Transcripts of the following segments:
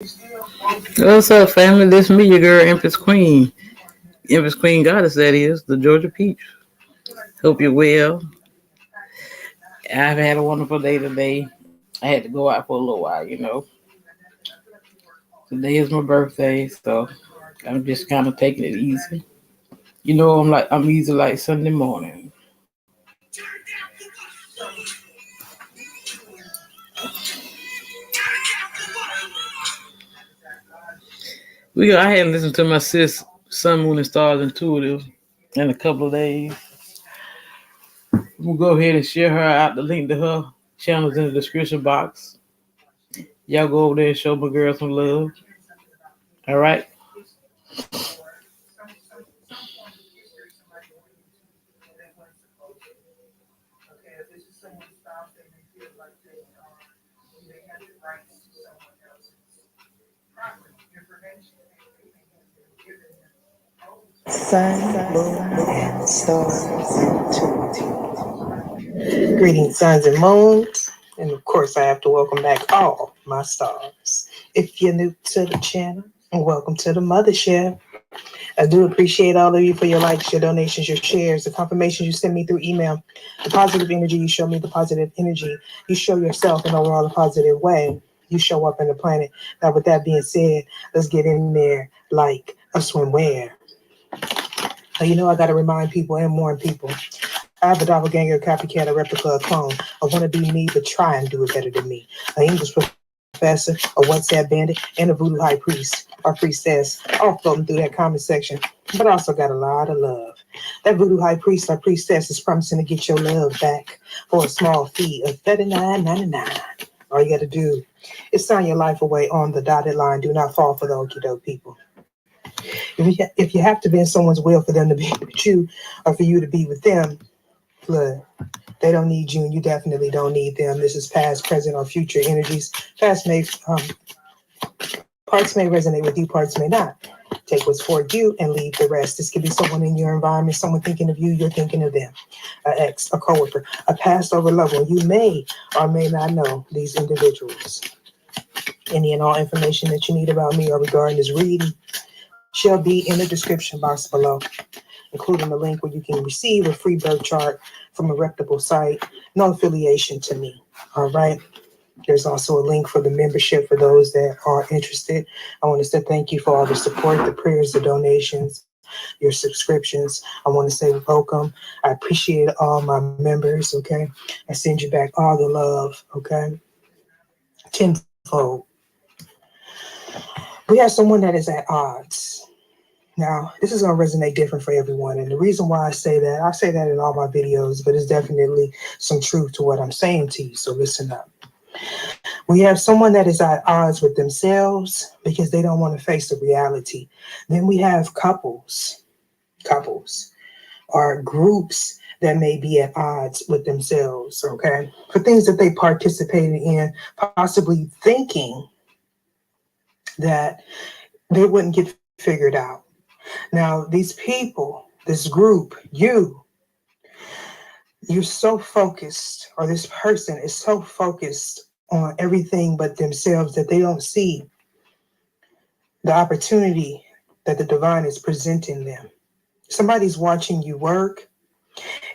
What's up, family? This me, your girl, Empress Queen. Empress Queen Goddess, that is, the Georgia Peach. Hope you're well. I've had a wonderful day today. I had to go out for a little while. Today is my birthday, so I'm just kind of taking it easy. I'm easy like Sunday morning. I hadn't listened to my sis Sun, Moon, and Stars Intuitive in a couple of days. We'll go ahead and share her out the link to her channels in the description box. Y'all go over there and show my girl some love. All right. Sun, moon, and stars Greetings, suns and moons. And of course, I have to welcome back all my stars. If you're new to the channel, welcome to the mothership. I do appreciate all of you for your likes, your donations, your shares, the confirmations you send me through email, the positive energy you show me, the positive energy you show yourself in overall a positive way. You show up in the planet. Now, with that being said, let's get in there like a swimwear. I got to remind people and warn people. I have a doppelganger, a copycat, a replica, a clone. I want to be me, but try and do it better than me. An English professor, a WhatsApp bandit, and a voodoo high priest or priestess, all floating through that comment section, but also got a lot of love. That voodoo high priest or priestess is promising to get your love back for a small fee of $39.99. All you got to do is sign your life away on the dotted line. Do not fall for the okie doke people. If you have to be in someone's will for them to be with you or for you to be with them, look, they don't need you and you definitely don't need them. This is past, present, or future energies. Parts may resonate with you, parts may not. Take what's for you and leave the rest. This could be someone in your environment, someone thinking of you, you're thinking of them. An ex, a coworker, a past over loved one. You may or may not know these individuals. Any and all information that you need about me or regarding this reading shall be in the description box below, including a link where you can receive a free birth chart from a reputable site, no affiliation to me. All right. There's also a link for the membership for those that are interested. I want to say thank you for all the support, the prayers, the donations, your subscriptions. I want to say welcome. I appreciate all my members. Okay. I send you back all the love. Okay. Tenfold. We have someone that is at odds. Now, this is going to resonate different for everyone. And the reason why I say that in all my videos, but it's definitely some truth to what I'm saying to you. So listen up. We have someone that is at odds with themselves because they don't want to face the reality. Then we have couples or groups that may be at odds with themselves, okay? For things that they participated in, possibly thinking that they wouldn't get figured out. Now, these people, this group, you're so focused, or this person is so focused on everything but themselves that they don't see the opportunity that the divine is presenting them. Somebody's watching you work,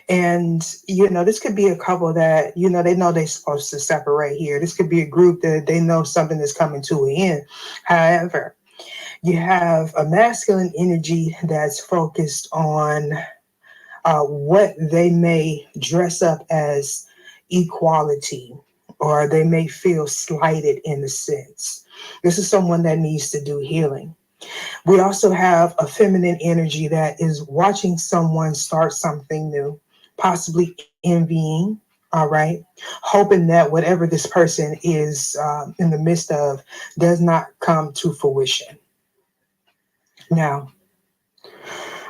and, this could be a couple that, they know they're supposed to separate here. This could be a group that they know something is coming to an end. However, you have a masculine energy that's focused on what they may dress up as equality, or they may feel slighted in a sense. This is someone that needs to do healing. We also have a feminine energy that is watching someone start something new, possibly envying, all right, hoping that whatever this person is in the midst of does not come to fruition. Now,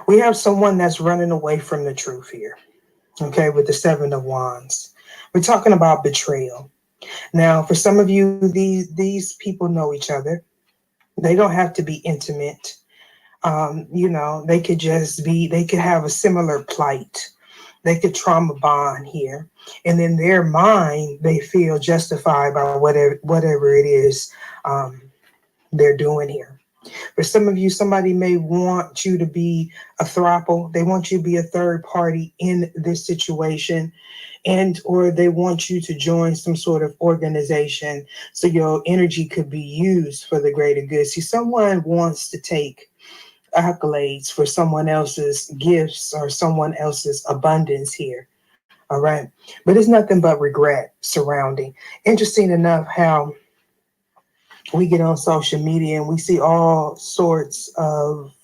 we have someone that's running away from the truth here, okay, with the Seven of Wands. We're talking about betrayal. Now, for some of you, these people know each other. They don't have to be intimate. They could have a similar plight. They could trauma bond here. And in their mind, they feel justified by whatever it is, they're doing here. For some of you, somebody may want you to be a throuple. They want you to be a third party in this situation, and or they want you to join some sort of organization so your energy could be used for the greater good. See, someone wants to take accolades for someone else's gifts or someone else's abundance here. All right. But it's nothing but regret surrounding. Interesting enough how we get on social media and we see all sorts of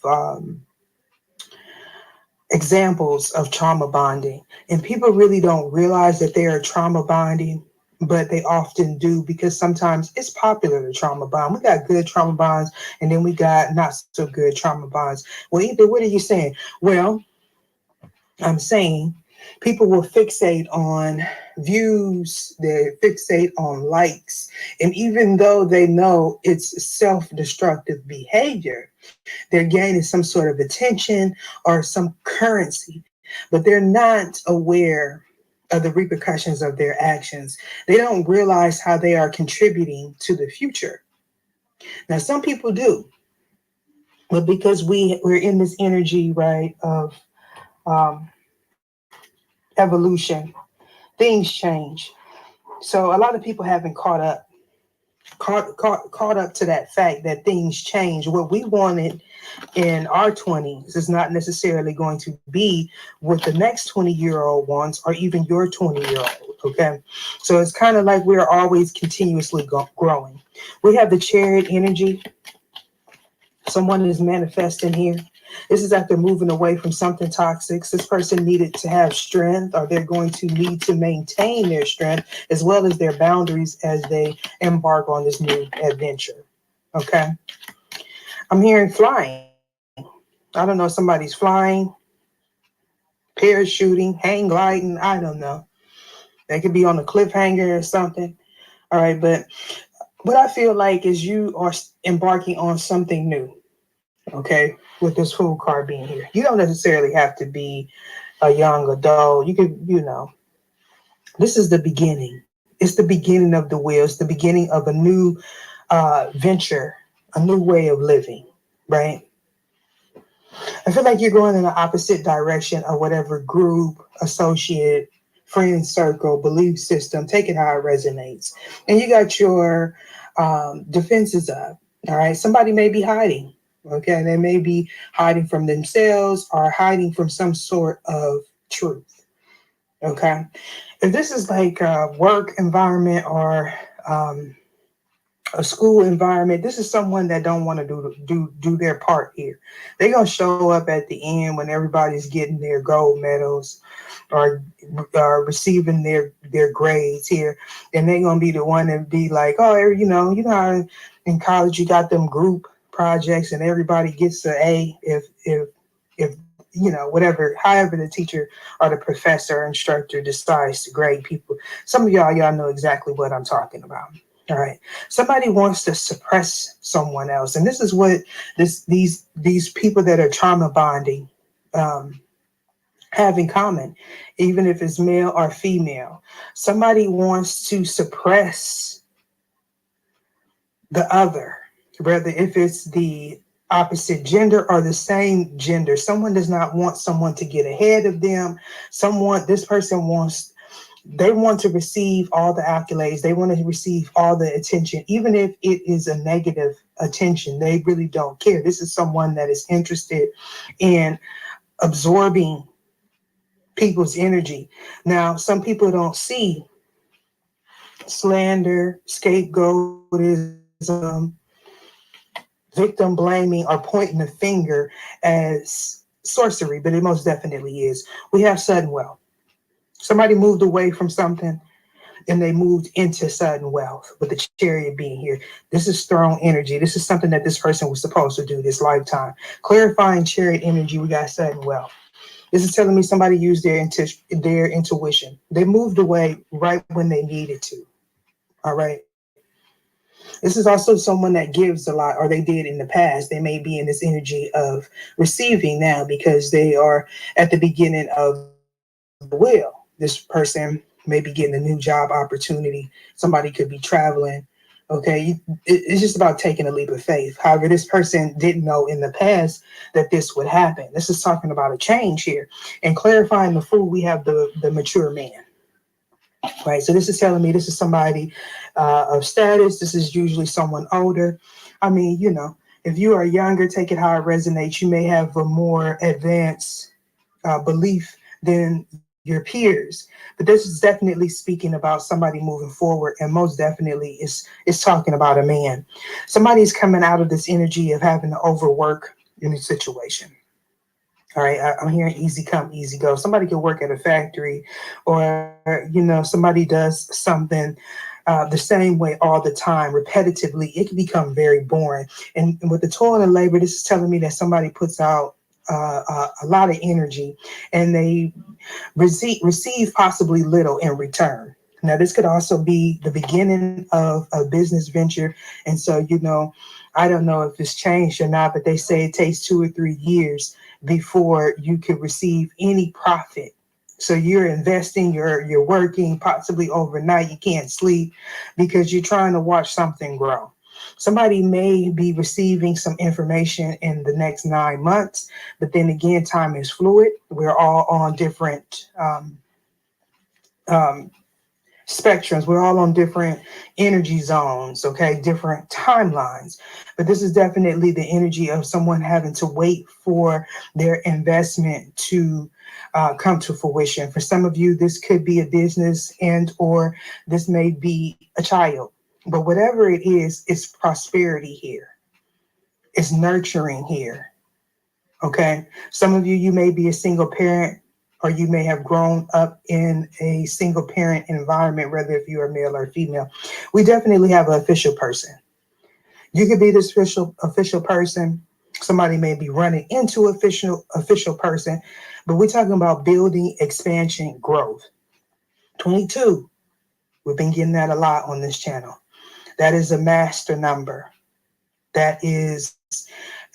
examples of trauma bonding. And people really don't realize that they are trauma bonding, but they often do because sometimes it's popular to trauma bond. We got good trauma bonds and then we got not so good trauma bonds. Well, either what are you saying? Well, I'm saying people will fixate on views, they fixate on likes. And even though they know it's self-destructive behavior, they're gaining some sort of attention or some currency, but they're not aware of the repercussions of their actions. They don't realize how they are contributing to the future. Now, some people do, but because we're in this energy, right, of um, evolution, things change. So a lot of people haven't caught up to that fact that things change. What we wanted in our 20s is not necessarily going to be what the next 20-year-old wants or even your 20-year-old. Okay. So it's kind of like we're always continuously growing. We have the chariot energy. Someone is manifesting here. This is after moving away from something toxic. This person needed to have strength, or they're going to need to maintain their strength as well as their boundaries as they embark on this new adventure. Okay. I'm hearing flying. I don't know, somebody's flying, parachuting, hang gliding. I don't know. They could be on a cliffhanger or something. All right. But what I feel like is you are embarking on something new. Okay, with this Fool card being here. You don't necessarily have to be a young adult. You could, this is the beginning. It's the beginning of the wheel. It's the beginning of a new venture, a new way of living, right? I feel like you're going in the opposite direction of whatever group, associate, friend circle, belief system. Take it how it resonates. And you got your defenses up. All right. Somebody may be hiding. Okay. They may be hiding from themselves or hiding from some sort of truth. Okay. If this is like a work environment or a school environment, this is someone that don't want to do their part here. They're gonna show up at the end when everybody's getting their gold medals or receiving their grades here, and they're gonna be the one that be like, oh, how in college you got them group projects and everybody gets an A if whatever, however the teacher or the professor or instructor decides to grade people. Some of y'all know exactly what I'm talking about. All right. Somebody wants to suppress someone else. And this is what these people that are trauma bonding have in common, even if it's male or female. Somebody wants to suppress the other, whether if it's the opposite gender or the same gender. Someone does not want someone to get ahead of them. This person they want to receive all the accolades. They want to receive all the attention, even if it is a negative attention. They really don't care. This is someone that is interested in absorbing people's energy. Now, some people don't see slander, scapegoatism, victim blaming, or pointing the finger as sorcery, but it most definitely is. We have sudden wealth. Somebody moved away from something and they moved into sudden wealth with the chariot being here. This is throne energy. This is something that this person was supposed to do this lifetime. Clarifying chariot energy, we got sudden wealth. This is telling me somebody used their intuition. They moved away right when they needed to. All right. This is also someone that gives a lot, or they did in the past. They may be in this energy of receiving now because they are at the beginning of the wheel. This person may be getting a new job opportunity. Somebody could be traveling Okay, it's just about taking a leap of faith. However, this person didn't know in the past that this would happen. This is talking about a change here. And clarifying the fool, we have the mature man. Right, so this is telling me this is somebody of status. This is usually someone older. I mean, you know, if you are younger, take it how it resonates. You may have a more advanced belief than your peers, but this is definitely speaking about somebody moving forward, and most definitely is talking about a man. Somebody's coming out of this energy of having to overwork in a situation. All right, I'm hearing easy come, easy go. Somebody could work at a factory, or somebody does something the same way all the time, repetitively. It can become very boring. And with the toil and labor, this is telling me that somebody puts out a lot of energy, and they receive possibly little in return. Now, this could also be the beginning of a business venture. And so, I don't know if it's changed or not, but they say it takes 2 or 3 years before you could receive any profit. So you're investing, you're working possibly overnight, you can't sleep because you're trying to watch something grow. Somebody may be receiving some information in the next 9 months, but then again, time is fluid. We're all on different um, spectrums. We're all on different energy zones, okay, different timelines. But this is definitely the energy of someone having to wait for their investment to come to fruition. For some of you, this could be a business and or this may be a child. But whatever it is, it's prosperity here. It's nurturing here. Okay. Some of you, you may be a single parent, or you may have grown up in a single parent environment, whether if you are male or female. We definitely have an official person. You could be this official person. Somebody may be running into official person, but we're talking about building, expansion, growth. 22. We've been getting that a lot on this channel. That is a master number. That is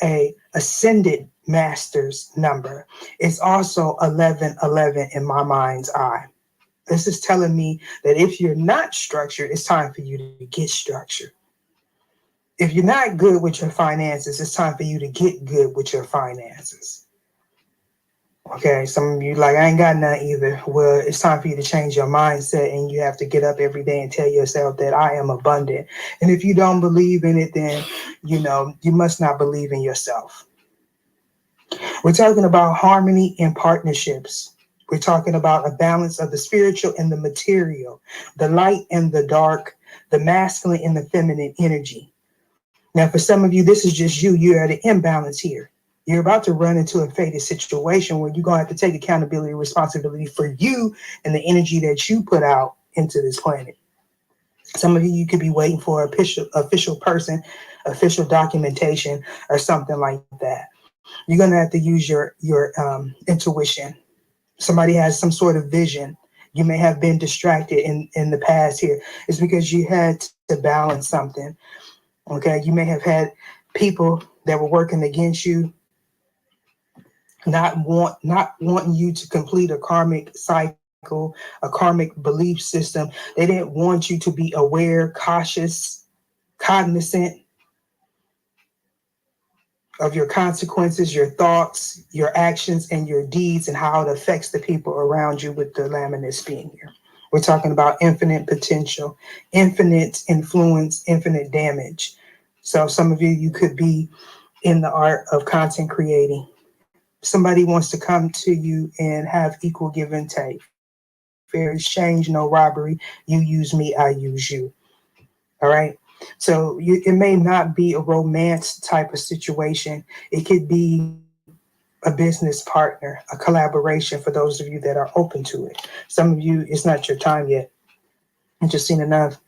a ascended master's number. It's also 1111 in my mind's eye. This is telling me that if you're not structured, it's time for you to get structured. If you're not good with your finances, it's time for you to get good with your finances. Okay, some of you like, I ain't got none either. Well, it's time for you to change your mindset, and you have to get up every day and tell yourself that I am abundant. And if you don't believe in it, then, you must not believe in yourself. We're talking about harmony in partnerships. We're talking about a balance of the spiritual and the material, the light and the dark, the masculine and the feminine energy. Now, for some of you, this is just you. You're at an imbalance here. You're about to run into a fated situation where you're going to have to take accountability and responsibility for you and the energy that you put out into this planet. Some of you could be waiting for an official person, official documentation, or something like that. You're going to have to use your intuition. Somebody has some sort of vision. You may have been distracted in the past here. It's because you had to balance something. Okay, you may have had people that were working against you, not wanting you to complete a karmic cycle, a karmic belief system. They didn't want you to be aware, cautious, cognizant of your consequences, your thoughts, your actions, and your deeds, and how it affects the people around you with the laminates being here. We're talking about infinite potential, infinite influence, infinite damage. So some of you could be in the art of content creating. Somebody wants to come to you and have equal give and take. Fair exchange, no robbery. You use me, I use you. All right. So it may not be a romance type of situation. It could be a business partner, a collaboration for those of you that are open to it. Some of you, it's not your time yet. I just seen enough.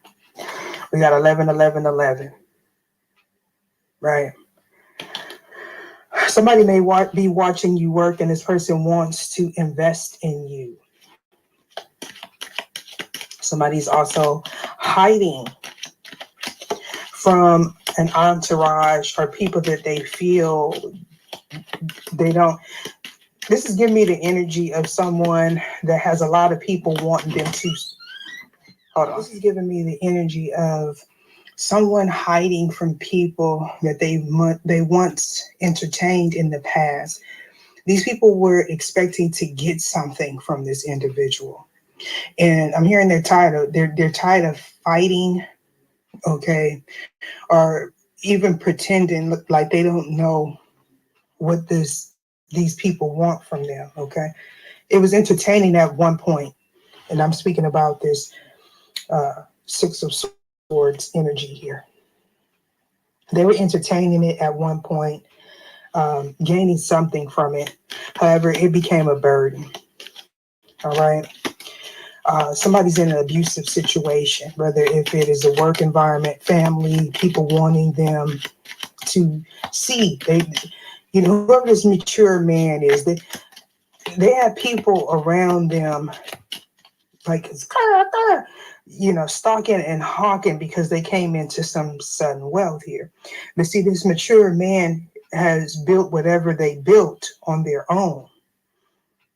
We got 11, 11, 11. Right. Somebody may be watching you work, and this person wants to invest in you. Somebody's also hiding from an entourage or people that they feel they don't. This is giving me the energy of someone that has a lot of people wanting them to. Hold on. This is giving me the energy of someone hiding from people that they once entertained in the past. These people were expecting to get something from this individual, and I'm hearing they're tired of fighting, okay, or even pretending like they don't know what these people want from them. Okay, it was entertaining at one point, and I'm speaking about this Six of Swords energy here. They were entertaining it at one point, gaining something from it. However, it became a burden. All right. Somebody's in an abusive situation, whether if it is a work environment, family, people wanting them to see. Whoever this mature man is, they have people around them like stalking and hawking because they came into some sudden wealth here. But see, this mature man has built whatever they built on their own.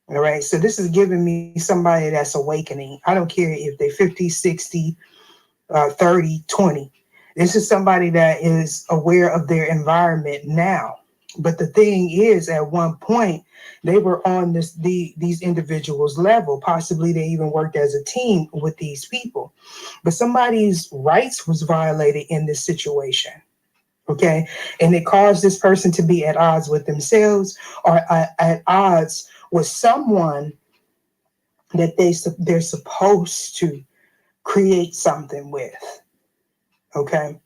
All right. So this is giving me somebody that's awakening. I don't care if they're 50, 60, 30, 20. This is somebody that is aware of their environment now. But the thing is, at one point, they were on these individuals' level. Possibly they even worked as a team with these people. But somebody's rights was violated in this situation. Okay. And it caused this person to be at odds with themselves or at odds with someone that they're supposed to create something with. Okay.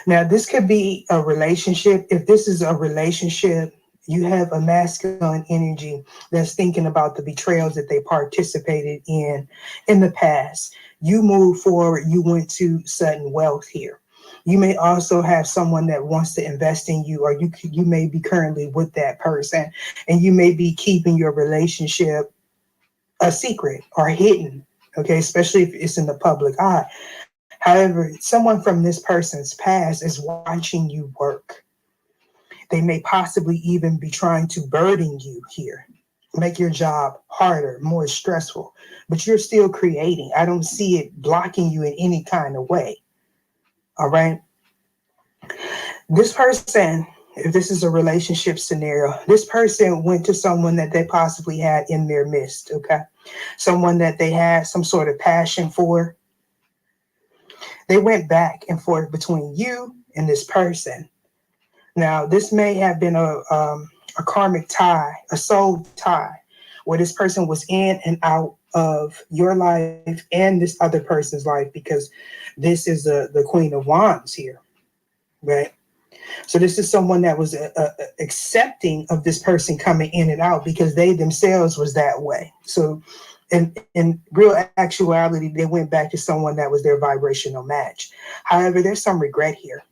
Now, this could be a relationship. If this is a relationship, you have a masculine energy that's thinking about the betrayals that they participated in the past. You move forward, you went to sudden wealth here. You may also have someone that wants to invest in you, or you may be currently with that person, and you may be keeping your relationship a secret or hidden, okay, especially if it's in the public eye. However, someone from this person's past is watching you work. They may possibly even be trying to burden you here, make your job harder, more stressful, but you're still creating. I don't see it blocking you in any kind of way. All right. This person, if this is a relationship scenario, this person went to someone that they possibly had in their midst. Okay. Someone that they had some sort of passion for. They went back and forth between you and this person. Now, this may have been a karmic tie, a soul tie, where this person was in and out of your life and this other person's life, because this is the Queen of Wands here, right? So this is someone that was accepting of this person coming in and out because they themselves was that way. So in real actuality, they went back to someone that was their vibrational match. However, there's some regret here.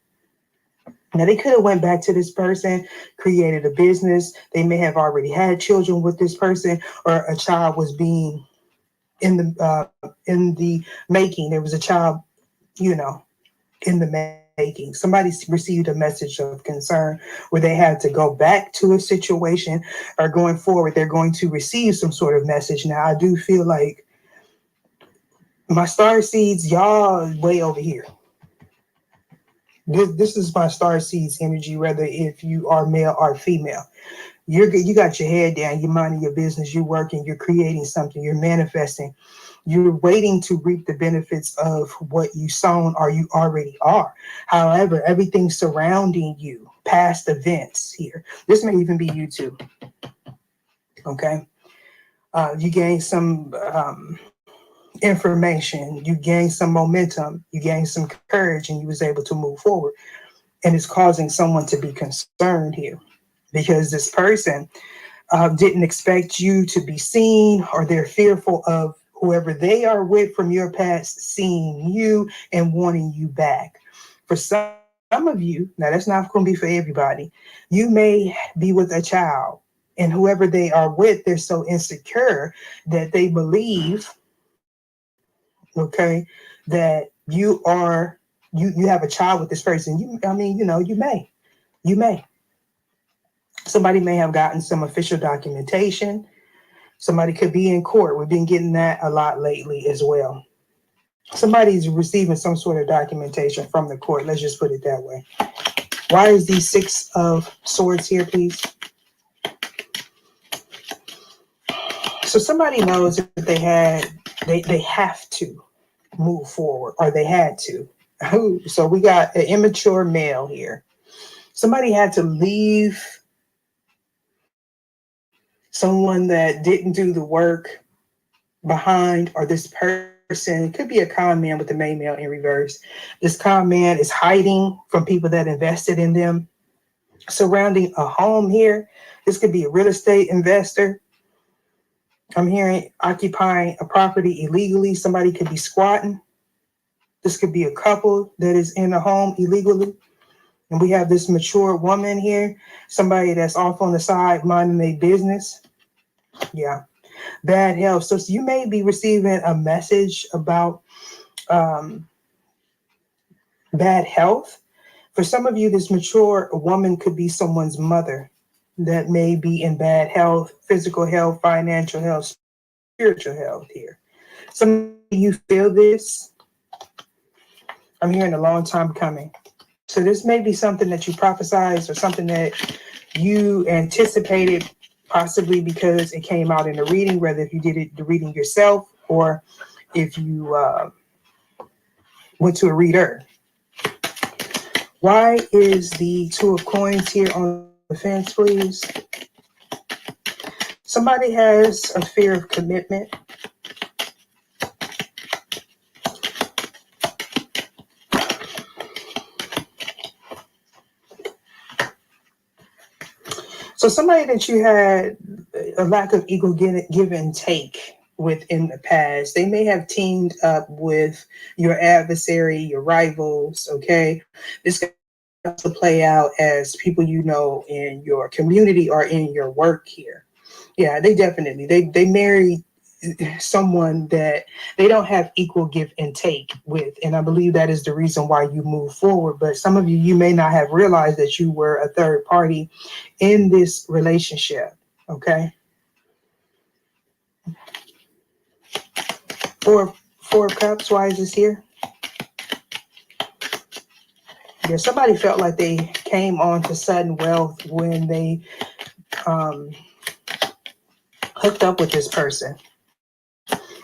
Now, they could have went back to this person, created a business. They may have already had children with this person, or a child was being in the making. There was a child, in the making. Somebody received a message of concern where they had to go back to a situation, or going forward, they're going to receive some sort of message. Now, I do feel like my star seeds, y'all way over here. This is my star seeds energy, whether if you are male or female. You got your head down, you're minding your business, you're working, you're creating something, you're manifesting. You're waiting to reap the benefits of what you sown or you already are. However, everything surrounding you, past events here. This may even be you too. Okay. You gain some information, you gain some momentum, you gain some courage, and you was able to move forward. And it's causing someone to be concerned here, because this person didn't expect you to be seen, or they're fearful of whoever they are with from your past seeing you and wanting you back. For some of you, now that's not going to be for everybody, you may be with a child, and whoever they are with, they're so insecure that they believe, okay, that you have a child with this person. You may. Somebody may have gotten some official documentation. Somebody could be in court. We've been getting that a lot lately as well. Somebody's receiving some sort of documentation from the court. Let's just put it that way. Why is the Six of Swords here, please? So somebody knows that they have to move forward, or they had to. So we got an immature male here. Somebody had to leave someone that didn't do the work behind, or this person, it could be a con man with the main male in reverse. This con man is hiding from people that invested in them, surrounding a home here. This could be a real estate investor. I'm hearing occupying a property illegally. Somebody could be squatting. This could be a couple that is in a home illegally. And we have this mature woman here, somebody that's off on the side minding their business. Yeah. Bad health. So you may be receiving a message about bad health. For some of you, this mature woman could be someone's mother that may be in bad health, physical health, financial health, spiritual health here. Some of you feel this. I'm hearing a long time coming. So this may be something that you prophesized, or something that you anticipated, possibly because it came out in the reading, whether if you did the reading yourself or if you went to a reader. Why is the Two of Coins here on the fence, please? Somebody has a fear of commitment. So somebody that you had a lack of equal give and take with in the past, they may have teamed up with your adversary, your rivals, okay? This can also play out as people you know in your community or in your work here. Yeah, they definitely, they marry someone that they don't have equal give and take with. And I believe that is the reason why you move forward. But some of you may not have realized that you were a third party in this relationship. Okay. Four of Cups, why is this here? Yeah, somebody felt like they came on to sudden wealth when they hooked up with this person.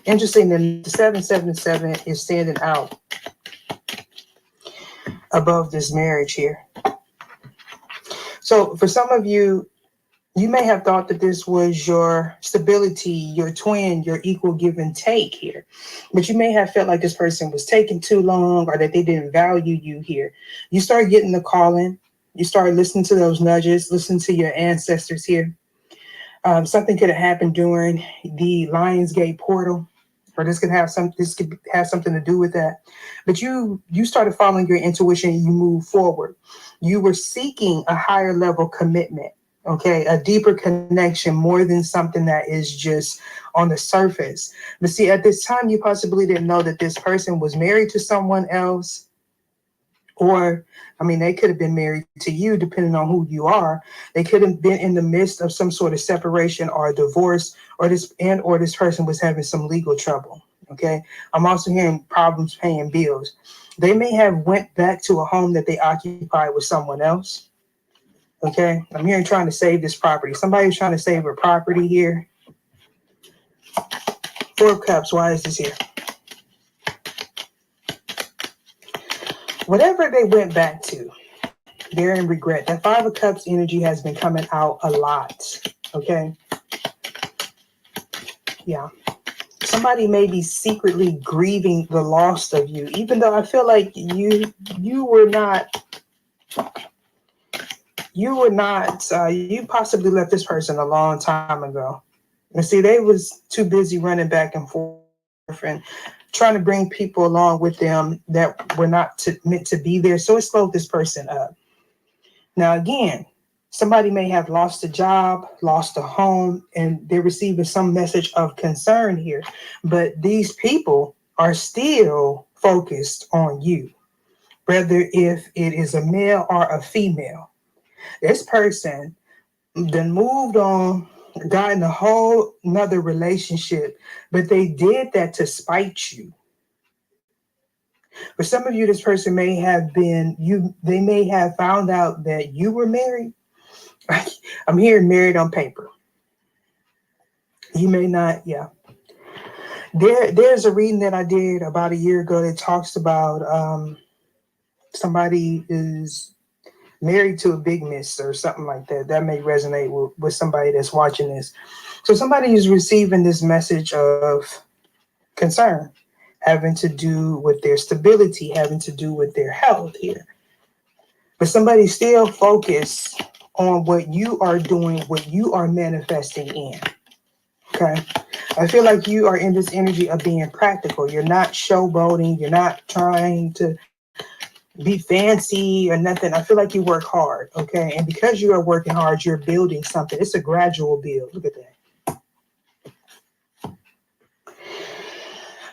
Interesting that the 777 is standing out above this marriage here. So for some of you, you may have thought that this was your stability, your twin, your equal give and take here. But you may have felt like this person was taking too long, or that they didn't value you here. You start getting the calling. You start listening to those nudges, listen to your ancestors here. Something could have happened during the Lionsgate portal, or this could have something to do with that. But you started following your intuition and you moved forward. You were seeking a higher level commitment, okay, a deeper connection, more than something that is just on the surface. But see, at this time, you possibly didn't know that this person was married to someone else. Or, I mean, they could have been married to you, depending on who you are. They could have been in the midst of some sort of separation or a divorce, or this person was having some legal trouble. Okay. I'm also hearing problems paying bills. They may have went back to a home that they occupied with someone else. Okay. I'm hearing trying to save this property. Somebody's trying to save a property here. Four of Cups. Why is this here? Whatever they went back to, they're in regret. That Five of Cups energy has been coming out a lot. Okay. Yeah. Somebody may be secretly grieving the loss of you, even though I feel like you possibly left this person a long time ago. And see, they was too busy running back and forth and trying to bring people along with them that were not meant to be there. So it slowed this person up. Now, again, somebody may have lost a job, lost a home, and they're receiving some message of concern here. But these people are still focused on you, whether if it is a male or a female. This person then moved on, got in a whole nother relationship, but they did that to spite you. For some of you, this person may have been they may have found out that you were married. I'm hearing married on paper. You may not, yeah. There's a reading that I did about a year ago that talks about somebody is married to a big miss or something like that. That may resonate with somebody that's watching this. So somebody is receiving this message of concern, having to do with their stability, having to do with their health here. But somebody still focused on what you are doing, what you are manifesting in. Okay. I feel like you are in this energy of being practical. You're not showboating. You're not trying to be fancy or nothing. I feel like you work hard. Okay. And because you are working hard, you're building something. It's a gradual build. Look at that.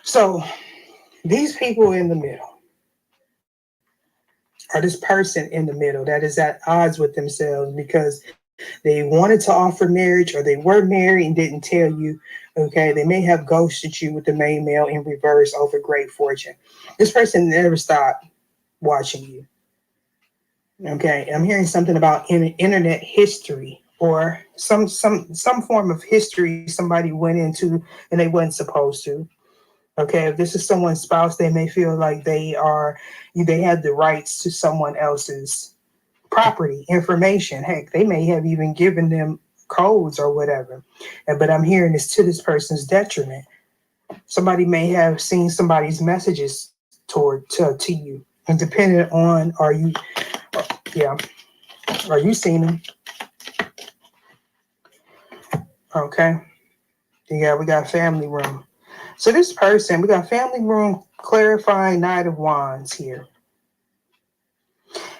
So these people in the middle, or this person in the middle that is at odds with themselves because they wanted to offer marriage or they were married and didn't tell you. Okay, they may have ghosted you with the main mail in reverse over great fortune. This person never stopped watching you. Okay, I'm hearing something about internet history or some form of history somebody went into and they wasn't supposed to. Okay, if this is someone's spouse, they may feel like they have the rights to someone else's property, information. Heck, they may have even given them codes or whatever. But I'm hearing this to this person's detriment. Somebody may have seen somebody's messages to you. And depending on, are you seeing them? Okay. Yeah, we got family room. So this person, we got family room, clarifying Knight of Wands here.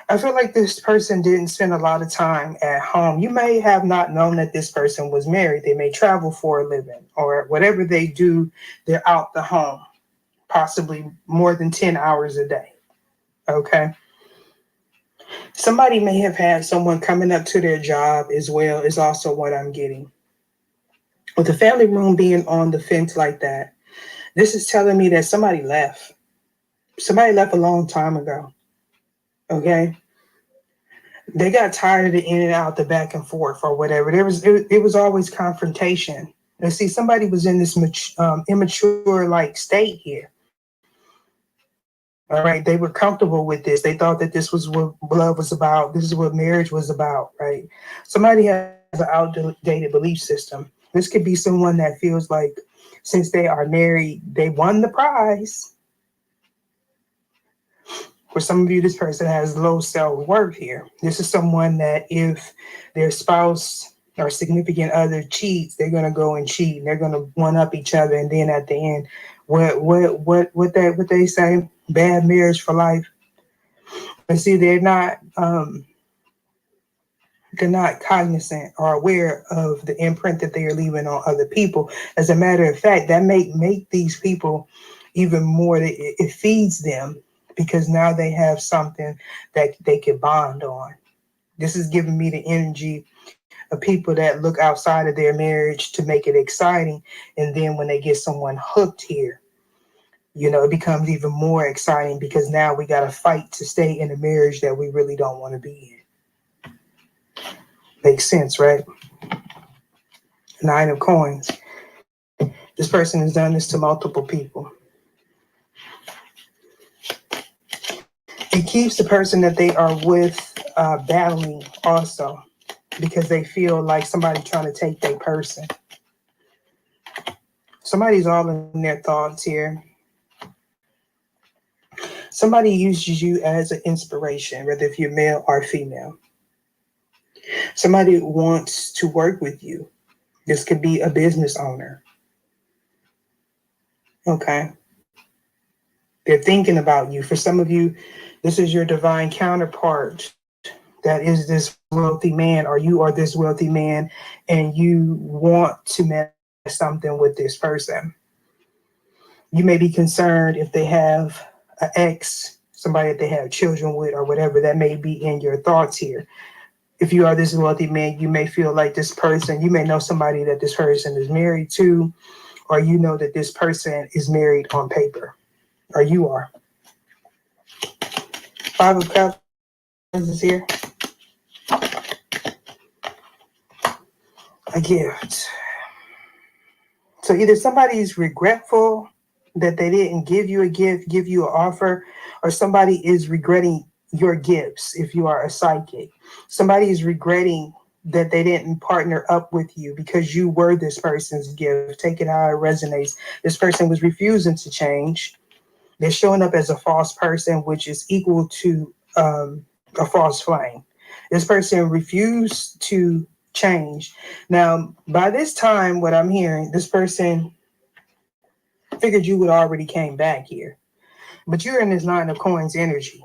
I feel like this person didn't spend a lot of time at home. You may have not known that this person was married. They may travel for a living or whatever they do, they're out the home, possibly more than 10 hours a day. Okay. Somebody may have had someone coming up to their job as well, is also what I'm getting. With the family room being on the fence like that, this is telling me that somebody left. Somebody left a long time ago. Okay. They got tired of the in and out, the back and forth or whatever. It was always confrontation. And see, somebody was in this immature like state here. All right. They were comfortable with this. They thought that this was what love was about. This is what marriage was about. Right. Somebody has an outdated belief system. This could be someone that feels like since they are married, they won the prize. For some of you, this person has low self-worth here. This is someone that if their spouse or significant other cheats, they're gonna go and cheat. And they're gonna one up each other, and then at the end, what they say, bad marriage for life. But see, they're not cognizant or aware of the imprint that they are leaving on other people. As a matter of fact, that make these people even more. It feeds them. Because now they have something that they can bond on. This is giving me the energy of people that look outside of their marriage to make it exciting. And then when they get someone hooked here, it becomes even more exciting because now we got to fight to stay in a marriage that we really don't want to be in. Makes sense, right? Nine of Coins. This person has done this to multiple people. It keeps the person that they are with battling also because they feel like somebody trying to take their person. Somebody's all in their thoughts here. Somebody uses you as an inspiration, whether if you're male or female. Somebody wants to work with you. This could be a business owner. Okay. They're thinking about you. For some of you, this is your divine counterpart that is this wealthy man, or you are this wealthy man, and you want to manifest something with this person. You may be concerned if they have an ex, somebody that they have children with, or whatever that may be in your thoughts here. If you are this wealthy man, you may feel like this person, you may know somebody that this person is married to, or you know that this person is married on paper, or you are. Five of Cups is here. A gift. So either somebody's regretful that they didn't give you a gift, give you an offer, or somebody is regretting your gifts if you are a psychic. Somebody is regretting that they didn't partner up with you because you were this person's gift. Take it how it resonates. This person was refusing to change. They're showing up as a false person, which is equal to a false flame. This person refused to change. Now, by this time, what I'm hearing, this person figured you would already came back here, but you're in this Nine of Coins energy.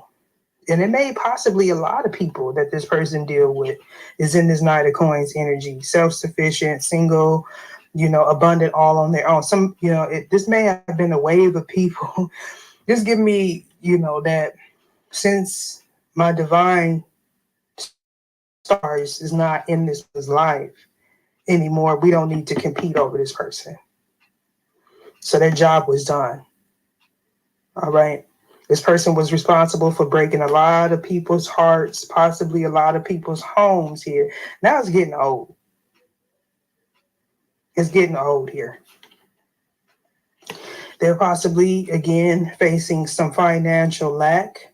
And it may possibly a lot of people that this person deal with is in this Knight of Coins energy, self-sufficient, single, abundant, all on their own. Some, this may have been a wave of people. Just give me, that since my divine stars is not in this life anymore, we don't need to compete over this person. So their job was done. All right. This person was responsible for breaking a lot of people's hearts, possibly a lot of people's homes here. Now it's getting old. It's getting old here. They're possibly, again, facing some financial lack.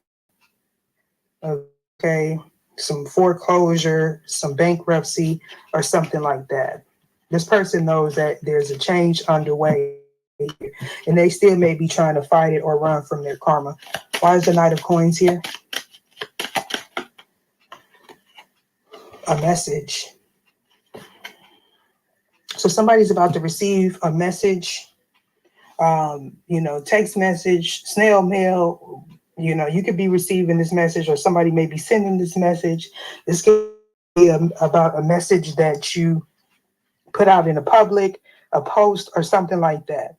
Okay. Some foreclosure, some bankruptcy, or something like that. This person knows that there's a change underway, and they still may be trying to fight it or run from their karma. Why is the Knight of Coins here? A message. So somebody's about to receive a message, text message, snail mail. You could be receiving this message, or somebody may be sending this message. This could be about a message that you put out in the public, a post, or something like that.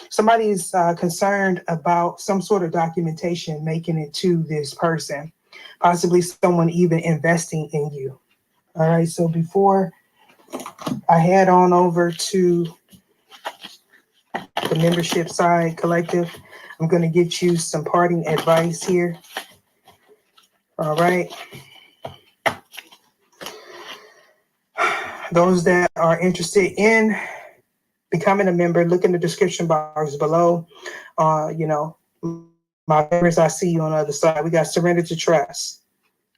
Somebody is concerned about some sort of documentation making it to this person, possibly someone even investing in you. All right, so before I head on over to the membership side collective, I'm going to get you some parting advice here. All right. Those that are interested in becoming a member, look in the description box below. My members, I see you on the other side. We got surrender to trust.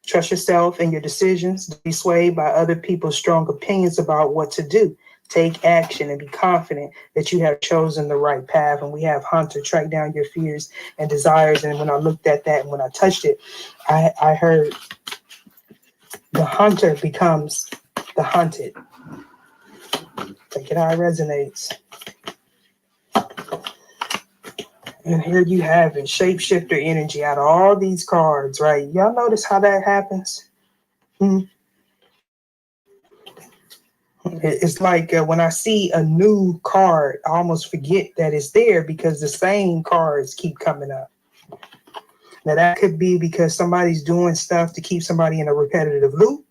Trust yourself and your decisions. Don't be swayed by other people's strong opinions about what to do. Take action and be confident that you have chosen the right path. And we have Hunter, track down your fears and desires. And when I looked at that and when I touched it, I heard the hunter becomes the hunted. Take it how it resonates. And here you have it, shapeshifter energy out of all these cards, right? Y'all notice how that happens? It's like when I see a new card, I almost forget that it's there because the same cards keep coming up. Now that could be because somebody's doing stuff to keep somebody in a repetitive loop,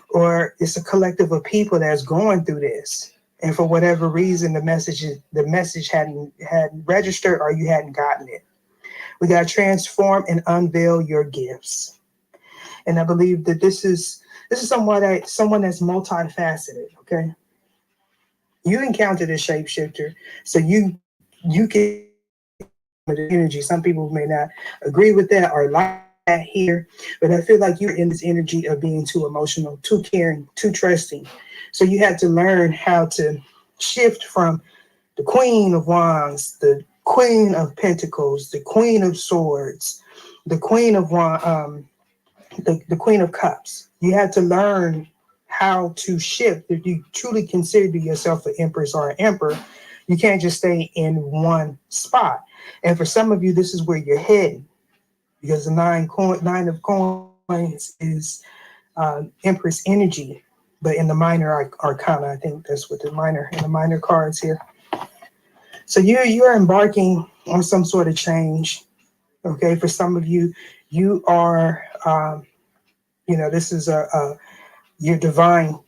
or it's a collective of people that's going through this. And for whatever reason, the message hadn't registered, or you hadn't gotten it. We got to transform and unveil your gifts. And I believe that this is someone that's multifaceted. Okay, you encountered a shapeshifter, so you can the energy. Some people may not agree with that or like that here, but I feel like you're in this energy of being too emotional, too caring, too trusting. So you had to learn how to shift from the Queen of Wands, the Queen of Pentacles, the Queen of Swords, the Queen of the Queen of Cups. You had to learn how to shift. If you truly consider yourself an empress or an emperor, you can't just stay in one spot. And for some of you, this is where you're heading, because the Nine of Coins is Empress energy, but in the minor arcana. I think that's what the minor cards here. So you're embarking on some sort of change. Okay, for some of you, you are, this is your divine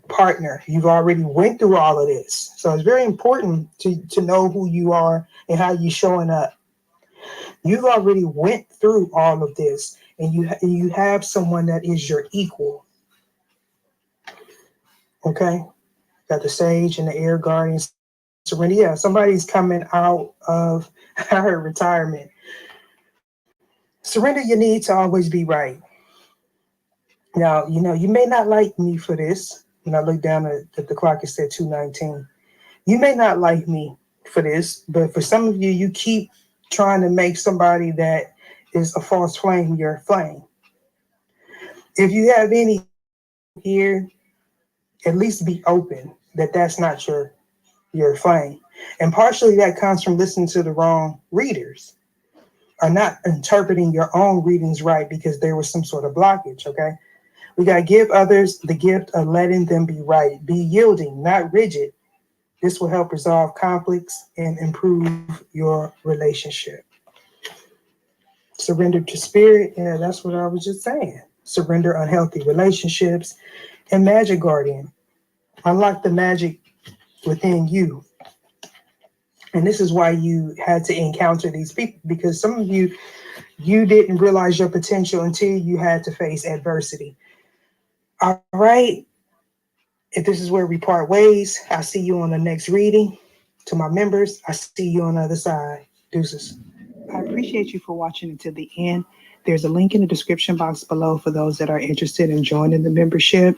partner. You've already went through all of this, so it's very important to know who you are and how you're showing up. You've already went through all of this, and you have someone that is your equal. Okay, got the sage and the air guardian. Surrender. Yeah, somebody's coming out of I heard retirement. Surrender your need to always be right. Now, you may not like me for this. When I look down at the clock, it said 2:19. You may not like me for this, but for some of you, you keep trying to make somebody that is a false flame your flame. If you have any here, at least be open that that's not your flame. And partially that comes from listening to the wrong readers or not interpreting your own readings right because there was some sort of blockage, okay? We got to give others the gift of letting them be right. Be yielding, not rigid. This will help resolve conflicts and improve your relationship. Surrender to spirit. Yeah, that's what I was just saying. Surrender unhealthy relationships. And magic guardian. Unlock the magic within you. And this is why you had to encounter these people, because some of you didn't realize your potential until you had to face adversity. All right. If this is where we part ways, I'll see you on the next reading. To my members, I see you on the other side. Deuces. I appreciate you for watching until the end. There's a link in the description box below for those that are interested in joining the membership.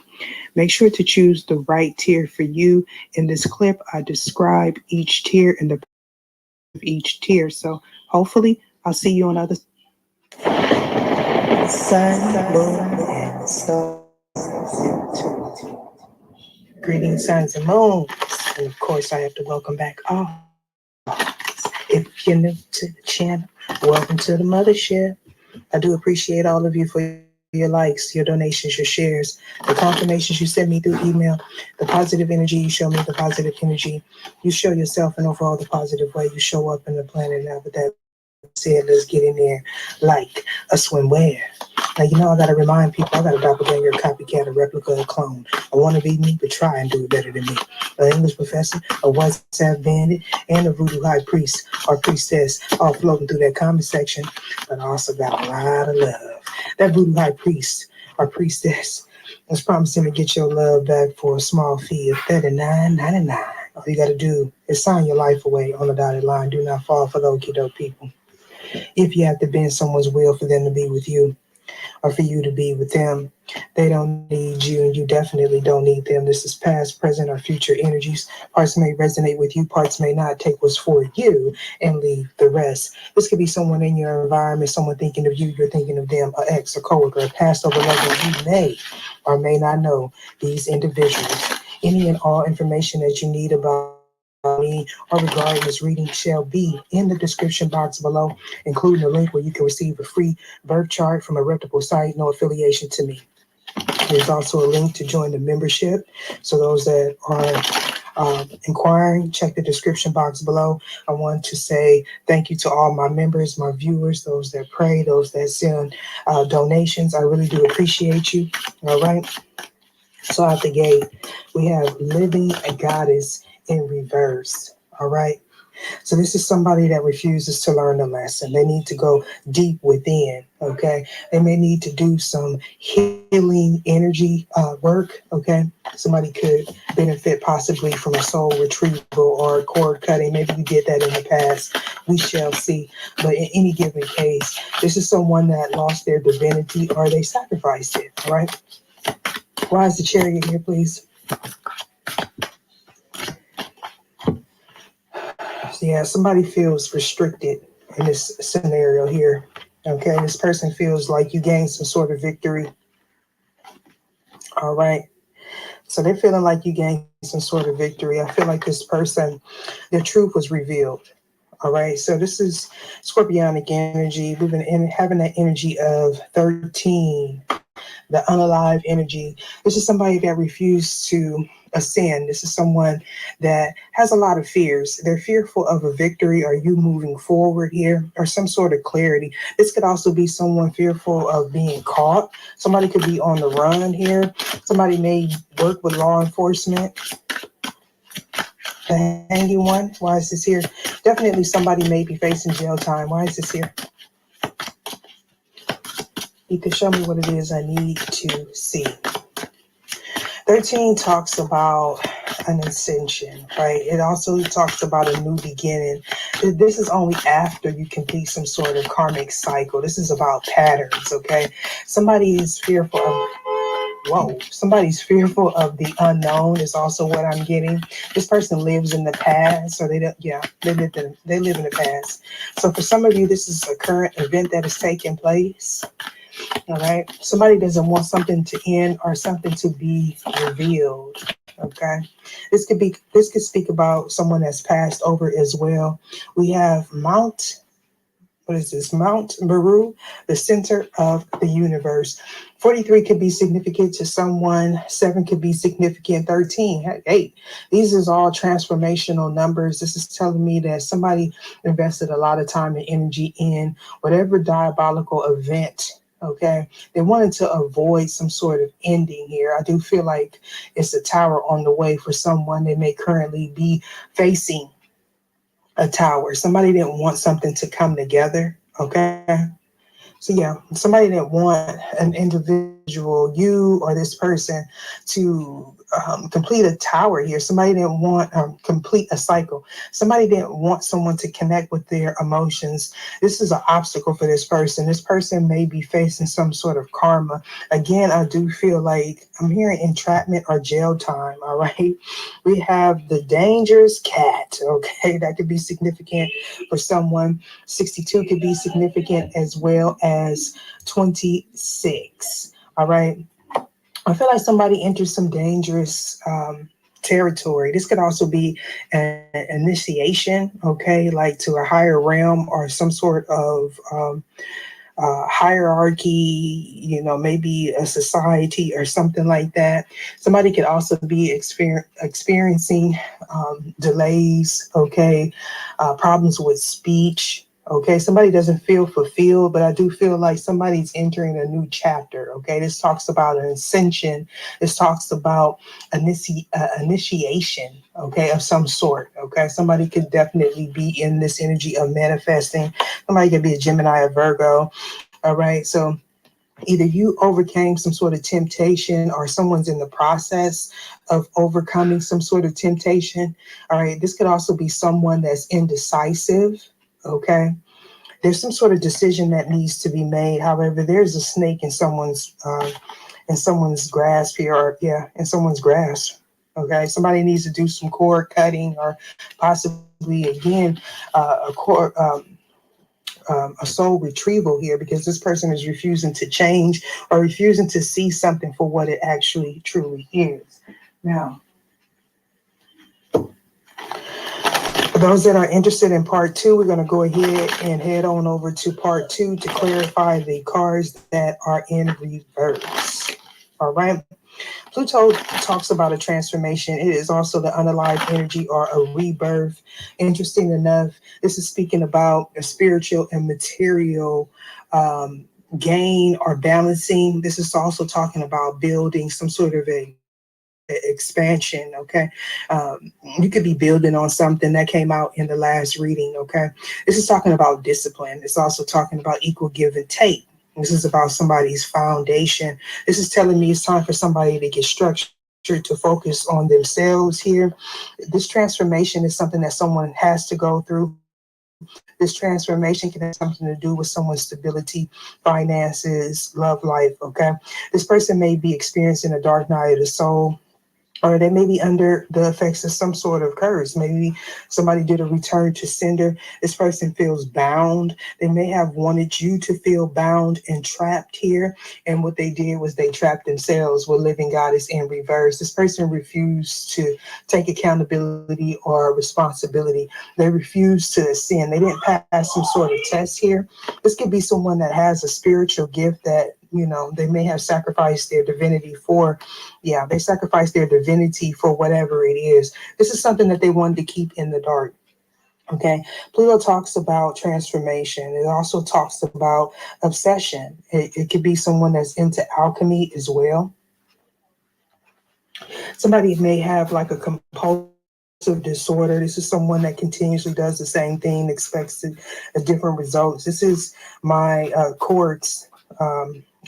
Make sure to choose the right tier for you. In this clip, I describe each tier and the of each tier. So hopefully I'll see you on other sun, moon, and stars. Greetings, suns and moons. And of course, I have to welcome back all. If you're new to the channel, welcome to the mothership. I do appreciate all of you for your likes, your donations, your shares, the confirmations you send me through email, the positive energy you show me, the positive energy you show yourself, and overall the positive way you show up in the planet. Now with that said, let's get in there like a swimwear. Now, I got to remind people, I got a doppelganger, a copycat, a replica, a clone. I want to be me, but try and do it better than me. An English professor, a WhatsApp bandit, and a voodoo high priest or priestess all floating through that comment section, but I also got a lot of love. That voodoo high priest or priestess is promising to get your love back for a small fee of $39.99. All you got to do is sign your life away on the dotted line. Do not fall for the okie doke people. If you have to bend someone's will for them to be with you, or for you to be with them, they don't need you, and you definitely don't need them. This is past, present, or future energies. Parts may resonate with you, parts may not. Take what's for you and leave the rest. This could be someone in your environment, someone thinking of you, you're thinking of them, an ex, a coworker, a past over lover. You may or may not know these individuals. Any and all information that you need about me or regarding this reading shall be in the description box below, including a link where you can receive a free birth chart from a reputable site, no affiliation to me. There's also a link to join the membership. So those that are inquiring, check the description box below. I want to say thank you to all my members, my viewers, those that pray, those that send donations. I really do appreciate you. All right. So out the gate, we have Living a Goddess in reverse. All right. So this is somebody that refuses to learn the lesson. They need to go deep within. Okay. They may need to do some healing energy work. Okay. Somebody could benefit possibly from a soul retrieval or cord cutting. Maybe you did that in the past. We shall see. But in any given case, this is someone that lost their divinity or they sacrificed it. All right. Why is the chariot here, please? Yeah, somebody feels restricted in this scenario here. Okay, this person feels like you gained some sort of victory. All right. So they're feeling like you gained some sort of victory. I feel like this person, their truth was revealed. All right. So this is scorpionic energy. We've been having that energy of 13. The unalive energy. This is somebody that refused to ascend. This is someone that has a lot of fears. They're fearful of a victory or you moving forward here or some sort of clarity. This could also be someone fearful of being caught. Somebody could be on the run here. Somebody may work with law enforcement. The hanging one. Why is this here? Definitely somebody may be facing jail time. Why is this here? You can show me what it is I need to see. 13 talks about an ascension, right? It also talks about a new beginning. This is only after you complete some sort of karmic cycle. This is about patterns, okay? Somebody is fearful of, somebody's fearful of the unknown is also what I'm getting. This person lives in the past, or they don't, they live in the past. So for some of you, this is a current event that is taking place. All right. Somebody doesn't want something to end or something to be revealed. Okay. This could speak about someone that's passed over as well. We have what is this? Mount Meru, the center of the universe. 43 could be significant to someone. 7 could be significant. 13, 8. These is all transformational numbers. This is telling me that somebody invested a lot of time and energy in whatever diabolical event. Okay, they wanted to avoid some sort of ending here. I do feel like it's a tower on the way for someone. They may currently be facing a tower. Somebody didn't want something to come together. Okay. So yeah, somebody didn't want an individual, you or this person, to complete a tower here. Somebody didn't want complete a cycle. Somebody didn't want someone to connect with their emotions. This is an obstacle for this person. This person may be facing some sort of karma. Again, I do feel like I'm hearing entrapment or jail time. All right. We have the dangerous cat. Okay. That could be significant for someone. 62 could be significant as well as 26. All right. I feel like somebody entered some dangerous territory. This could also be an initiation, okay, like to a higher realm or some sort of hierarchy, maybe a society or something like that. Somebody could also be experiencing delays, okay, problems with speech. Okay, somebody doesn't feel fulfilled, but I do feel like somebody's entering a new chapter. Okay, this talks about an ascension. This talks about initiation, okay, of some sort. Okay, somebody could definitely be in this energy of manifesting. Somebody could be a Gemini or Virgo. All right, so either you overcame some sort of temptation or someone's in the process of overcoming some sort of temptation. All right, this could also be someone that's indecisive. Okay, there's some sort of decision that needs to be made. However, there's a snake in someone's grasp here, or in someone's grasp. Okay, somebody needs to do some cord cutting, or possibly again a soul retrieval here, because this person is refusing to change or refusing to see something for what it actually truly is. Now, for those that are interested in part 2, we're going to go ahead and head on over to part 2 to clarify the cards that are in reverse. All right. Pluto talks about a transformation. It is also the unalive energy or a rebirth. Interesting enough, this is speaking about a spiritual and material gain or balancing. This is also talking about building some sort of a expansion. Okay, you could be building on something that came out in the last reading. Okay, this is talking about discipline. It's also talking about equal give and take. This is about somebody's foundation. This is telling me it's time for somebody to get structured, to focus on themselves here. This transformation is something that someone has to go through. This transformation can have something to do with someone's stability, finances, love life. Okay, this person may be experiencing a dark night of the soul, or they may be under the effects of some sort of curse. Maybe somebody did a return to sender. This person feels bound. They may have wanted you to feel bound and trapped here. And what they did was they trapped themselves. What living God is in reverse. This person refused to take accountability or responsibility. They refused to ascend. They didn't pass some sort of test here. This could be someone that has a spiritual gift that, they may have sacrificed their divinity for. They sacrificed their divinity for whatever it is. This is something that they wanted to keep in the dark. Okay, Pluto talks about transformation. It also talks about obsession. It could be someone that's into alchemy as well. Somebody may have like a compulsive disorder. This is someone that continuously does the same thing, expects a different results. This is my quartz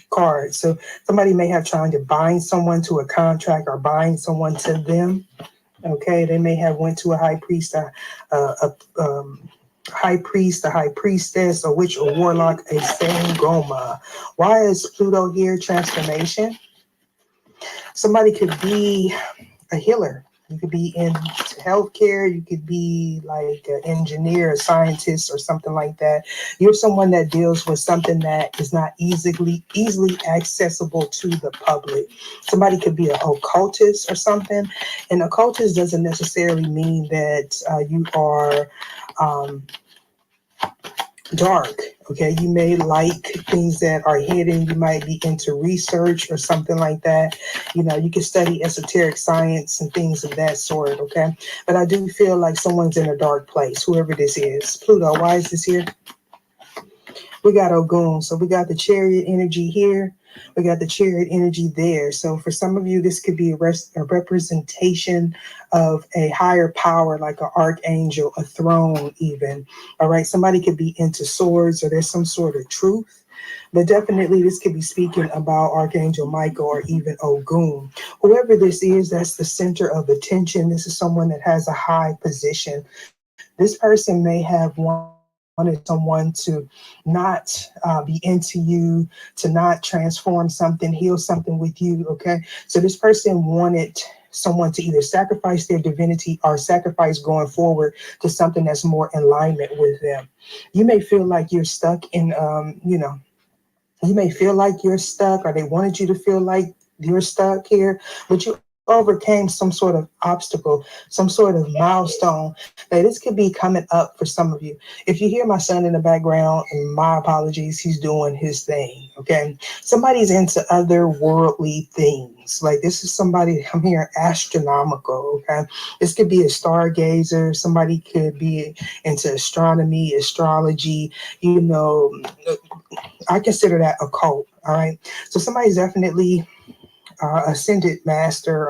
card. So somebody may have trying to bind someone to a contract or bind someone to them. Okay, they may have went to a high priest, high priest, a high priestess, a witch, or warlock, a sangoma. Why is Pluto here? Transformation. Somebody could be a healer. You could be in healthcare. You could be like an engineer, a scientist, or something like that. You're someone that deals with something that is not easily accessible to the public. Somebody could be an occultist or something. And occultist doesn't necessarily mean that you are um, dark. Okay, you may like things that are hidden. You might be into research or something like that. You know, you can study esoteric science and things of that sort. Okay, but I do feel like someone's in a dark place, whoever this is. Pluto, why is this here? We got Ogun. So we got the chariot energy here. We got the chariot energy there. So for some of you, this could be a representation of a higher power, like an archangel, a throne even. All right. Somebody could be into swords, or there's some sort of truth. But definitely this could be speaking about Archangel Michael or even Ogun. Whoever this is, that's the center of attention. This is someone that has a high position. This person may have wanted someone to not be into you, to not transform something, heal something with you. Okay. So this person wanted someone to either sacrifice their divinity or sacrifice going forward to something that's more in alignment with them. You may feel like you're stuck in, you may feel like you're stuck, or they wanted you to feel like you're stuck here, but you overcame some sort of obstacle, some sort of milestone. That this could be coming up for some of you. If you hear my son in the background, and my apologies, he's doing his thing. Okay. Somebody's into other worldly things. Like this is somebody, I'm hearing astronomical. Okay. This could be a stargazer. Somebody could be into astronomy, astrology, I consider that a cult. All right. So somebody's definitely ascended master.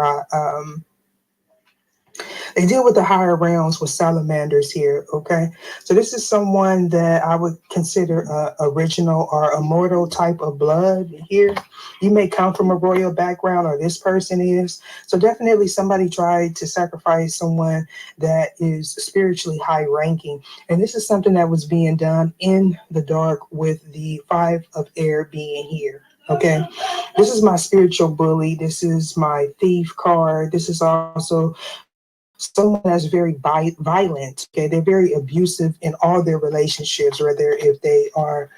They deal with the higher realms with salamanders here. Okay. So this is someone that I would consider original or immortal type of blood here. You may come from a royal background, or this person is. So definitely somebody tried to sacrifice someone that is spiritually high ranking. And this is something that was being done in the dark with the 5 of air being here. Okay. This is my spiritual bully. This is my thief card. This is also someone that's very violent. Okay. They're very abusive in all their relationships, whether if they are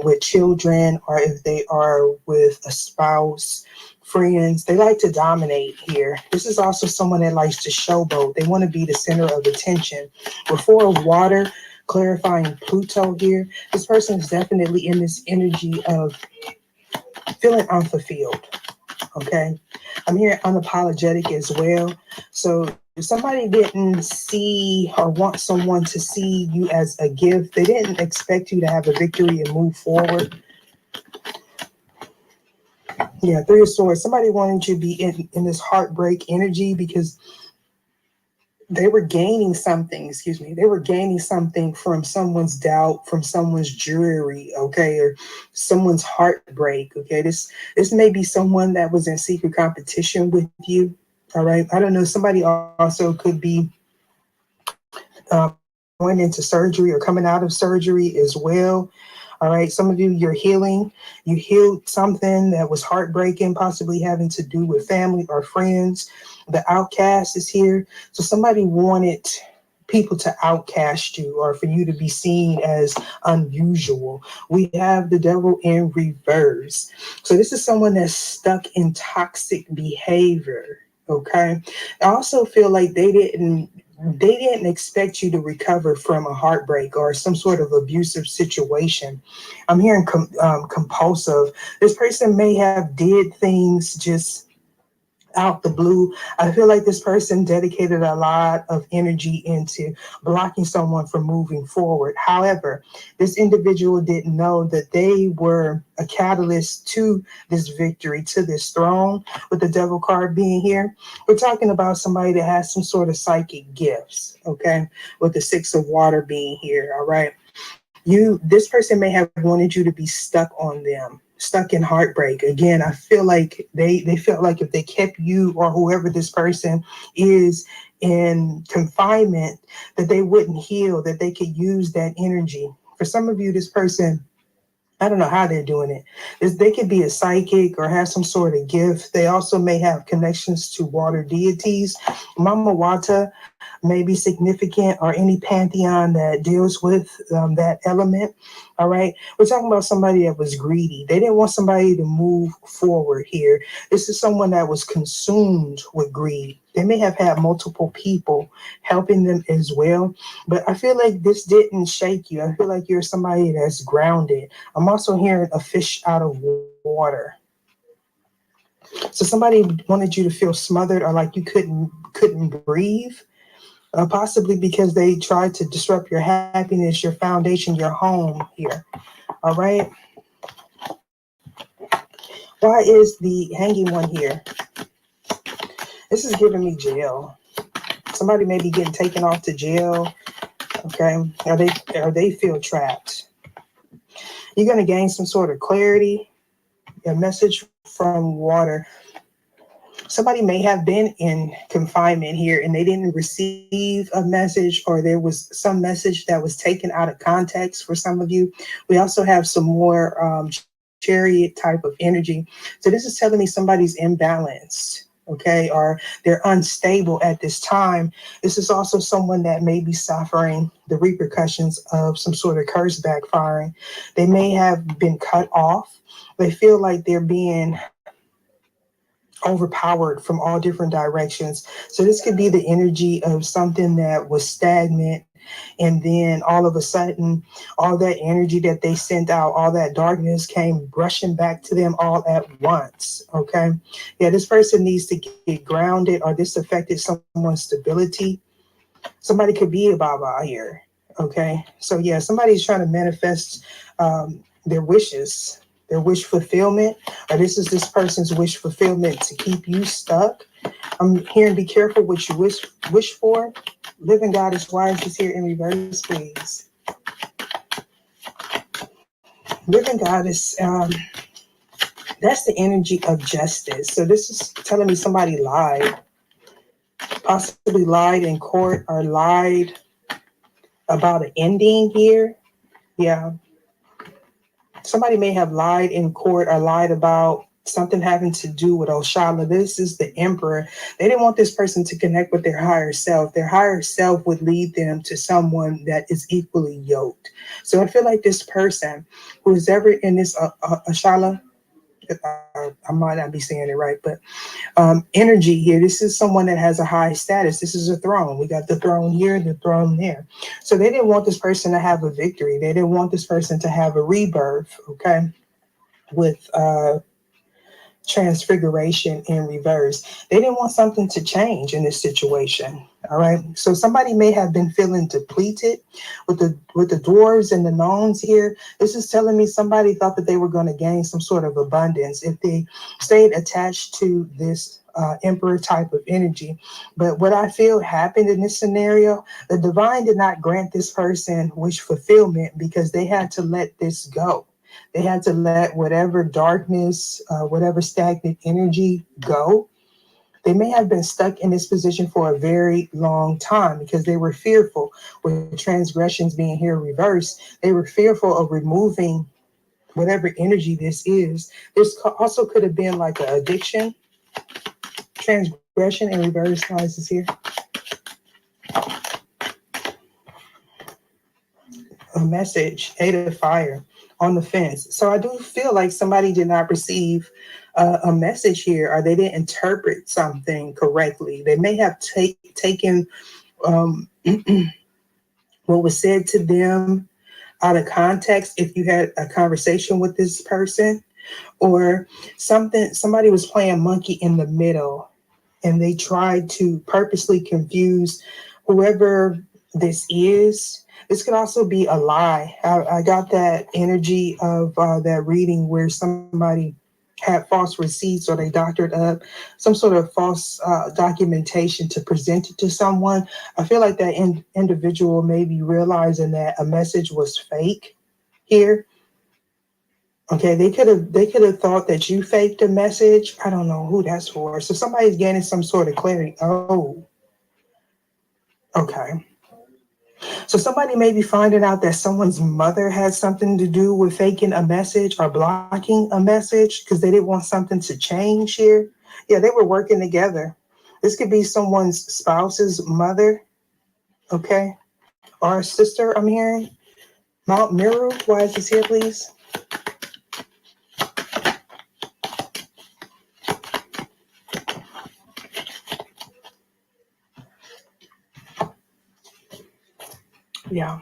with children or if they are with a spouse, friends. They like to dominate here. This is also someone that likes to showboat. They want to be the center of attention. Before water, clarifying Pluto here, this person is definitely in this energy of feeling unfulfilled. Okay. I'm here unapologetic as well. So if somebody didn't see or want someone to see you as a gift, they didn't expect you to have a victory and move forward. Yeah, 3 of Swords. Somebody wanted you to be in this heartbreak energy because they were gaining something, they were gaining something from someone's doubt, from someone's jury, okay, or someone's heartbreak, okay. This may be someone that was in secret competition with you, all right. I don't know, somebody also could be going into surgery or coming out of surgery as well. All right, some of you, you're healing. You healed something that was heartbreaking, possibly having to do with family or friends. The outcast is here. So somebody wanted people to outcast you or for you to be seen as unusual. We have the devil in reverse. So this is someone that's stuck in toxic behavior. Okay. I also feel like they didn't expect you to recover from a heartbreak or some sort of abusive situation. I'm hearing compulsive. This person may have did things just out the blue. I feel like this person dedicated a lot of energy into blocking someone from moving forward. However, this individual didn't know that they were a catalyst to this victory, to this throne, with the devil card being here. We're talking about somebody that has some sort of psychic gifts, okay, with the 6 of water being here, all right. This person may have wanted you to be stuck on them, stuck in heartbreak. Again, I feel like they felt like if they kept you or whoever this person is in confinement, that they wouldn't heal, that they could use that energy. For some of you, this person, I don't know how they're doing it. They could be a psychic or have some sort of gift. They also may have connections to water deities. Mama Wata may be significant, or any pantheon that deals with that element. All right. We're talking about somebody that was greedy. They didn't want somebody to move forward here. This is someone that was consumed with greed. They may have had multiple people helping them as well. But I feel like this didn't shake you. I feel like you're somebody that's grounded. I'm also hearing a fish out of water. So somebody wanted you to feel smothered or like you couldn't breathe. Possibly because they tried to disrupt your happiness, your foundation, your home here. All right. Why is the hanging one here? This is giving me jail. Somebody may be getting taken off to jail. Okay. Or they feel trapped. You're going to gain some sort of clarity. A message from water. Somebody may have been in confinement here and they didn't receive a message, or there was some message that was taken out of context for some of you. We also have some more chariot type of energy. So this is telling me somebody's imbalanced, okay, or they're unstable at this time. This is also someone that may be suffering the repercussions of some sort of curse backfiring. They may have been cut off. They feel like they're being overpowered from all different directions. So this could be the energy of something that was stagnant, and then all of a sudden, all that energy that they sent out, all that darkness came brushing back to them all at once. Okay. Yeah, this person needs to get grounded, or this affected someone's stability. Somebody could be a Baba here. Okay. So yeah, somebody's trying to manifest their wishes, their wish fulfillment, or this is this person's wish fulfillment to keep you stuck. I'm hearing be careful what you wish for. Living Goddess Wise is here in reverse, please. Living Goddess, that's the energy of justice. So this is telling me somebody lied, possibly lied in court, or lied about an ending here. Yeah. Somebody may have lied in court or lied about something having to do with Oshala. This is the Emperor. They didn't want this person to connect with their higher self. Their higher self would lead them to someone that is equally yoked. So I feel like this person who is ever in this Oshala, I might not be saying it right, but energy here. This is someone that has a high status. This is a throne. We got the throne here, the throne there. So they didn't want this person to have a victory. They didn't want this person to have a rebirth, okay, with transfiguration in reverse. They didn't want something to change in this situation. All right. So somebody may have been feeling depleted with the dwarves and the gnomes here. This is telling me somebody thought that they were going to gain some sort of abundance if they stayed attached to this emperor type of energy. But what I feel happened in this scenario, the divine did not grant this person wish fulfillment because they had to let this go. They had to let whatever darkness, whatever stagnant energy go. They may have been stuck in this position for a very long time because they were fearful, with transgressions being here reversed. They were fearful of removing whatever energy this is. This also could have been like an addiction. Transgression and reverse rises here. A message, 8 of fire, on the fence. So I do feel like somebody did not receive a message here, or they didn't interpret something correctly. They may have taken what was said to them out of context if you had a conversation with this person, or somebody was playing monkey in the middle and they tried to purposely confuse whoever this is. This could also be a lie. I got that energy of that reading where somebody had false receipts, or they doctored up some sort of false documentation to present it to someone. I feel like that individual may be realizing that a message was fake here. Okay, they could have thought that you faked a message. I don't know who that's for. So somebody's getting some sort of clarity. Oh, okay. So somebody may be finding out that someone's mother had something to do with faking a message or blocking a message because they didn't want something to change here. Yeah, they were working together. This could be someone's spouse's mother, okay, or a sister. I'm hearing Mount Miru. Why is this here, please? Yeah.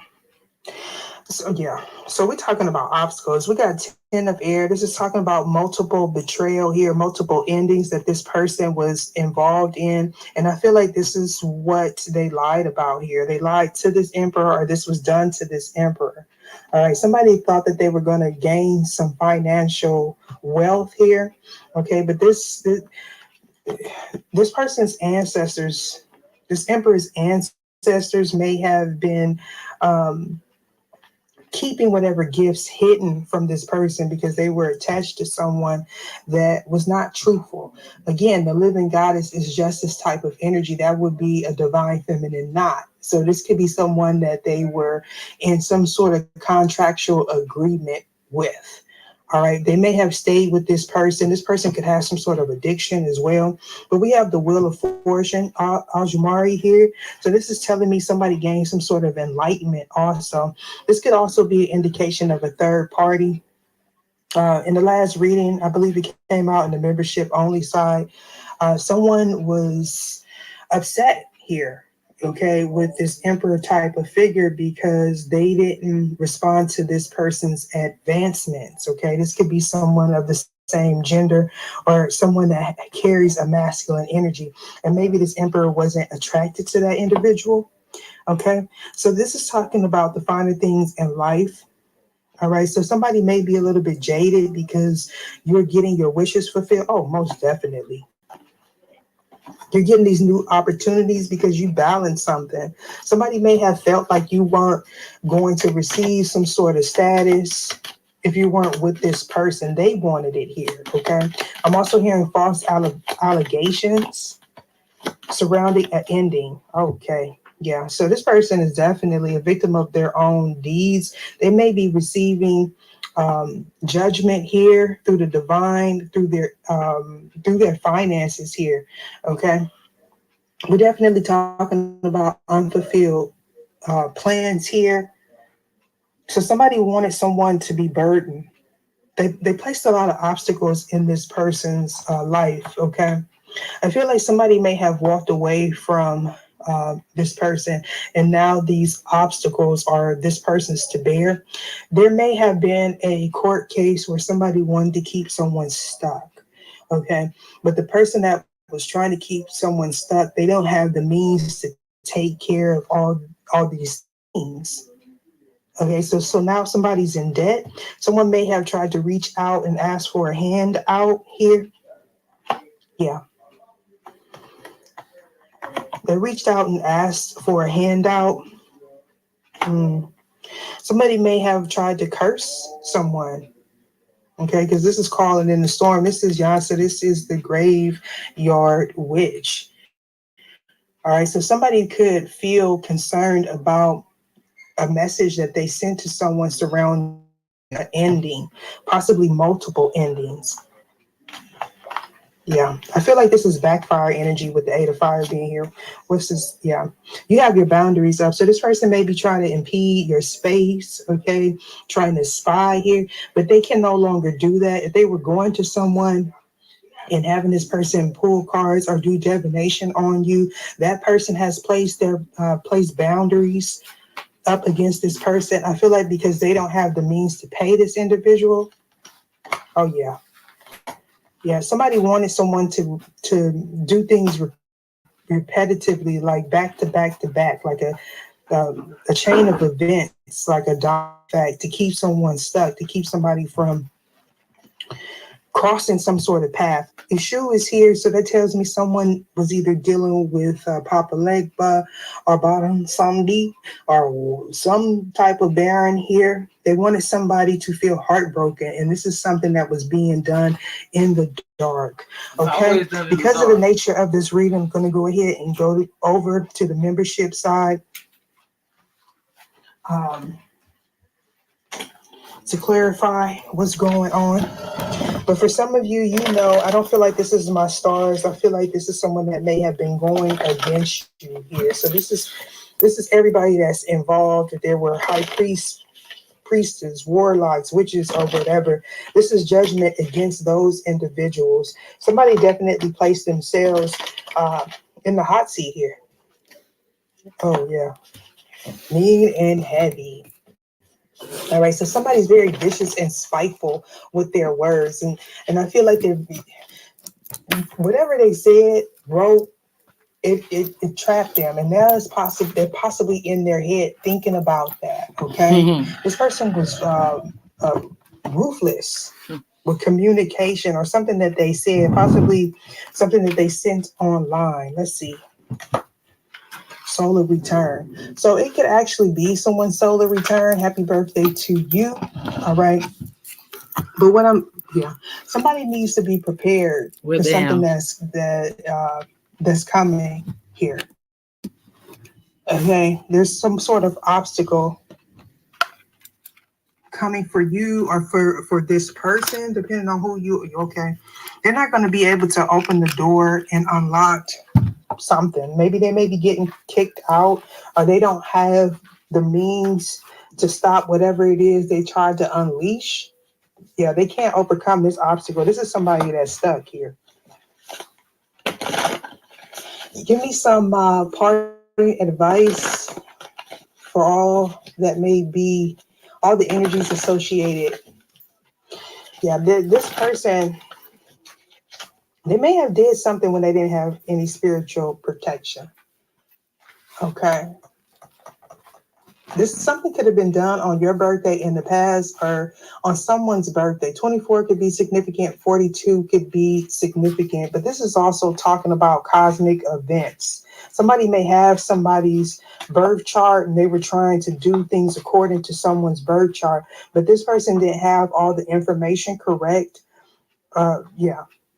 So yeah, so we're talking about obstacles. We got 10 of air. This is talking about multiple betrayal here, multiple endings that this person was involved in. And I feel like this is what they lied about here. They lied to this emperor, or this was done to this emperor. All right, somebody thought that they were going to gain some financial wealth here. Okay, but this person's ancestors, this emperor's ancestors may have been keeping whatever gifts hidden from this person because they were attached to someone that was not truthful. Again, the living goddess is just this type of energy. That would be a divine feminine knot. So this could be someone that they were in some sort of contractual agreement with. All right. They may have stayed with this person. This person could have some sort of addiction as well. But we have the Wheel of Fortune, Aljumari here. So this is telling me somebody gained some sort of enlightenment also. This could also be an indication of a third party. In the last reading, I believe it came out in the membership only side. Someone was upset here, okay, with this emperor type of figure because they didn't respond to this person's advancements, okay? This could be someone of the same gender or someone that carries a masculine energy. And maybe this emperor wasn't attracted to that individual, okay? So this is talking about the finer things in life. All right, so somebody may be a little bit jaded because you're getting your wishes fulfilled. Oh, most definitely. You're getting these new opportunities because you balance something. Somebody may have felt like you weren't going to receive some sort of status if you weren't with this person. They wanted it here, okay? I'm also hearing false allegations surrounding an ending. Okay. Yeah. So this person is definitely a victim of their own deeds. They may be receiving judgment here through the divine, through their finances here. Okay. We're definitely talking about unfulfilled plans here. So somebody wanted someone to be burdened. They placed a lot of obstacles in this person's life. Okay. I feel like somebody may have walked away from this person, and now these obstacles are this person's to bear. There may have been a court case where somebody wanted to keep someone stuck, okay? But the person that was trying to keep someone stuck, they don't have the means to take care of all these things. Okay, so now somebody's in debt. Someone may have tried to reach out and ask for a hand out here. Yeah. They reached out and asked for a handout. Somebody may have tried to curse someone, okay, because this is calling in the storm. This is Yansa. This is the graveyard witch. All right, so somebody could feel concerned about a message that they sent to someone surrounding an ending, possibly multiple endings. Yeah, I feel like this is backfire energy with the Eight of Fire being here. What's this? Yeah, you have your boundaries up. So this person may be trying to impede your space, okay, trying to spy here, but they can no longer do that. If they were going to someone and having this person pull cards or do divination on you, that person has placed boundaries up against this person. I feel like because they don't have the means to pay this individual. Oh yeah. Yeah, somebody wanted someone to do things repetitively, like back to back to back, like a chain of events, like a domino effect, to keep someone stuck, to keep somebody from crossing some sort of path. Issue is here, so that tells me someone was either dealing with Papa Legba or Bottom Samdi or some type of Baron here. They wanted somebody to feel heartbroken, and this is something that was being done in the dark. Okay, because of the nature of this reading, I'm going to go ahead and go over to the membership side. To clarify what's going on. But for some of you, I don't feel like this is my stars. I feel like this is someone that may have been going against you here. So this is everybody that's involved. If there were high priests, priestess, warlocks, witches, or whatever, this is judgment against those individuals. Somebody definitely placed themselves in the hot seat here. Oh yeah, mean and heavy. All right, so somebody's very vicious and spiteful with their words, and I feel like they're whatever they said, wrote, it trapped them, and now it's possible they're possibly in their head thinking about that. Okay, this person was ruthless with communication or something that they said, possibly something that they sent online. Let's see. Solar return. So it could actually be someone's solar return. Happy birthday to you. All right. But somebody needs to be prepared for something that's coming here. Okay. There's some sort of obstacle coming for you or for this person, depending on who okay. They're not going to be able to open the door and unlock something. Maybe they may be getting kicked out, or they don't have the means to stop whatever it is they tried to unleash. Yeah, they can't overcome this obstacle. This is somebody that's stuck here. Give me some parting advice for all that may be, all the energies associated. Yeah, this person, they may have did something when they didn't have any spiritual protection. Okay. This something could have been done on your birthday in the past or on someone's birthday. 24 could be significant, 42 could be significant, but this is also talking about cosmic events. Somebody may have somebody's birth chart and they were trying to do things according to someone's birth chart, but this person didn't have all the information correct.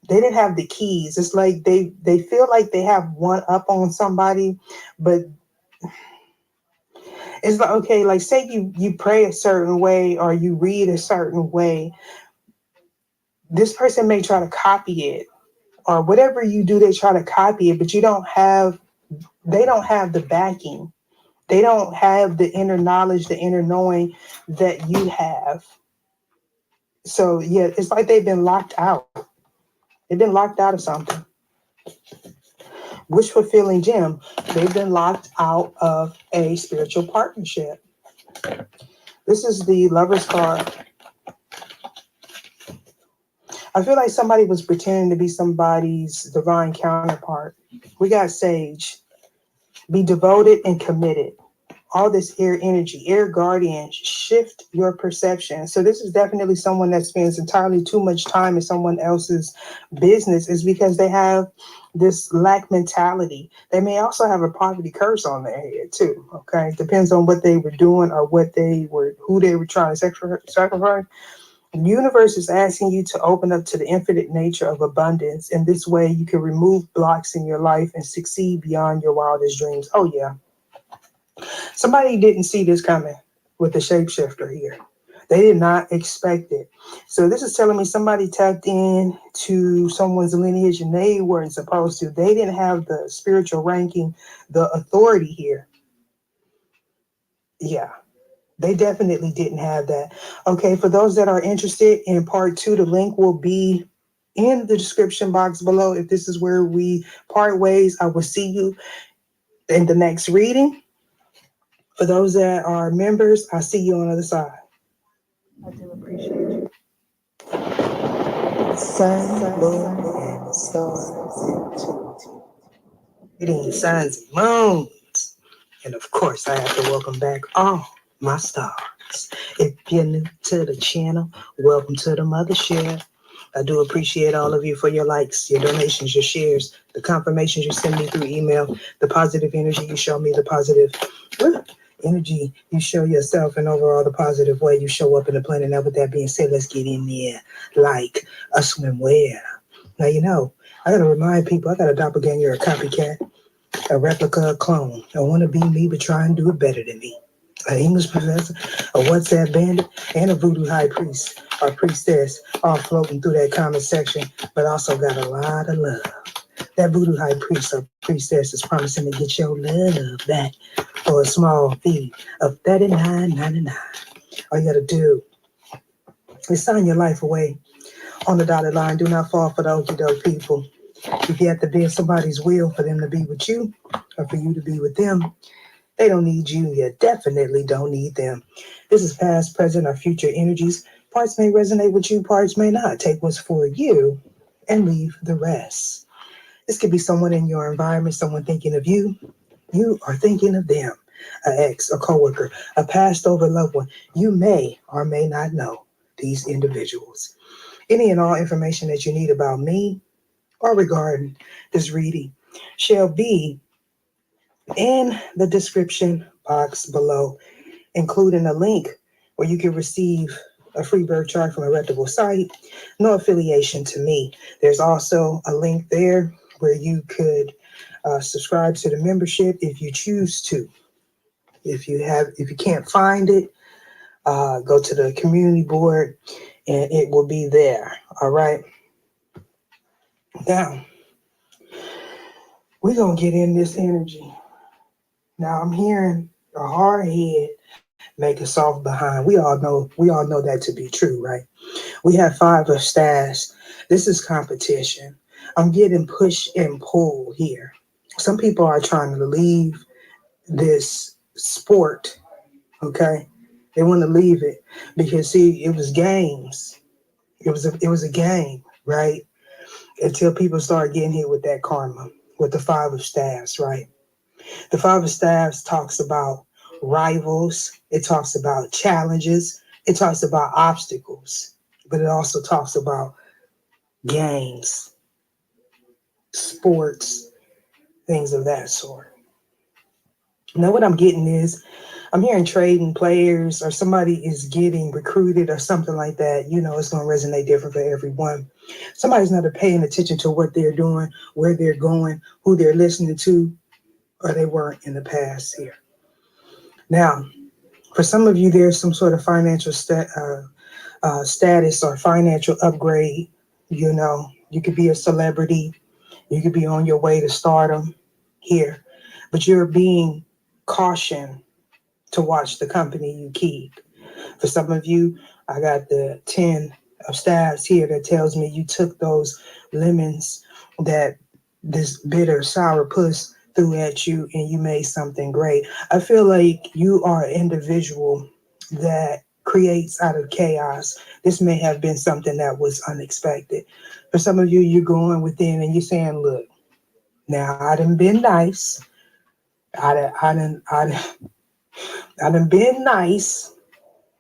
They didn't have the keys. It's like they feel like they have one up on somebody, but it's like, okay, like say you pray a certain way or you read a certain way. This person may try to copy it, or whatever you do, they try to copy it, but they don't have the backing. They don't have the inner knowledge, the inner knowing that you have. So yeah, it's like they've been locked out. They've been locked out of something. Wish fulfilling gem. They've been locked out of a spiritual partnership. This is the Lover's card. I feel like somebody was pretending to be somebody's divine counterpart. We got Sage. Be devoted and committed. All this air energy, air guardian, shift your perception. So this is definitely someone that spends entirely too much time in someone else's business, is because they have this lack mentality. They may also have a poverty curse on their head too. Okay. Depends on what they were doing or who they were trying to sacrifice. The universe is asking you to open up to the infinite nature of abundance. In this way, you can remove blocks in your life and succeed beyond your wildest dreams. Oh yeah. Somebody didn't see this coming with the shapeshifter here. They did not expect it. So this is telling me somebody tapped in to someone's lineage and they weren't supposed to. They didn't have the spiritual ranking, the authority here. Yeah, they definitely didn't have that. Okay, for those that are interested in part 2, the link will be in the description box below. If this is where we part ways, I will see you in the next reading. For those that are members, I'll see you on the other side. I do appreciate you. Sun, moon, and stars. Reading suns and moons. And of course, I have to welcome back all my stars. If you're new to the channel, welcome to the mothership. I do appreciate all of you for your likes, your donations, your shares, the confirmations you send me through email, the positive energy you show me, the positive energy you show yourself, and overall the positive way you show up in the planet. Now, with that being said, let's get in there like a swimwear. Now, I got to remind people I got a doppelganger, a copycat, a replica, a clone. I want to be me, but try and do it better than me. An English professor, a WhatsApp bandit, and a voodoo high priest or priestess all floating through that comment section, but also got a lot of love. That voodoo high priest or priestess is promising to get your love back for a small fee of $39.99. All you got to do is sign your life away on the dotted line. Do not fall for the okie doke people. If you have to bend somebody's will for them to be with you or for you to be with them, they don't need you. You definitely don't need them. This is past, present, or future energies. Parts may resonate with you, parts may not. Take what's for you and leave the rest. This could be someone in your environment, someone thinking of you. You are thinking of them. An ex, a coworker, a passed over loved one. You may or may not know these individuals. Any and all information that you need about me or regarding this reading shall be in the description box below, including a link where you can receive a free birth chart from a reputable site. No affiliation to me. There's also a link there where you could subscribe to the membership if you choose to. If you can't find it, go to the community board and it will be there. All right. Now, we're going to get in this energy. Now, I'm hearing a hard head make a soft behind. We all know that to be true, right? We have 5 of staffs. This is competition. I'm getting push and pull here. Some people are trying to leave this sport, okay? They want to leave it because, see, it was games. It was a game, right? Until people start getting hit with that karma, with the 5 of staffs, right? The 5 of staffs talks about rivals. It talks about challenges. It talks about obstacles, but it also talks about games, sports, things of that sort. Now, what I'm getting is I'm hearing trading players or somebody is getting recruited or something like that. It's going to resonate different for everyone. Somebody's not paying attention to what they're doing, where they're going, who they're listening to, or they weren't in the past here. Now, for some of you, there's some sort of financial status or financial upgrade. You could be a celebrity. You could be on your way to stardom here, but you're being cautioned to watch the company you keep. For some of you, I got the 10 of staffs here that tells me you took those lemons that this bitter sour puss threw at you and you made something great. I feel like you are an individual that creates out of chaos. This may have been something that was unexpected. For some of you, you're going within and you're saying, look, now I done been nice. I done been nice.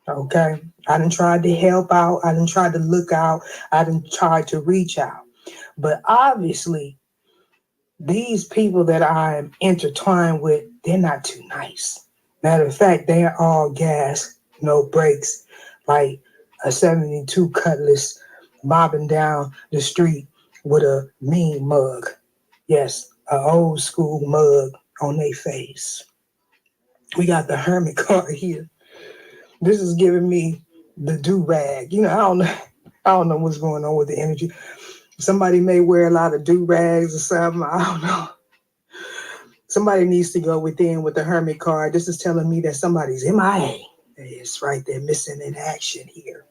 Okay. I done tried to help out. I done tried to look out. I done tried to reach out. But obviously, these people that I'm intertwined with, they're not too nice. Matter of fact, they are all gas, no brakes, like a 72 Cutlass mobbing down the street with a mean mug. Yes, an old school mug on their face. We got the Hermit card here. This is giving me the do-rag. I don't know what's going on with the energy. Somebody may wear a lot of do-rags or something. I don't know. Somebody needs to go within with the Hermit card. This is telling me that somebody's MIA. It's right there, missing in action here.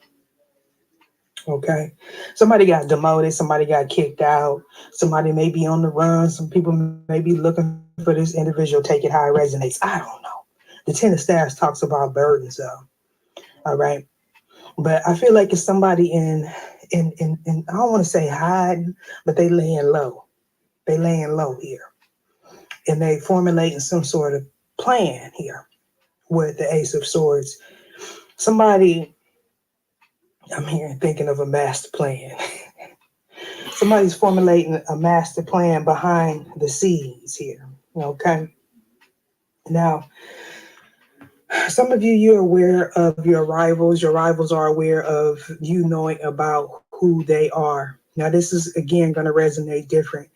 Okay. Somebody got demoted. Somebody got kicked out. Somebody may be on the run. Some people may be looking for this individual. Take it how it resonates. I don't know. The 10 of staffs talks about burdens, though. All right. But I feel like it's somebody in I don't want to say hiding, but they laying low. They laying low here. And they formulating some sort of plan here with the Ace of Swords. Somebody, I'm here thinking of a master plan. Somebody's formulating a master plan behind the scenes here. Okay. Now, some of you, you're aware of your rivals. Your rivals are aware of you knowing about who they are. Now, this is again going to resonate different.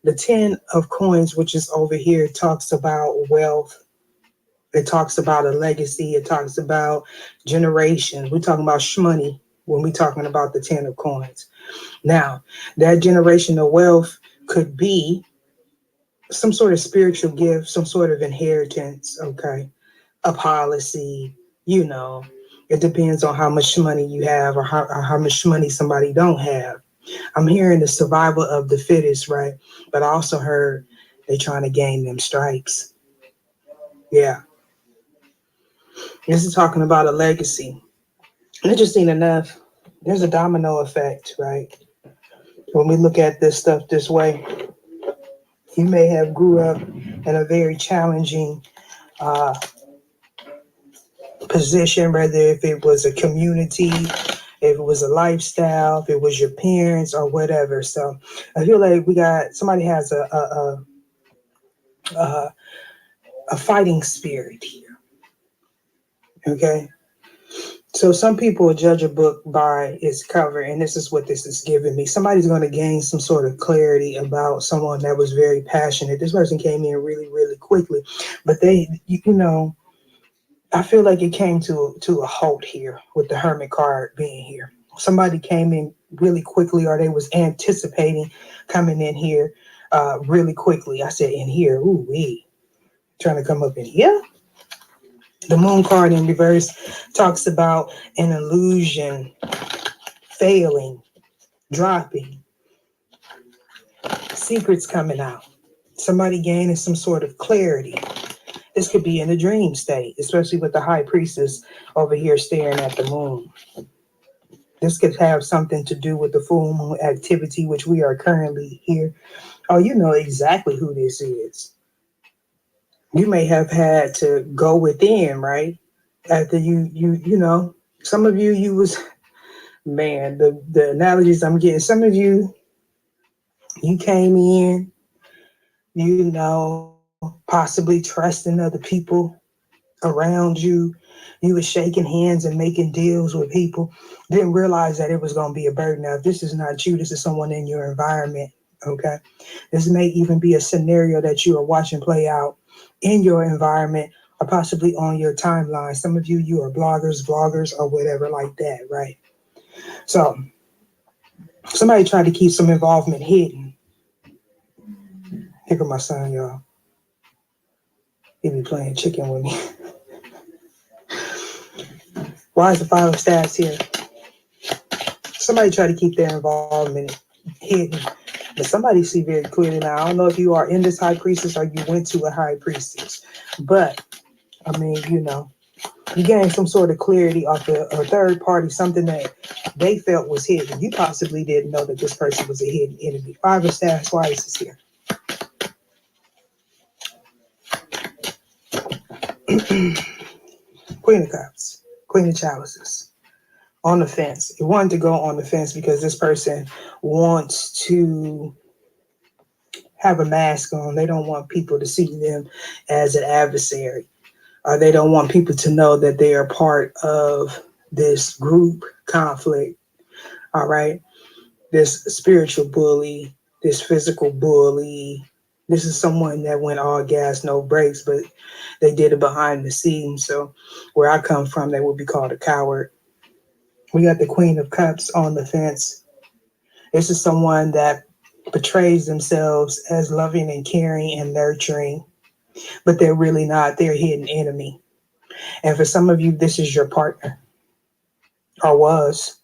The 10 of coins, which is over here, talks about wealth. It talks about a legacy. It talks about generations. We're talking about shmoney when we're talking about the 10 of coins. Now, that generational wealth could be some sort of spiritual gift, some sort of inheritance, okay? A policy, you know. It depends on how much money you have or how much money somebody don't have. I'm hearing the survival of the fittest, right? But I also heard they trying to gain them stripes. Yeah. This is talking about a legacy. Interesting enough, there's a domino effect, right? When we look at this stuff this way, you may have grew up in a very challenging uh, position, whether if it was a community, if it was a lifestyle, if it was your parents or whatever. So I feel like we got somebody has a fighting spirit here. Okay. So some people will judge a book by its cover, and this is what this is giving me. Somebody's going to gain some sort of clarity about someone that was very passionate. This person came in really, really quickly, but I feel like it came to a halt here with the Hermit card being here. Somebody came in really quickly, or they was anticipating coming in here really quickly. I said in here, ooh wee, trying to come up in here. The Moon card in reverse talks about an illusion, failing, dropping, secrets coming out, somebody gaining some sort of clarity. This could be in a dream state, especially with the High Priestess over here staring at the moon. This could have something to do with the full moon activity, which we are currently here. Oh, you know exactly who this is. You may have had to go within, right? After some of you was, man, the analogies I'm getting, some of you came in, possibly trusting other people around you. You were shaking hands and making deals with people. Didn't realize that it was going to be a burden. Now, if this is not you, this is someone in your environment. Okay. This may even be a scenario that you are watching play out in your environment or possibly on your timeline. Some of you are bloggers, vloggers, or whatever like that, right? So somebody tried to keep some involvement hidden. Here go my son, y'all. He be playing chicken with me. Why is the 5 of staffs here? Somebody try to keep their involvement hidden. But somebody see very clearly now. I don't know if you are in this high priestess or you went to a high priestess. But, I mean, you gain some sort of clarity off a third party, something that they felt was hidden. You possibly didn't know that this person was a hidden enemy. 5 of staffs twice is here. Queen of Cups, Queen of Chalices. On the fence. You wanted to go on the fence because this person wants to have a mask on. They don't want people to see them as an adversary. Or they don't want people to know that they are part of this group conflict. All right. This spiritual bully, this physical bully. This is someone that went all gas, no brakes, but they did it behind the scenes. So where I come from, they would be called a coward. We got the Queen of Cups on the fence. This is someone that portrays themselves as loving and caring and nurturing, but they're really not. They're a hidden enemy. And for some of you, this is your partner, or was.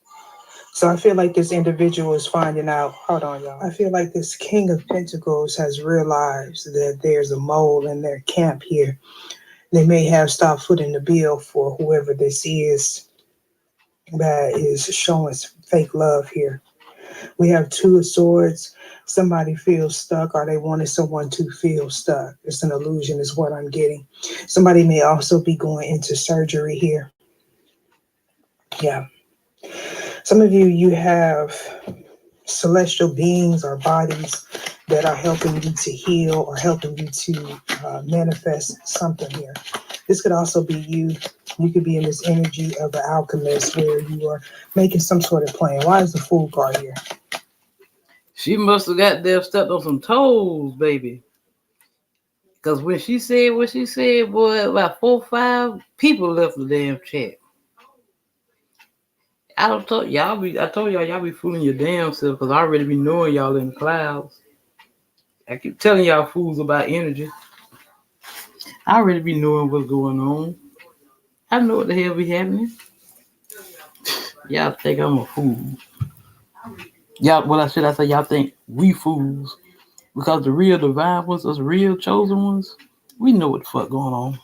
So I feel like this individual is finding out, hold on, y'all. I feel like this King of Pentacles has realized that there's a mole in their camp here. They may have stopped footing the bill for whoever this is that is showing fake love here. We have 2 of Swords. Somebody feels stuck, or they wanted someone to feel stuck. It's an illusion is what I'm getting. Somebody may also be going into surgery here. Yeah. Some of you have celestial beings or bodies that are helping you to heal or helping you to manifest something here. This could also be you. You could be in this energy of an alchemist where you are making some sort of plan. Why is the Fool card here? She must have got there stepped on some toes, baby. Because when she said what she said, boy, about 4 or 5 people left the damn chat. I told y'all be fooling your damn self because I already be knowing y'all in the clouds. I keep telling y'all fools about energy. I already be knowing what's going on. I know what the hell be happening. Y'all think I'm a fool. Y'all, what I should I say? Y'all think we fools because the real divine ones, us real chosen ones, we know what the fuck going on.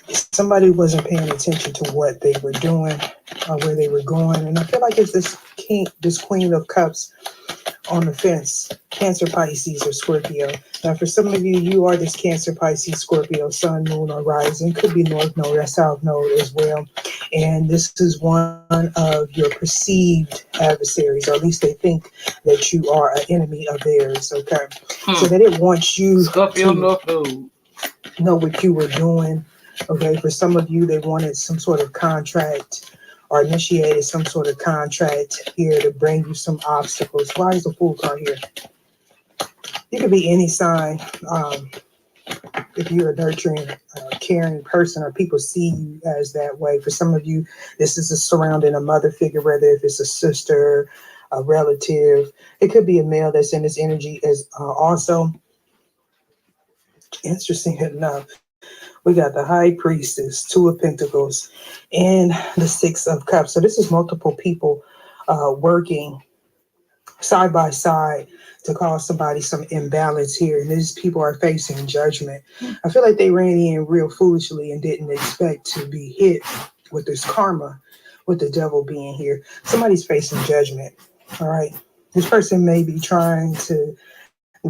Somebody wasn't paying attention to what they were doing or where they were going. And I feel like it's this Queen of Cups on the fence, Cancer, Pisces, or Scorpio. Now, for some of you, you are this Cancer, Pisces, Scorpio, Sun, Moon, or Rising. Could be North Node or South Node as well. And this is one of your perceived adversaries, or at least they think that you are an enemy of theirs, okay? So they didn't want you Scorpio, to North Node. know what you were doing. Okay, for some of you, they wanted some sort of contract or initiated some sort of contract here to bring you some obstacles. Why is the Fool card here? You could be any sign. If you're a nurturing, caring person, or people see you as that way. For some of you, this is surrounding a mother figure, whether if it's a sister, a relative. It could be a male that's in this energy as also. Interesting enough, we got the High Priestess, Two of Pentacles, and the Six of Cups. So this is multiple people working side by side to cause somebody some imbalance here. And these people are facing judgment. I feel like they ran in real foolishly and didn't expect to be hit with this karma, with the devil being here. Somebody's facing judgment. All right. This person may be trying to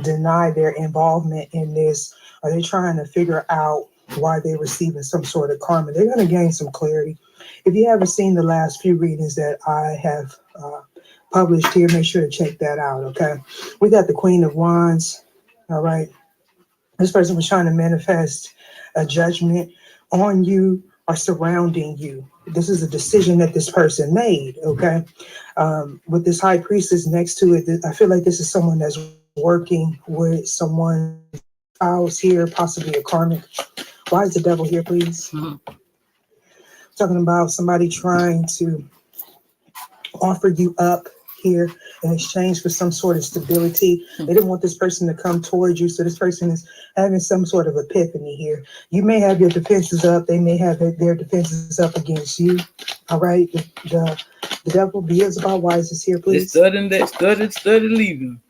deny their involvement in this, or they're trying to figure out why they're receiving some sort of karma. They're going to gain some clarity. If you haven't seen the last few readings that I have published here, make sure to check that out, okay? We got the Queen of Wands, all right? This person was trying to manifest a judgment on you or surrounding you. This is a decision that this person made, okay? With this High Priestess next to it, I feel like this is someone that's working with someone else here, possibly a karmic. Why is the devil here, please? Talking about somebody trying to offer you up here in exchange for some sort of stability. They didn't want this person to come towards you, so this person is having some sort of epiphany here. You may have your defenses up. They may have their defenses up against you. All right? The devil, Beelzebub, why is this here, please? Study leaving.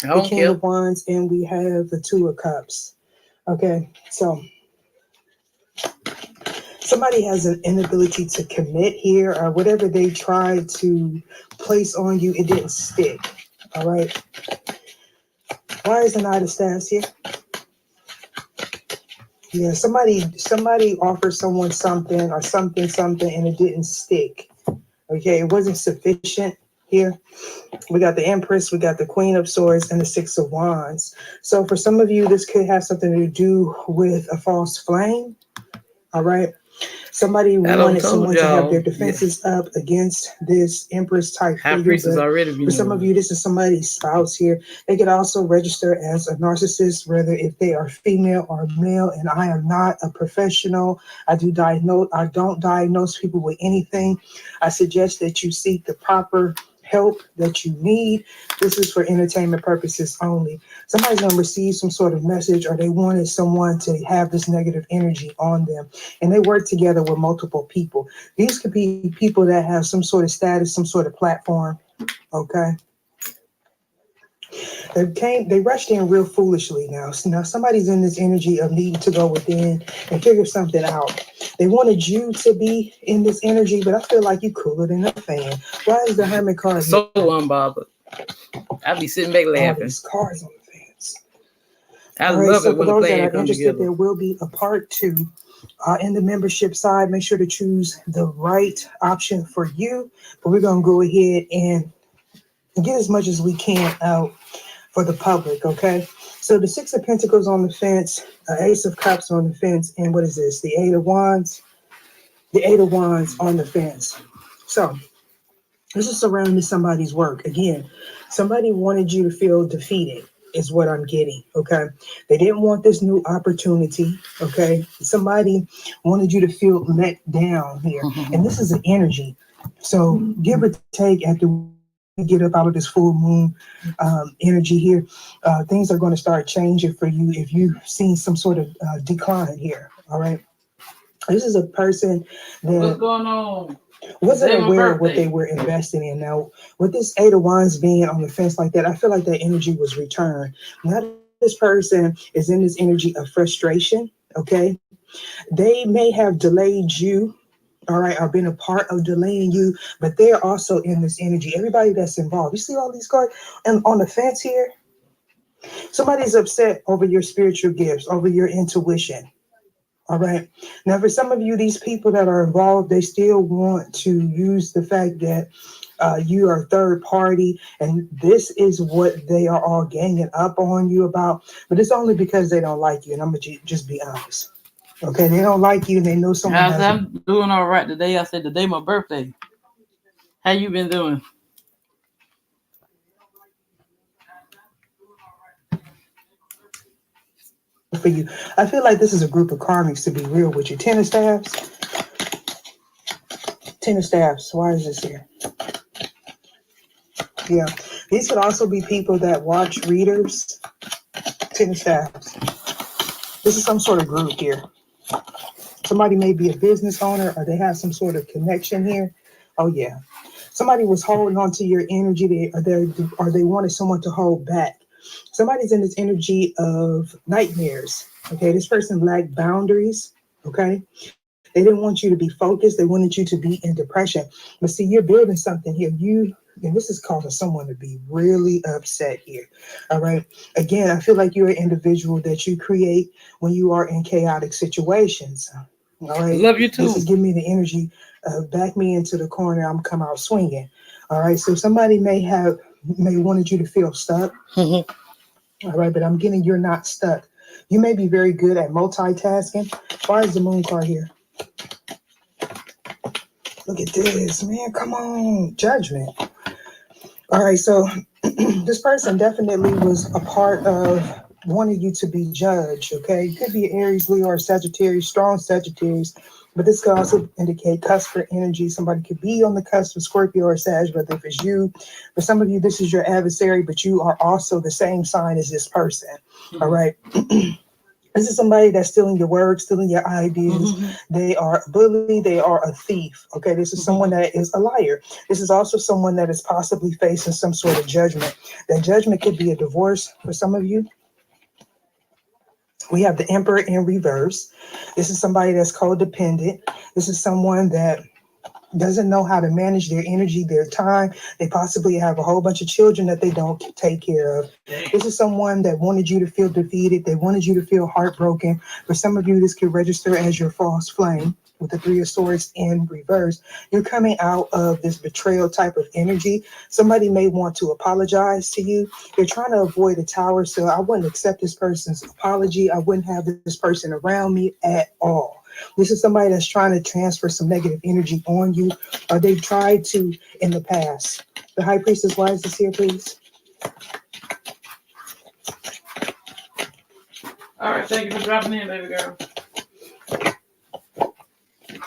The King of Wands, and we have the Two of Cups. Okay, so somebody has an inability to commit here, or whatever they tried to place on you, it didn't stick. All right. Why is the Knight of Staffs here? Yeah, somebody offered someone something or something, and it didn't stick. Okay, it wasn't sufficient here. We got the Empress, we got the Queen of Swords, and the Six of Wands. So for some of you, this could have something to do with a false flame. All right. Somebody wanted someone to have their defenses up against this Empress type figure. For some of you, this is somebody's spouse here. They could also register as a narcissist, whether if they are female or male. And I am not a professional. I don't diagnose people with anything. I suggest that you seek the proper help that you need. This is for entertainment purposes only. Somebody's going to receive some sort of message, or they wanted someone to have this negative energy on them, and they work together with multiple people. These could be people that have some sort of status, some sort of platform. Okay. They rushed in real foolishly now. So now somebody's in this energy of needing to go within and figure something out. They wanted you to be in this energy, but I feel like you cooler than a fan. Why is the Hermit card so unbothered? I be sitting back laughing. All these cards on the fence. I love it when the for those that plan are come interested, together. there will be a part 2 In the membership side, make sure to choose the right option for you. But we're going to go ahead and get as much as we can out for the public, okay? So the Six of Pentacles on the fence, Ace of Cups on the fence, and what is this? The Eight of Wands. The Eight of Wands on the fence. So this is surrounding somebody's work. Again, somebody wanted you to feel defeated is what I'm getting, okay? They didn't want this new opportunity, okay? Somebody wanted you to feel let down here. And this is an energy. So give or take after we get up out of this full moon energy here, things are going to start changing for you if you've seen some sort of decline here, all right? This is a person What's that going on? wasn't Today my aware of what birthday. they were investing in. Now, with this Eight of Wands being on the fence like that, I feel like that energy was returned. Now, this person is in this energy of frustration, okay? They may have delayed you, all right, or been a part of delaying you, but they're also in this energy. Everybody that's involved. You see all these cards and on the fence here? Somebody's upset over your spiritual gifts, over your intuition. All right. Now, for some of you, these people that are involved, they still want to use the fact that you are third party, and this is what they are all ganging up on you about. But it's only because they don't like you, and I'm gonna just be honest. Okay, they don't like you, and they know someone has. I'm doing all right today. I said today my birthday. How you been doing? For you, I feel like this is a group of karmics. To be real with you, Ten of Staffs. Ten of Staffs. Why is this here? Yeah, these could also be people that watch readers. Ten of Staffs. This is some sort of group here. Somebody may be a business owner or they have some sort of connection here. Oh, yeah. Somebody was holding on to your energy or they wanted someone to hold back. Somebody's in this energy of nightmares. Okay, this person lacked boundaries. Okay, they didn't want you to be focused. They wanted you to be in depression. But see, you're building something here. And this is causing someone to be really upset here. All right. Again, I feel like you're an individual that you create when you are in chaotic situations. All right. Love you too. This is giving me the energy. Back me into the corner. I'm come out swinging. All right. So somebody may wanted you to feel stuck. All right. But I'm getting you're not stuck. You may be very good at multitasking. Why is the moon card here? Look at this, man. Come on. Judgment. All right. So this person definitely was a part of wanting you to be judged. Okay. It could be Aries, Leo, or Sagittarius, strong Sagittarius. But this could also indicate cusp for energy. Somebody could be on the cusp of Scorpio or Sag, but if it's you, for some of you, this is your adversary, but you are also the same sign as this person. All right. This is somebody that's stealing your work, stealing your ideas. They are a bully. They are a thief. Okay. This is someone that is a liar. This is also someone that is possibly facing some sort of judgment. That judgment could be a divorce for some of you. We have the Emperor in reverse. This is somebody that's codependent. This is someone that doesn't know how to manage their energy, their time. They possibly have a whole bunch of children that they don't take care of. This is someone that wanted you to feel defeated. They wanted you to feel heartbroken. For some of you, this could register as your false flame. With the Three of Swords in reverse, you're coming out of this betrayal type of energy. Somebody may want to apologize to you. They're trying to avoid a tower, so I wouldn't accept this person's apology. I wouldn't have this person around me at all. This is somebody that's trying to transfer some negative energy on you, or they've tried to in the past. The High Priestess, why is this here, please? All right, thank you for dropping in, baby girl.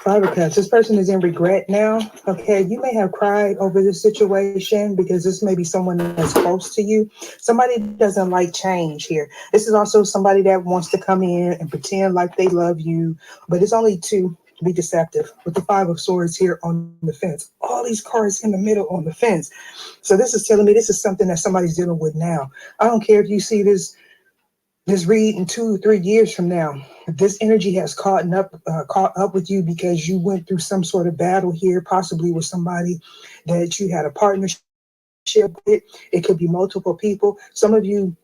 Five of Cups. This person is in regret now. Okay, you may have cried over this situation because this may be someone that's close to you. Somebody doesn't like change here. This is also somebody that wants to come in and pretend like they love you, but it's only to be deceptive. With the Five of Swords here on the fence, all these cards in the middle on the fence. So this is telling me this is something that somebody's dealing with now. I don't care if you see this read in 2 or 3 years from now. This energy has caught up with you because you went through some sort of battle here, possibly with somebody that you had a partnership with. It could be multiple people. Some of you,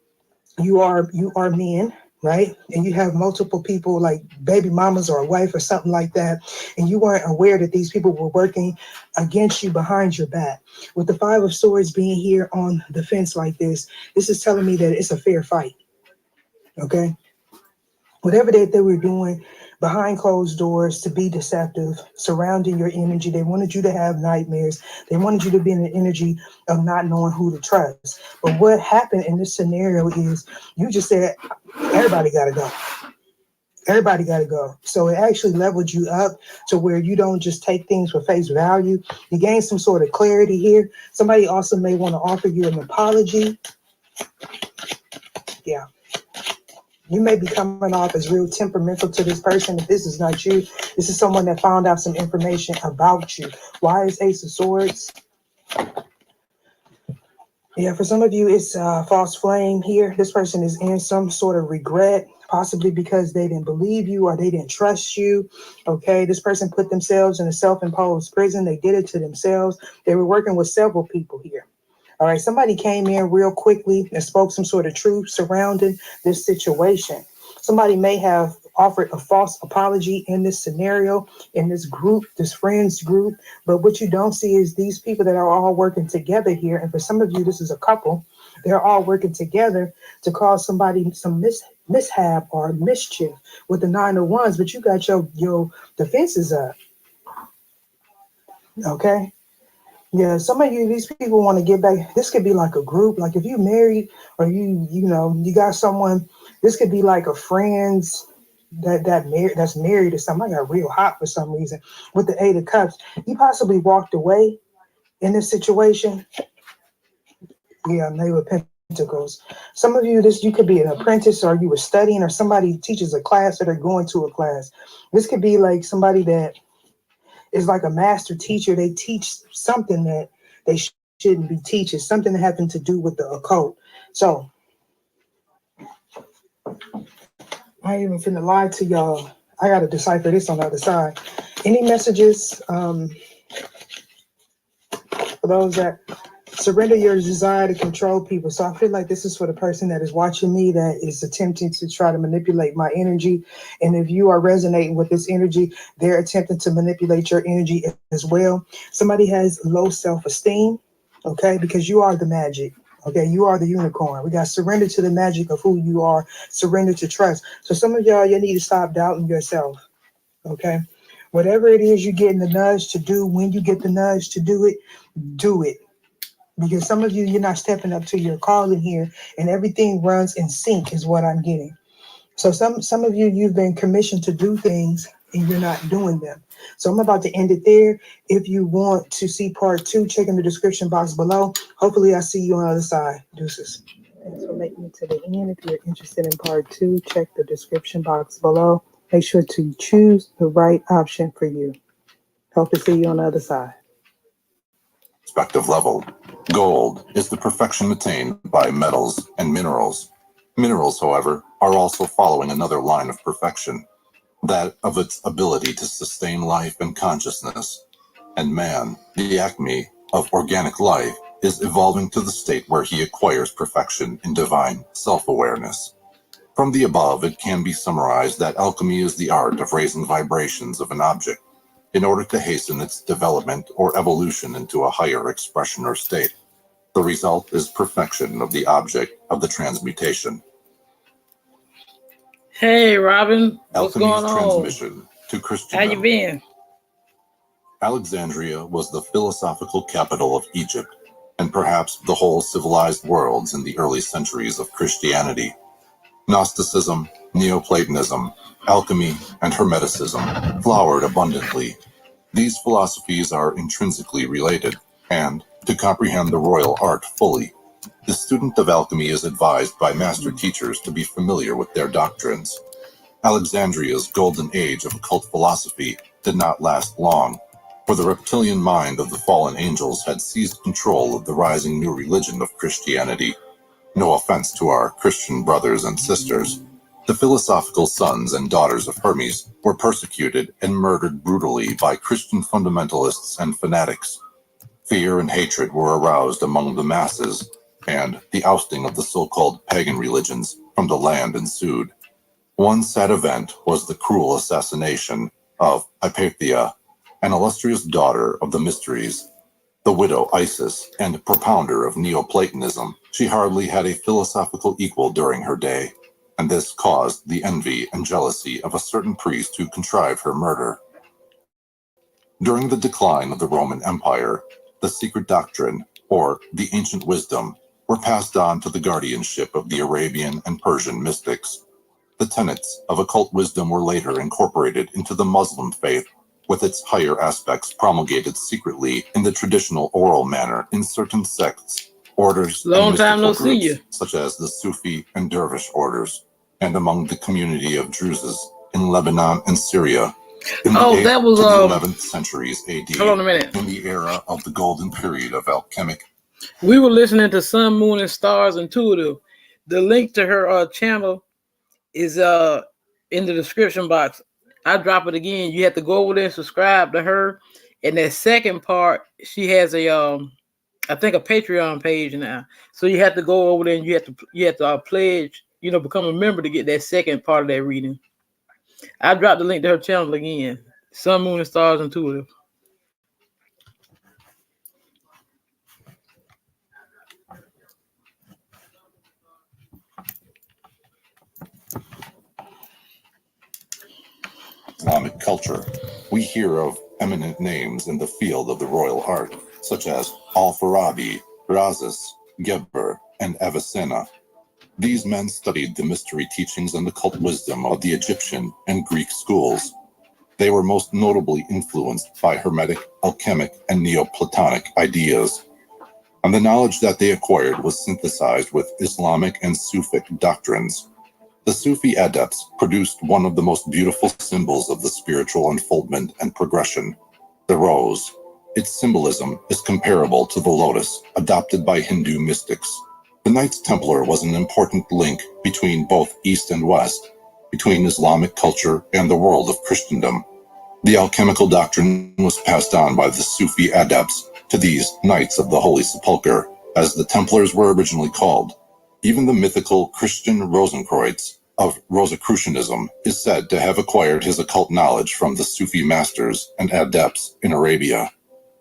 you are men. right? And you have multiple people like baby mamas or a wife or something like that, and you weren't aware that these people were working against you behind your back. With the Five of Swords being here on the fence like this is telling me that it's a fair fight, okay? Whatever they were doing behind closed doors to be deceptive, surrounding your energy, they wanted you to have nightmares. They wanted you to be in an energy of not knowing who to trust. But what happened in this scenario is you just said, everybody got to go. Everybody got to go. So it actually leveled you up to where you don't just take things for face value. You gain some sort of clarity here. Somebody also may want to offer you an apology. Yeah. You may be coming off as real temperamental to this person. If this is not you, this is someone that found out some information about you. Why is Ace of Swords? Yeah, for some of you, it's false flame here. This person is in some sort of regret, possibly because they didn't believe you or they didn't trust you. Okay, this person put themselves in a self-imposed prison. They did it to themselves. They were working with several people here. All right, somebody came in real quickly and spoke some sort of truth surrounding this situation. Somebody may have offered a false apology in this scenario, in this group, this friends group. But what you don't see is these people that are all working together here. And for some of you, this is a couple. They're all working together to cause somebody some mishap or mischief with the Nine of Wands. But you got your defenses up. Okay. Yeah, some of you, these people want to get back. This could be like a group. Like if you married or you got someone, this could be like a friends that's married to somebody. I got real hot for some reason with the Eight of Cups. You possibly walked away in this situation. Yeah, Knave of Pentacles. Some of you, you could be an apprentice or you were studying or somebody teaches a class or they're going to a class. This could be like somebody that is like a master teacher. They teach something that they shouldn't be teaching, something that having to do with the occult. So I ain't even finna lie to y'all. I gotta decipher this on the other side. Any messages for those that surrender your desire to control people? So I feel like this is for the person that is watching me that is attempting to try to manipulate my energy. And if you are resonating with this energy, they're attempting to manipulate your energy as well. Somebody has low self-esteem, okay, because you are the magic. Okay, you are the unicorn. We got surrender to the magic of who you are, surrender to trust. So some of y'all, you need to stop doubting yourself. Okay, whatever it is you're getting the nudge to do, when you get the nudge to do it, do it. Because some of you, you're not stepping up to your calling here, and everything runs in sync is what I'm getting. So some of you, you've been commissioned to do things and you're not doing them. So I'm about to end it there. If you want to see part 2, check in the description box below. Hopefully I see you on the other side. Deuces. Thanks for making it to the end. If you're interested in part 2, check the description box below. Make sure to choose the right option for you. Hope to see you on the other side. Perspective level. Gold is the perfection attained by metals and minerals. Minerals, however, are also following another line of perfection, that of its ability to sustain life and consciousness. And man, the acme of organic life, is evolving to the state where he acquires perfection in divine self-awareness. From the above, it can be summarized that alchemy is the art of raising vibrations of an object in order to hasten its development or evolution into a higher expression or state. The result is perfection of the object of the transmutation. Hey, Robin, what's Alchemy's going on? transmission to Christendom. How you been? Alexandria was the philosophical capital of Egypt, and perhaps the whole civilized worlds in the early centuries of Christianity. Gnosticism, Neoplatonism, alchemy, and Hermeticism flowered abundantly. These philosophies are intrinsically related, and, to comprehend the royal art fully, the student of alchemy is advised by master teachers to be familiar with their doctrines. Alexandria's golden age of occult philosophy did not last long, for the reptilian mind of the fallen angels had seized control of the rising new religion of Christianity. No offense to our Christian brothers and sisters. The philosophical sons and daughters of Hermes were persecuted and murdered brutally by Christian fundamentalists and fanatics. Fear and hatred were aroused among the masses, and the ousting of the so-called pagan religions from the land ensued. One sad event was the cruel assassination of Hypatia, an illustrious daughter of the Mysteries, the widow Isis, and propounder of Neoplatonism. She hardly had a philosophical equal during her day, and this caused the envy and jealousy of a certain priest who contrived her murder. During the decline of the Roman Empire, the secret doctrine, or the ancient wisdom, were passed on to the guardianship of the Arabian and Persian mystics. The tenets of occult wisdom were later incorporated into the Muslim faith, with its higher aspects promulgated secretly in the traditional oral manner in certain sects, orders, Long and time mystical no see groups, you. such as the Sufi and Dervish orders, and among the community of Druzes in Lebanon and Syria. In the Oh, 8th that was to the 11th centuries AD, hold on a minute. in the era of the golden period of alchemic. We were listening to Sun, Moon, and Stars Intuitive. The link to her channel is in the description box. I drop it again. You have to go over there and subscribe to her. And that second part, she has a I think a Patreon page now. So you have to go over there and you have to pledge, become a member to get that second part of that reading. I dropped the link to her channel again. Sun, Moon, and Stars Intuitive. Islamic culture, we hear of eminent names in the field of the royal art, such as Al-Farabi, Razes, Geber, and Avicenna. These men studied the mystery teachings and occult wisdom of the Egyptian and Greek schools. They were most notably influenced by Hermetic, alchemic, and Neoplatonic ideas, and the knowledge that they acquired was synthesized with Islamic and Sufic doctrines. The Sufi adepts produced one of the most beautiful symbols of the spiritual unfoldment and progression, the rose. Its symbolism is comparable to the lotus, adopted by Hindu mystics. The Knights Templar was an important link between both East and West, between Islamic culture and the world of Christendom. The alchemical doctrine was passed on by the Sufi adepts to these Knights of the Holy Sepulchre, as the Templars were originally called. Even the mythical Christian Rosenkreutz of Rosicrucianism is said to have acquired his occult knowledge from the Sufi masters and adepts in Arabia.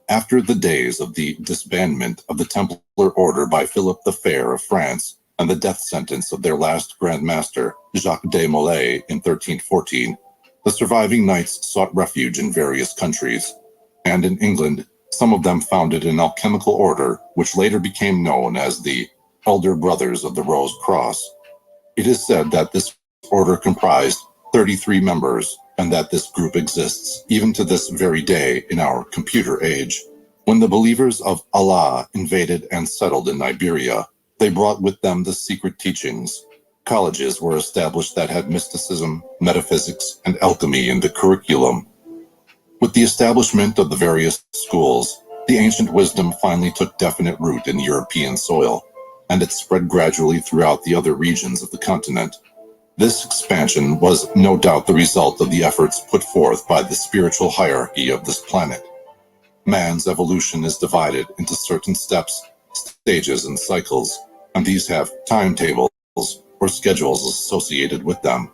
After the days of the disbandment of the Templar order by Philip the Fair of France and the death sentence of their last Grand Master, Jacques de Molay, in 1314, the surviving knights sought refuge in various countries, and in England, some of them founded an alchemical order which later became known as the Elder Brothers of the Rose Cross. It is said that this order comprised 33 members, and that this group exists even to this very day in our computer age. When the believers of Allah invaded and settled in Iberia, they brought with them the secret teachings. Colleges were established that had mysticism, metaphysics, and alchemy in the curriculum. With the establishment of the various schools, the ancient wisdom finally took definite root in European soil, and it spread gradually throughout the other regions of the continent. This expansion was no doubt the result of the efforts put forth by the spiritual hierarchy of this planet. Man's evolution is divided into certain steps, stages, and cycles, and these have timetables or schedules associated with them.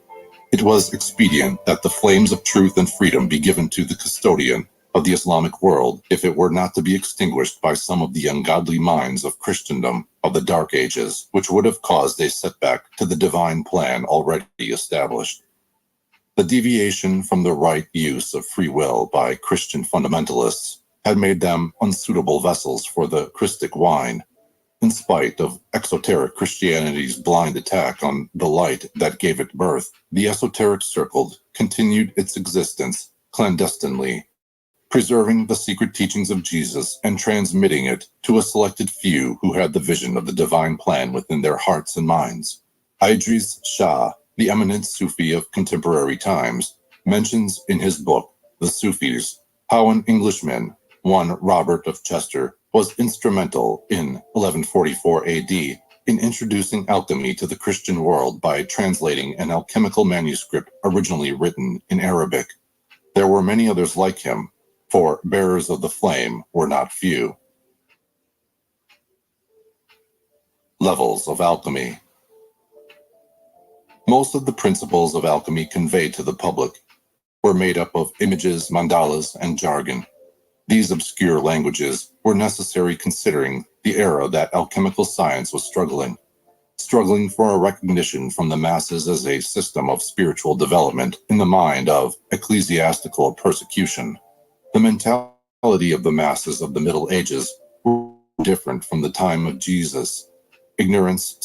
It was expedient that the flames of truth and freedom be given to the custodian of the Islamic world, if it were not to be extinguished by some of the ungodly minds of Christendom of the Dark Ages, which would have caused a setback to the divine plan already established. The deviation from the right use of free will by Christian fundamentalists had made them unsuitable vessels for the Christic wine. In spite of exoteric Christianity's blind attack on the light that gave it birth, the esoteric circle continued its existence clandestinely, preserving the secret teachings of Jesus and transmitting it to a selected few who had the vision of the divine plan within their hearts and minds. Idris Shah, the eminent Sufi of contemporary times, mentions in his book, The Sufis, how an Englishman, one Robert of Chester, was instrumental in 1144 AD in introducing alchemy to the Christian world by translating an alchemical manuscript originally written in Arabic. There were many others like him, for bearers of the flame were not few. Levels of alchemy. Most of the principles of alchemy conveyed to the public were made up of images, mandalas, and jargon. These obscure languages were necessary considering the era that alchemical science was struggling for a recognition from the masses as a system of spiritual development in the mind of ecclesiastical persecution. The mentality of the masses of the Middle Ages were different from the time of Jesus. Ignorance,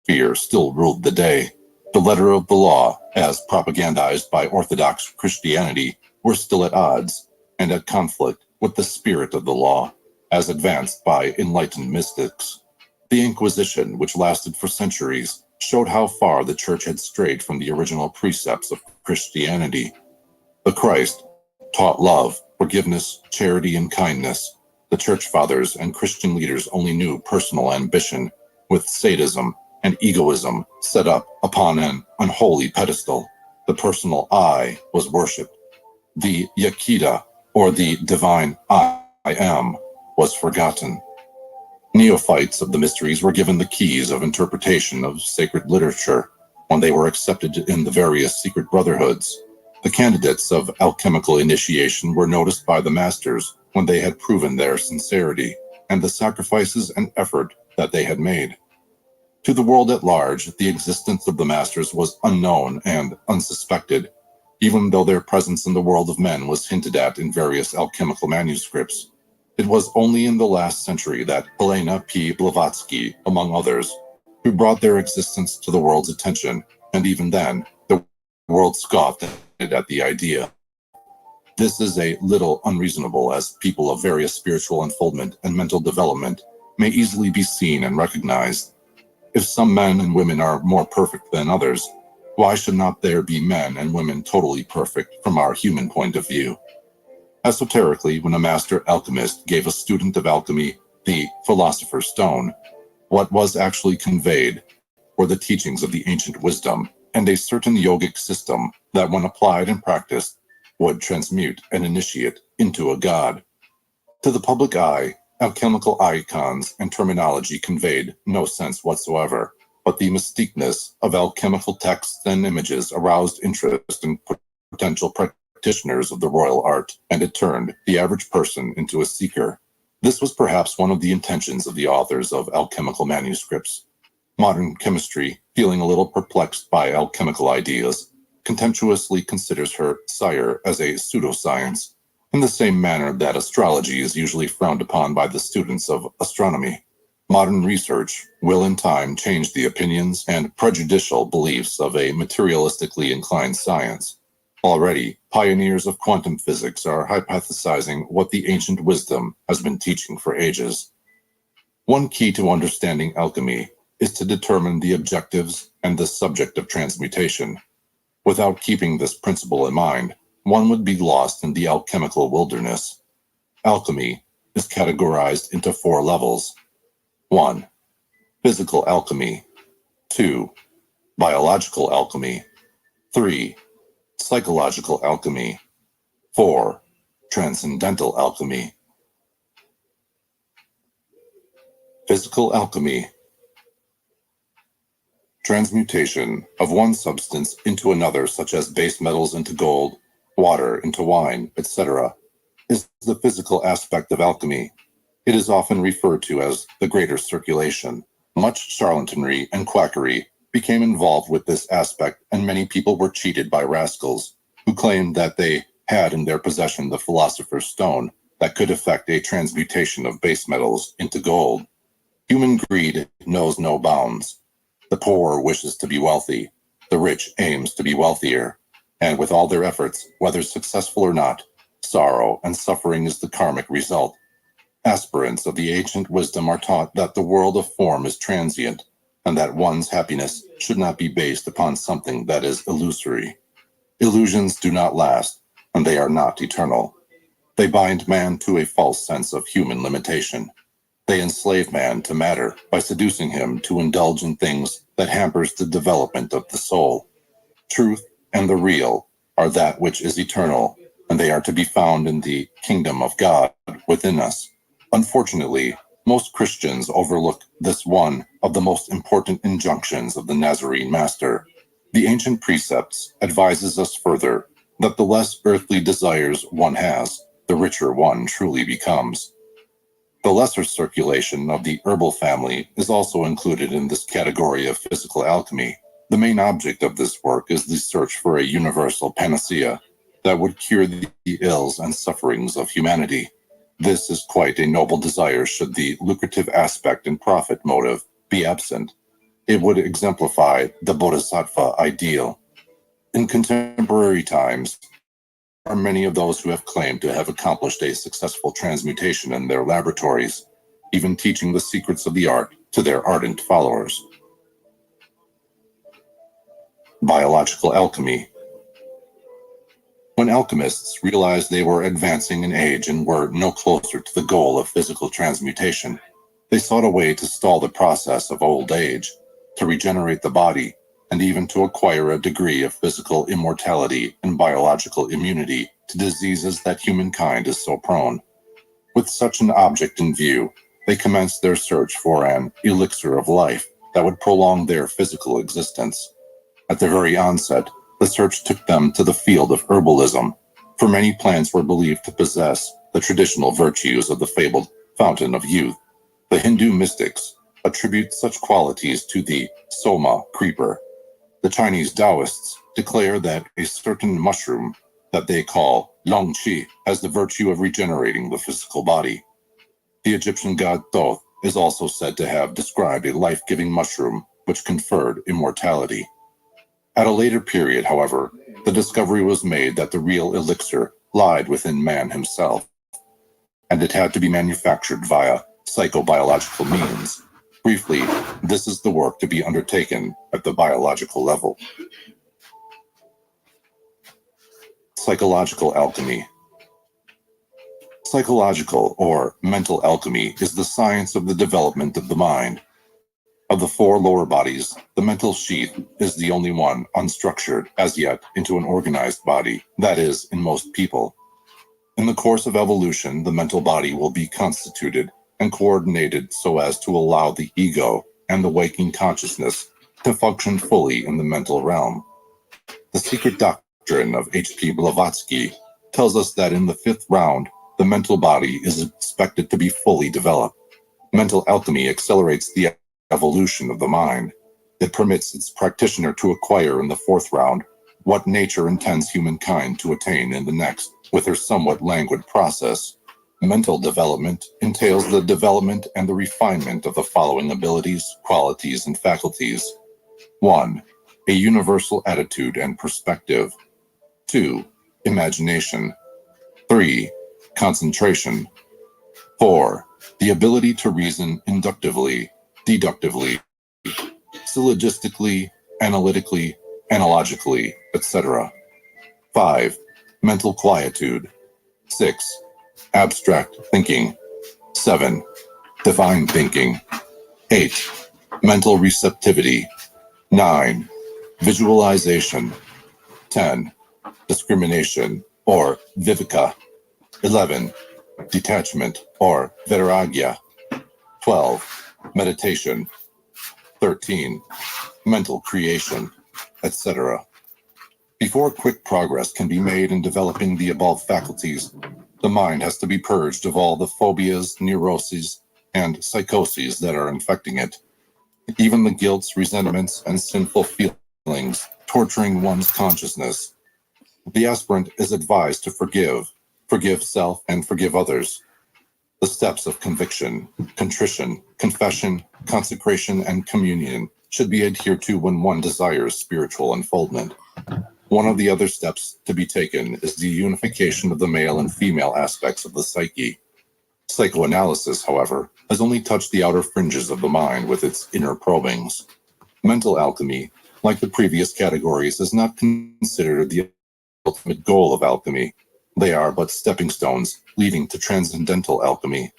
fear still ruled the day. The letter of the law, as propagandized by Orthodox Christianity, were still at odds and at conflict with the spirit of the law, as advanced by enlightened mystics. The Inquisition, which lasted for centuries, showed how far the Church had strayed from the original precepts of Christianity. The Christ taught love, forgiveness, charity, and kindness. The Church Fathers and Christian leaders only knew personal ambition, with sadism and egoism set up upon an unholy pedestal. The personal I was worshipped. The Yakida, or the divine I am, was forgotten. Neophytes of the mysteries were given the keys of interpretation of sacred literature when they were accepted in the various secret brotherhoods. The candidates of alchemical initiation were noticed by the masters when they had proven their sincerity and the sacrifices and effort that they had made. To the world at large, the existence of the masters was unknown and unsuspected, even though their presence in the world of men was hinted at in various alchemical manuscripts. It was only in the last century that Helena P. Blavatsky, among others, who brought their existence to the world's attention, and even then, the world scoffed at the idea. This is a little unreasonable, as people of various spiritual unfoldment and mental development may easily be seen and recognized. If some men and women are more perfect than others, why should not there be men and women totally perfect from our human point of view? Esoterically, when a master alchemist gave a student of alchemy the philosopher's stone, what was actually conveyed were the teachings of the ancient wisdom and a certain yogic system that, when applied and practiced, would transmute an initiate into a god. To the public eye, alchemical icons and terminology conveyed no sense whatsoever, but the mystiqueness of alchemical texts and images aroused interest in potential practitioners of the royal art, and it turned the average person into a seeker. This was perhaps one of the intentions of the authors of alchemical manuscripts. Modern chemistry, feeling a little perplexed by alchemical ideas, contemptuously considers her sire as a pseudoscience, in the same manner that astrology is usually frowned upon by the students of astronomy. Modern research will in time change the opinions and prejudicial beliefs of a materialistically inclined science. Already, pioneers of quantum physics are hypothesizing what the ancient wisdom has been teaching for ages. One key to understanding alchemy is to determine the objectives and the subject of transmutation. Without keeping this principle in mind, one would be lost in the alchemical wilderness. Alchemy is categorized into 4 levels. 1. Physical alchemy. 2. Biological alchemy. 3. Psychological alchemy. 4. Transcendental alchemy. Physical alchemy. Transmutation of one substance into another, such as base metals into gold, water into wine, etc., is the physical aspect of alchemy. It is often referred to as the greater circulation. Much charlatanry and quackery became involved with this aspect, and many people were cheated by rascals who claimed that they had in their possession the philosopher's stone that could effect a transmutation of base metals into gold. Human greed knows no bounds. The poor wishes to be wealthy. The rich aims to be wealthier. And with all their efforts, whether successful or not, sorrow and suffering is the karmic result. Aspirants of the ancient wisdom are taught that the world of form is transient, and that one's happiness should not be based upon something that is illusory. Illusions do not last, and they are not eternal. They bind man to a false sense of human limitation. They enslave man to matter by seducing him to indulge in things that hampers the development of the soul. Truth and the real are that which is eternal, and they are to be found in the kingdom of God within us. Unfortunately, most Christians overlook this one of the most important injunctions of the Nazarene Master. The ancient precepts advises us further that the less earthly desires one has, the richer one truly becomes. The lesser circulation of the herbal family is also included in this category of physical alchemy. The main object of this work is the search for a universal panacea that would cure the ills and sufferings of humanity. This is quite a noble desire should the lucrative aspect and profit motive be absent. It would exemplify the bodhisattva ideal. In contemporary times, there are many of those who have claimed to have accomplished a successful transmutation in their laboratories, even teaching the secrets of the art to their ardent followers. Biological alchemy. When alchemists realized they were advancing in age and were no closer to the goal of physical transmutation, they sought a way to stall the process of old age, to regenerate the body, and even to acquire a degree of physical immortality and biological immunity to diseases that humankind is so prone. With such an object in view, they commenced their search for an elixir of life that would prolong their physical existence. At the very onset, the search took them to the field of herbalism, for many plants were believed to possess the traditional virtues of the fabled fountain of youth. The Hindu mystics attribute such qualities to the soma creeper. The Chinese Taoists declare that a certain mushroom that they call long qi has the virtue of regenerating the physical body. The Egyptian god Thoth is also said to have described a life-giving mushroom which conferred immortality. At a later period, however, the discovery was made that the real elixir lied within man himself, and it had to be manufactured via psychobiological means. Briefly, this is the work to be undertaken at the biological level. Psychological alchemy. Psychological or mental alchemy is the science of the development of the mind. Of the four lower bodies, the mental sheath is the only one unstructured as yet into an organized body, that is, in most people. In the course of evolution, the mental body will be constituted and coordinated so as to allow the ego and the waking consciousness to function fully in the mental realm. The secret doctrine of H.P. Blavatsky tells us that in the fifth round, the mental body is expected to be fully developed. Mental alchemy accelerates the evolution of the mind. It permits its practitioner to acquire in the fourth round what nature intends humankind to attain in the next, with her somewhat languid process. Mental development entails the development and the refinement of the following abilities, qualities, and faculties. 1. A universal attitude and perspective. 2. Imagination. 3. Concentration. 4. The ability to reason inductively, deductively, syllogistically, analytically, analogically, etc. 5. Mental quietude. 6. Abstract thinking. 7. Divine thinking. 8. Mental receptivity. 9. Visualization. 10. Discrimination or viveka. 11. Detachment or vairagya. 12. Meditation. 13. Mental creation, etc. Before quick progress can be made in developing the above faculties, the mind has to be purged of all the phobias, neuroses, and psychoses that are infecting it. Even the guilts, resentments, and sinful feelings torturing one's consciousness. The aspirant is advised to forgive self, and forgive others. The steps of conviction, contrition, confession, consecration, and communion should be adhered to when one desires spiritual unfoldment. One of the other steps to be taken is the unification of the male and female aspects of the psyche. Psychoanalysis, however, has only touched the outer fringes of the mind with its inner probings. Mental alchemy, like the previous categories, is not considered the ultimate goal of alchemy. They are but stepping stones leading to transcendental alchemy.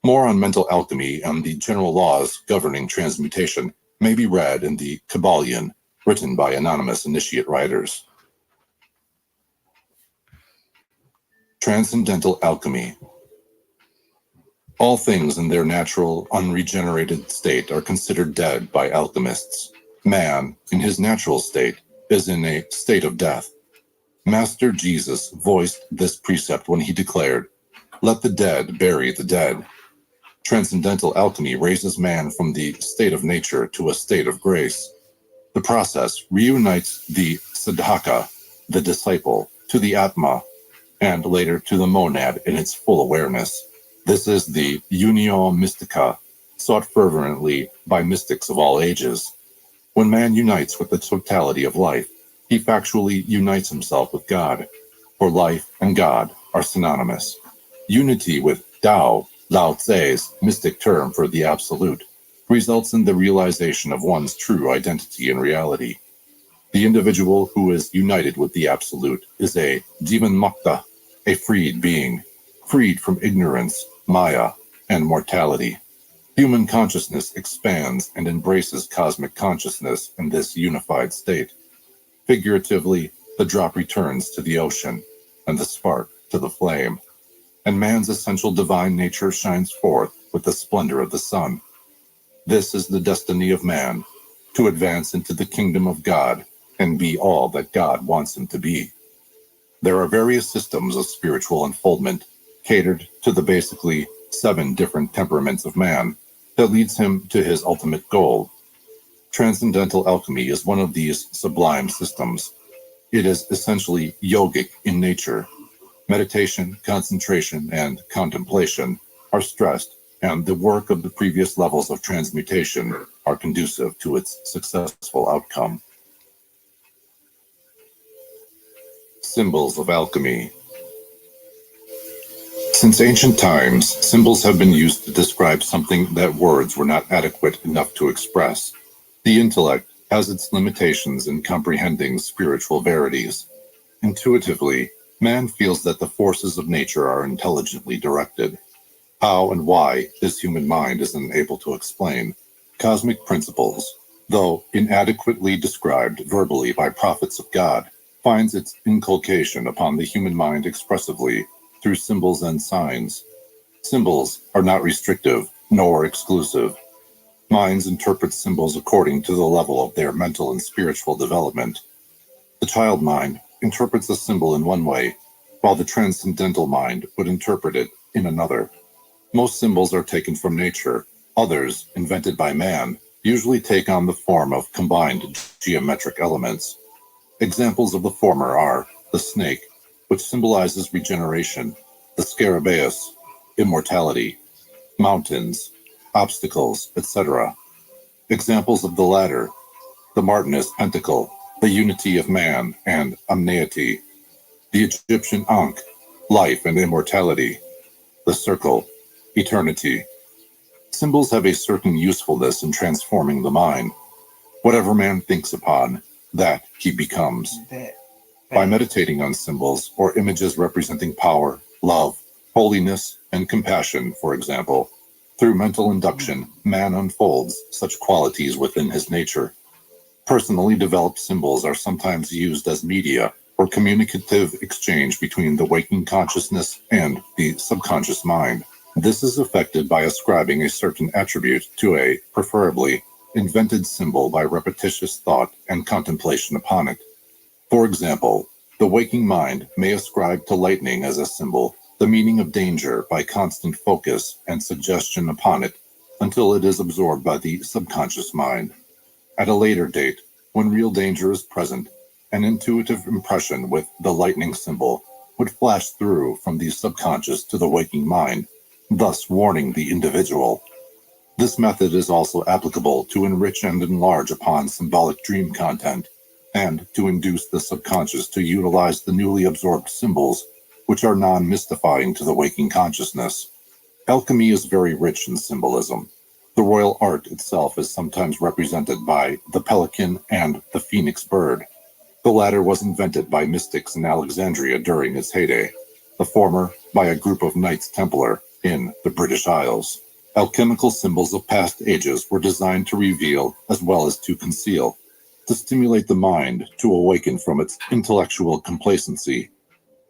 More on mental alchemy and the general laws governing transmutation may be read in the Kabbalion, written by anonymous initiate writers. Transcendental alchemy. All things in their natural, unregenerated state are considered dead by alchemists. Man, in his natural state, is in a state of death. Master Jesus voiced this precept when he declared, "Let the dead bury the dead." Transcendental alchemy raises man from the state of nature to a state of grace. The process reunites the sadhaka, the disciple, to the atma, and later to the monad in its full awareness. This is the unio mystica, sought fervently by mystics of all ages. When man unites with the totality of life, he factually unites himself with God, for life and God are synonymous. Unity with Tao, Lao Tse's mystic term for the absolute, results in the realization of one's true identity and reality. The individual who is united with the absolute is a Jivanmukta, a freed being, freed from ignorance, maya, and mortality. Human consciousness expands and embraces cosmic consciousness in this unified state. Figuratively, the drop returns to the ocean, and the spark to the flame, and man's essential divine nature shines forth with the splendor of the sun. This is the destiny of man, to advance into the kingdom of God and be all that God wants him to be. There are various systems of spiritual unfoldment catered to the basically 7 different temperaments of man that leads him to his ultimate goal. Transcendental alchemy is one of these sublime systems. It is essentially yogic in nature. Meditation, concentration, and contemplation are stressed, and the work of the previous levels of transmutation are conducive to its successful outcome. Symbols of alchemy. Since ancient times, symbols have been used to describe something that words were not adequate enough to express. The intellect has its limitations in comprehending spiritual verities. Intuitively, man feels that the forces of nature are intelligently directed. How and why his human mind is unable to explain. Cosmic principles, though inadequately described verbally by prophets of God, finds its inculcation upon the human mind expressively through symbols and signs. Symbols are not restrictive nor exclusive. Minds interpret symbols according to the level of their mental and spiritual development. The child mind interprets a symbol in one way, while the transcendental mind would interpret it in another. Most symbols are taken from nature. Others, invented by man, usually take on the form of combined geometric elements. Examples of the former are the snake, which symbolizes regeneration, the scarabaeus, immortality, mountains, obstacles, etc. Examples of the latter, the Martinist pentacle, the unity of man and omneity, the Egyptian Ankh, life and immortality, the circle, eternity. Symbols have a certain usefulness in transforming the mind. Whatever man thinks upon, that he becomes. By meditating on symbols or images representing power, love, holiness, and compassion, for example, through mental induction, man unfolds such qualities within his nature. Personally developed symbols are sometimes used as media for communicative exchange between the waking consciousness and the subconscious mind. This is effected by ascribing a certain attribute to a, preferably, invented symbol by repetitious thought and contemplation upon it. For example, the waking mind may ascribe to lightning as a symbol the meaning of danger by constant focus and suggestion upon it until it is absorbed by the subconscious mind. At a later date, when real danger is present, an intuitive impression with the lightning symbol would flash through from the subconscious to the waking mind, thus warning the individual. This method is also applicable to enrich and enlarge upon symbolic dream content, and to induce the subconscious to utilize the newly absorbed symbols, which are non-mystifying to the waking consciousness. Alchemy is very rich in symbolism. The royal art itself is sometimes represented by the pelican and the phoenix bird. The latter was invented by mystics in Alexandria during its heyday, the former by a group of Knights Templar in the British Isles. Alchemical symbols of past ages were designed to reveal as well as to conceal, to stimulate the mind to awaken from its intellectual complacency.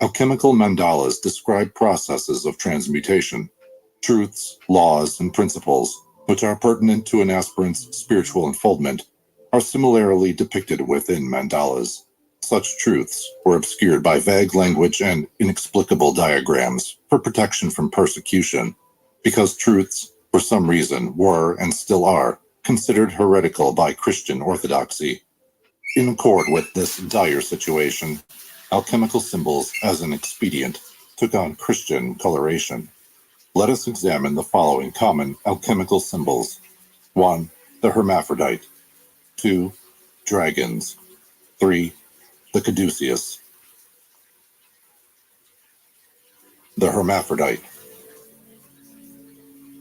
Alchemical mandalas describe processes of transmutation, truths, laws, and principles which are pertinent to an aspirant's spiritual unfoldment, are similarly depicted within mandalas. Such truths were obscured by vague language and inexplicable diagrams for protection from persecution, because truths, for some reason, were and still are considered heretical by Christian orthodoxy. In accord with this dire situation, alchemical symbols as an expedient took on Christian coloration. Let us examine the following common alchemical symbols. 1. The hermaphrodite. 2. Dragons. 3. The caduceus. The hermaphrodite.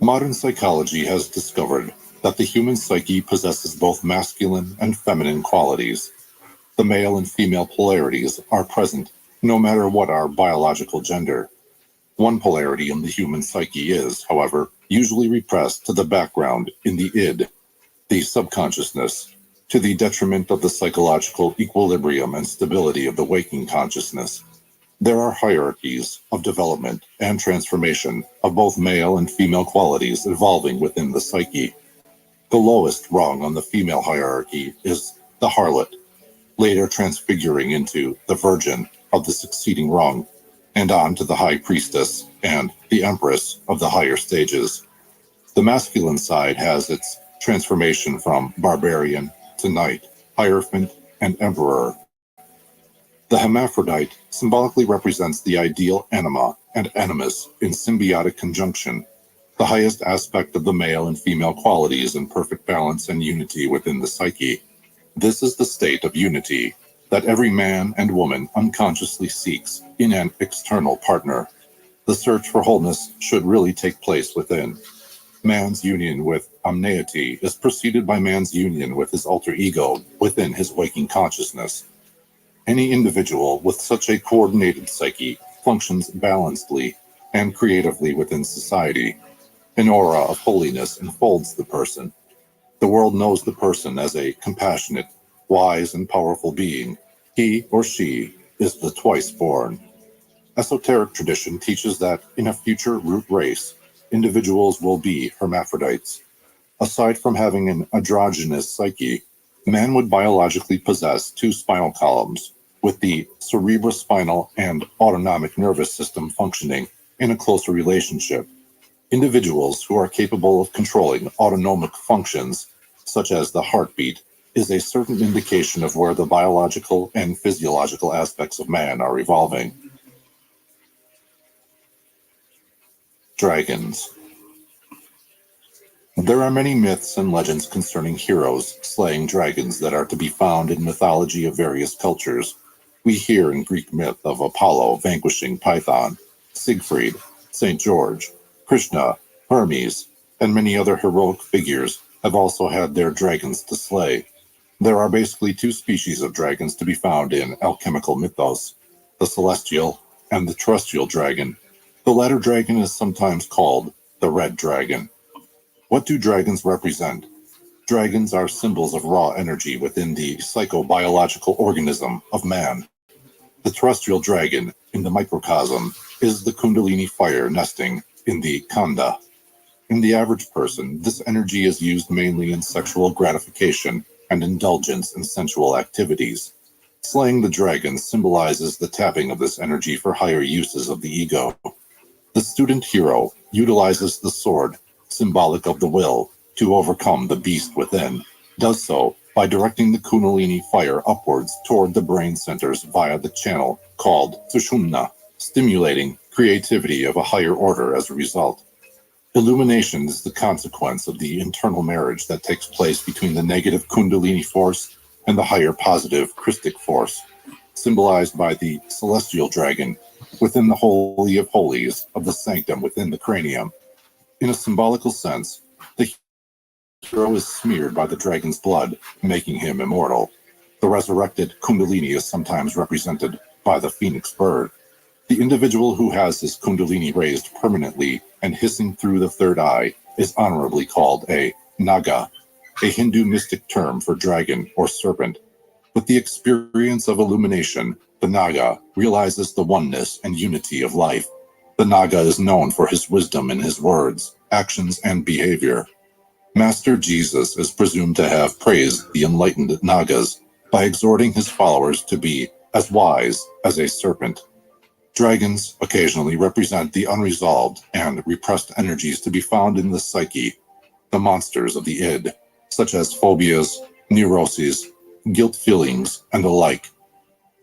Modern psychology has discovered that the human psyche possesses both masculine and feminine qualities. The male and female polarities are present no matter what our biological gender. One polarity in the human psyche is, however, usually repressed to the background in the id, the subconsciousness, to the detriment of the psychological equilibrium and stability of the waking consciousness. There are hierarchies of development and transformation of both male and female qualities evolving within the psyche. The lowest rung on the female hierarchy is the harlot, later transfiguring into the virgin of the succeeding rung, and on to the high priestess and the empress of the higher stages. The masculine side has its transformation from barbarian to knight, hierophant, and emperor. The hermaphrodite symbolically represents the ideal anima and animus in symbiotic conjunction, the highest aspect of the male and female qualities in perfect balance and unity within the psyche. This is the state of unity that every man and woman unconsciously seeks in an external partner. The search for wholeness should really take place within. Man's union with omneity is preceded by man's union with his alter ego within his waking consciousness. Any individual with such a coordinated psyche functions balancedly and creatively within society. An aura of holiness enfolds the person. The world knows the person as a compassionate, wise, and powerful being. He or she is the twice born. Esoteric tradition teaches that in a future root race, individuals will be hermaphrodites. Aside from having an androgynous psyche, man would biologically possess two spinal columns, with the cerebrospinal and autonomic nervous system functioning in a closer relationship. Individuals who are capable of controlling autonomic functions, such as the heartbeat, is a certain indication of where the biological and physiological aspects of man are evolving. Dragons. There are many myths and legends concerning heroes slaying dragons that are to be found in mythology of various cultures. We hear in Greek myth of Apollo vanquishing Python, Siegfried, St. George, Krishna, Hermes, and many other heroic figures have also had their dragons to slay. There are basically two species of dragons to be found in alchemical mythos, the celestial and the terrestrial dragon. The latter dragon is sometimes called the red dragon. What do dragons represent? Dragons are symbols of raw energy within the psychobiological organism of man. The terrestrial dragon in the microcosm is the Kundalini fire nesting in the Khanda. In the average person, this energy is used mainly in sexual gratification and indulgence in sensual activities. Slaying the dragon symbolizes the tapping of this energy for higher uses of the ego. The student hero utilizes the sword, symbolic of the will, to overcome the beast within, does so by directing the Kundalini fire upwards toward the brain centers via the channel called Sushumna, stimulating creativity of a higher order as a result. Illumination is the consequence of the internal marriage that takes place between the negative Kundalini force and the higher positive Christic force, symbolized by the celestial dragon within the Holy of Holies of the sanctum within the cranium. In a symbolical sense, the hero is smeared by the dragon's blood, making him immortal. The resurrected Kundalini is sometimes represented by the phoenix bird. The individual who has his Kundalini raised permanently and hissing through the third eye is honorably called a Naga, a Hindu mystic term for dragon or serpent. With the experience of illumination, the Naga realizes the oneness and unity of life. The Naga is known for his wisdom in his words, actions, and behavior. Master Jesus is presumed to have praised the enlightened Nagas by exhorting his followers to be as wise as a serpent. Dragons occasionally represent the unresolved and repressed energies to be found in the psyche, the monsters of the id, such as phobias, neuroses, guilt feelings, and the like.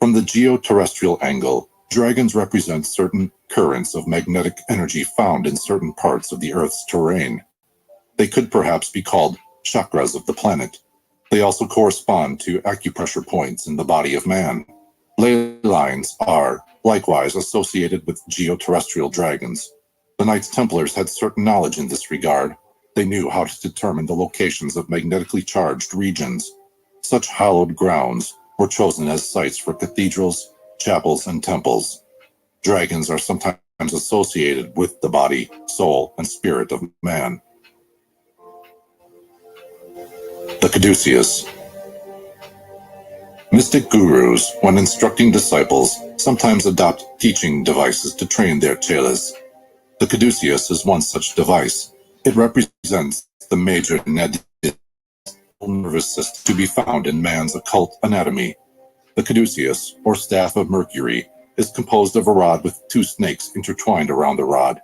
From the geoterrestrial angle, dragons represent certain currents of magnetic energy found in certain parts of the Earth's terrain. They could perhaps be called chakras of the planet. They also correspond to acupressure points in the body of man. Ley lines are likewise associated with geoterrestrial dragons. The Knights Templars had certain knowledge in this regard. They knew how to determine the locations of magnetically charged regions. Such hallowed grounds were chosen as sites for cathedrals, chapels, and temples. Dragons are sometimes associated with the body, soul, and spirit of man. The Caduceus. Mystic gurus, when instructing disciples, sometimes adopt teaching devices to train their chelas. The Caduceus is one such device. It represents the major nervous system to be found in man's occult anatomy. The Caduceus, or staff of Mercury, is composed of a rod with two snakes intertwined around the rod.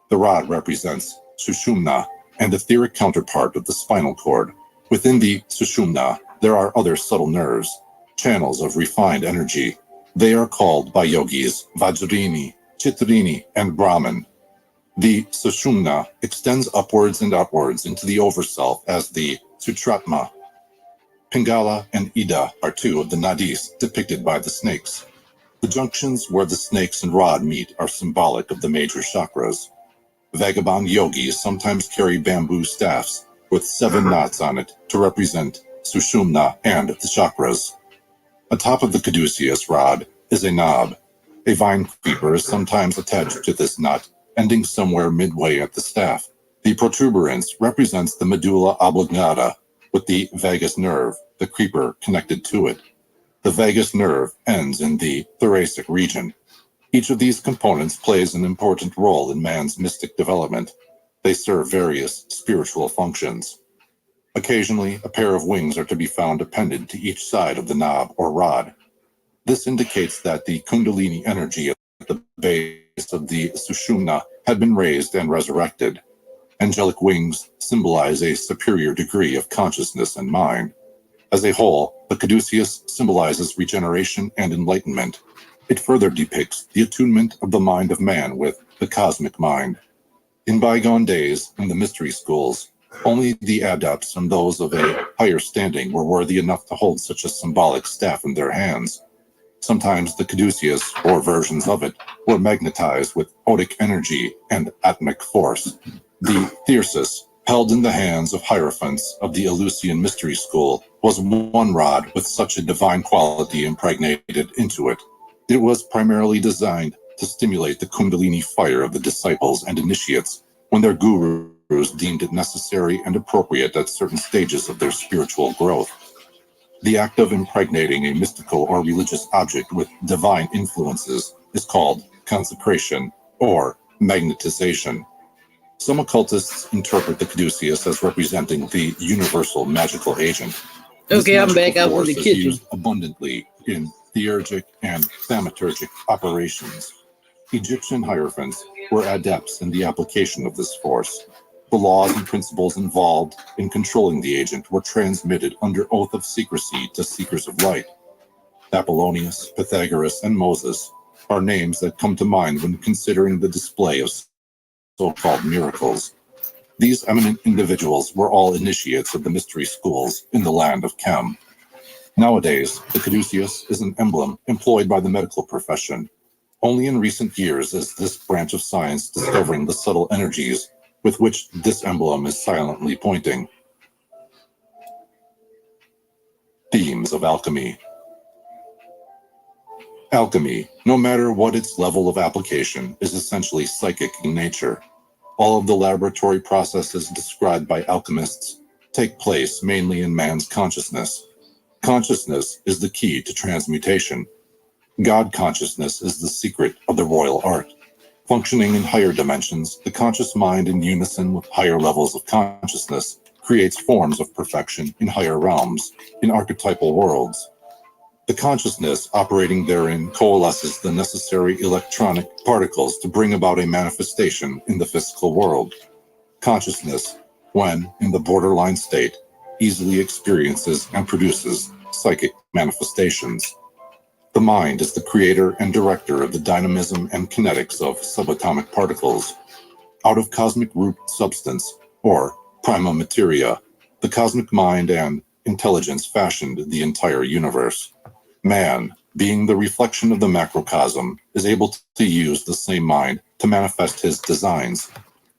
The rod represents Sushumna, an etheric counterpart of the spinal cord. Within the Sushumna, there are other subtle nerves, channels of refined energy. They are called by yogis Vajrini, Chitrini, and Brahman. The Sushumna extends upwards and outwards into the overself as the Sutratma. Pingala and Ida are two of the nadis depicted by the snakes. The junctions where the snakes and rod meet are symbolic of the major chakras. Vagabond yogis sometimes carry bamboo staffs with 7 knots on it to represent Sushumna and the chakras. Atop of the caduceus rod is a knob. A vine creeper is sometimes attached to this knot, ending somewhere midway at the staff. The protuberance represents the medulla oblongata, with the vagus nerve, the creeper, connected to it. The vagus nerve ends in the thoracic region. Each of these components plays an important role in man's mystic development. They serve various spiritual functions. Occasionally, a pair of wings are to be found appended to each side of the knob or rod. This indicates that the Kundalini energy at the base of the Sushumna had been raised and resurrected. Angelic wings symbolize a superior degree of consciousness and mind. As a whole, the caduceus symbolizes regeneration and enlightenment. It further depicts the attunement of the mind of man with the cosmic mind. In bygone days, in the mystery schools, only the adepts and those of a higher standing were worthy enough to hold such a symbolic staff in their hands. Sometimes the caduceus, or versions of it, were magnetized with odic energy and atmic force. The thyrsus, held in the hands of hierophants of the Eleusinian mystery school, was one rod with such a divine quality impregnated into it. It was primarily designed to stimulate the kundalini fire of the disciples and initiates when their gurus deemed it necessary and appropriate at certain stages of their spiritual growth. The act of impregnating a mystical or religious object with divine influences is called consecration or magnetization. Some occultists interpret the caduceus as representing the universal magical agent. Okay, I'm back out in Force the is kitchen. used abundantly in theurgic and thaumaturgic operations. Egyptian hierophants were adepts in the application of this force. The laws and principles involved in controlling the agent were transmitted under oath of secrecy to seekers of light. Apollonius, Pythagoras, and Moses are names that come to mind when considering the display of so-called miracles. These eminent individuals were all initiates of the mystery schools in the land of Chem. Nowadays, the caduceus is an emblem employed by the medical profession. Only in recent years is this branch of science discovering the subtle energies with which this emblem is silently pointing. Themes of alchemy. Alchemy, no matter what its level of application, is essentially psychic in nature. All of the laboratory processes described by alchemists take place mainly in man's consciousness. Consciousness is the key to transmutation. God consciousness is the secret of the royal art. Functioning in higher dimensions, the conscious mind in unison with higher levels of consciousness creates forms of perfection in higher realms, in archetypal worlds. The consciousness operating therein coalesces the necessary electronic particles to bring about a manifestation in the physical world. Consciousness, when in the borderline state, easily experiences and produces psychic manifestations. The mind is the creator and director of the dynamism and kinetics of subatomic particles. Out of cosmic root substance, or prima materia, the cosmic mind and intelligence fashioned the entire universe. Man, being the reflection of the macrocosm, is able to use the same mind to manifest his designs.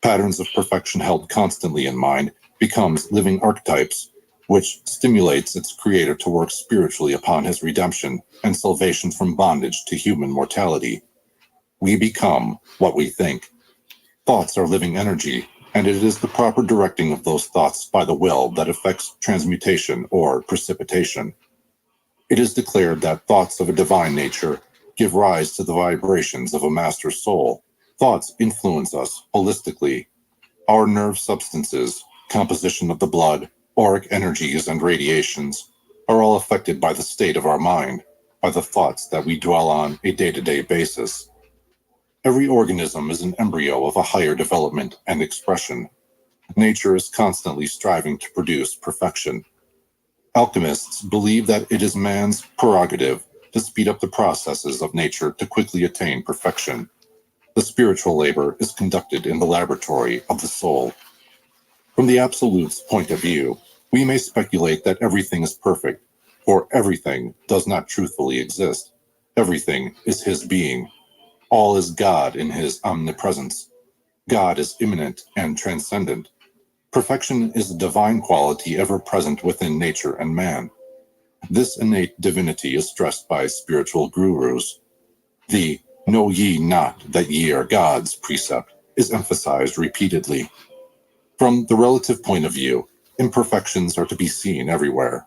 Patterns of perfection held constantly in mind becomes living archetypes, which stimulates its creator to work spiritually upon his redemption and salvation from bondage to human mortality. We become what we think. Thoughts are living energy, and it is the proper directing of those thoughts by the will that affects transmutation or precipitation. It is declared that thoughts of a divine nature give rise to the vibrations of a master soul. Thoughts influence us holistically. Our nerve substances, composition of the blood, auric energies, and radiations are all affected by the state of our mind, by the thoughts that we dwell on a day-to-day basis. Every organism is an embryo of a higher development and expression. Nature is constantly striving to produce perfection. Alchemists believe that it is man's prerogative to speed up the processes of nature to quickly attain perfection. The spiritual labor is conducted in the laboratory of the soul. From the Absolute's point of view, we may speculate that everything is perfect, for everything does not truthfully exist. Everything is his being. All is God in his omnipresence. God is immanent and transcendent. Perfection is a divine quality ever present within nature and man. This innate divinity is stressed by spiritual gurus. The "know ye not that ye are gods" precept is emphasized repeatedly. From the relative point of view, imperfections are to be seen everywhere.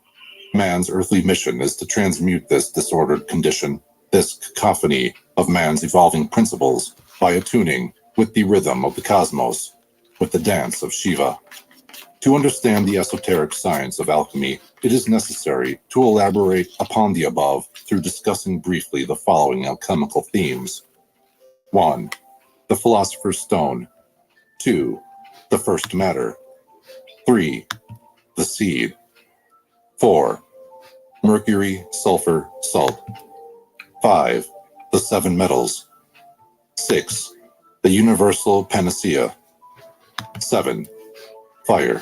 Man's earthly mission is to transmute this disordered condition, this cacophony of man's evolving principles, by attuning with the rhythm of the cosmos, with the dance of Shiva. To understand the esoteric science of alchemy, it is necessary to elaborate upon the above through discussing briefly the following alchemical themes. 1. The Philosopher's Stone. 2. The First Matter. 3. The Seed. 4. Mercury, sulfur, salt. 5. The Seven Metals. 6. The Universal Panacea. 7. Fire.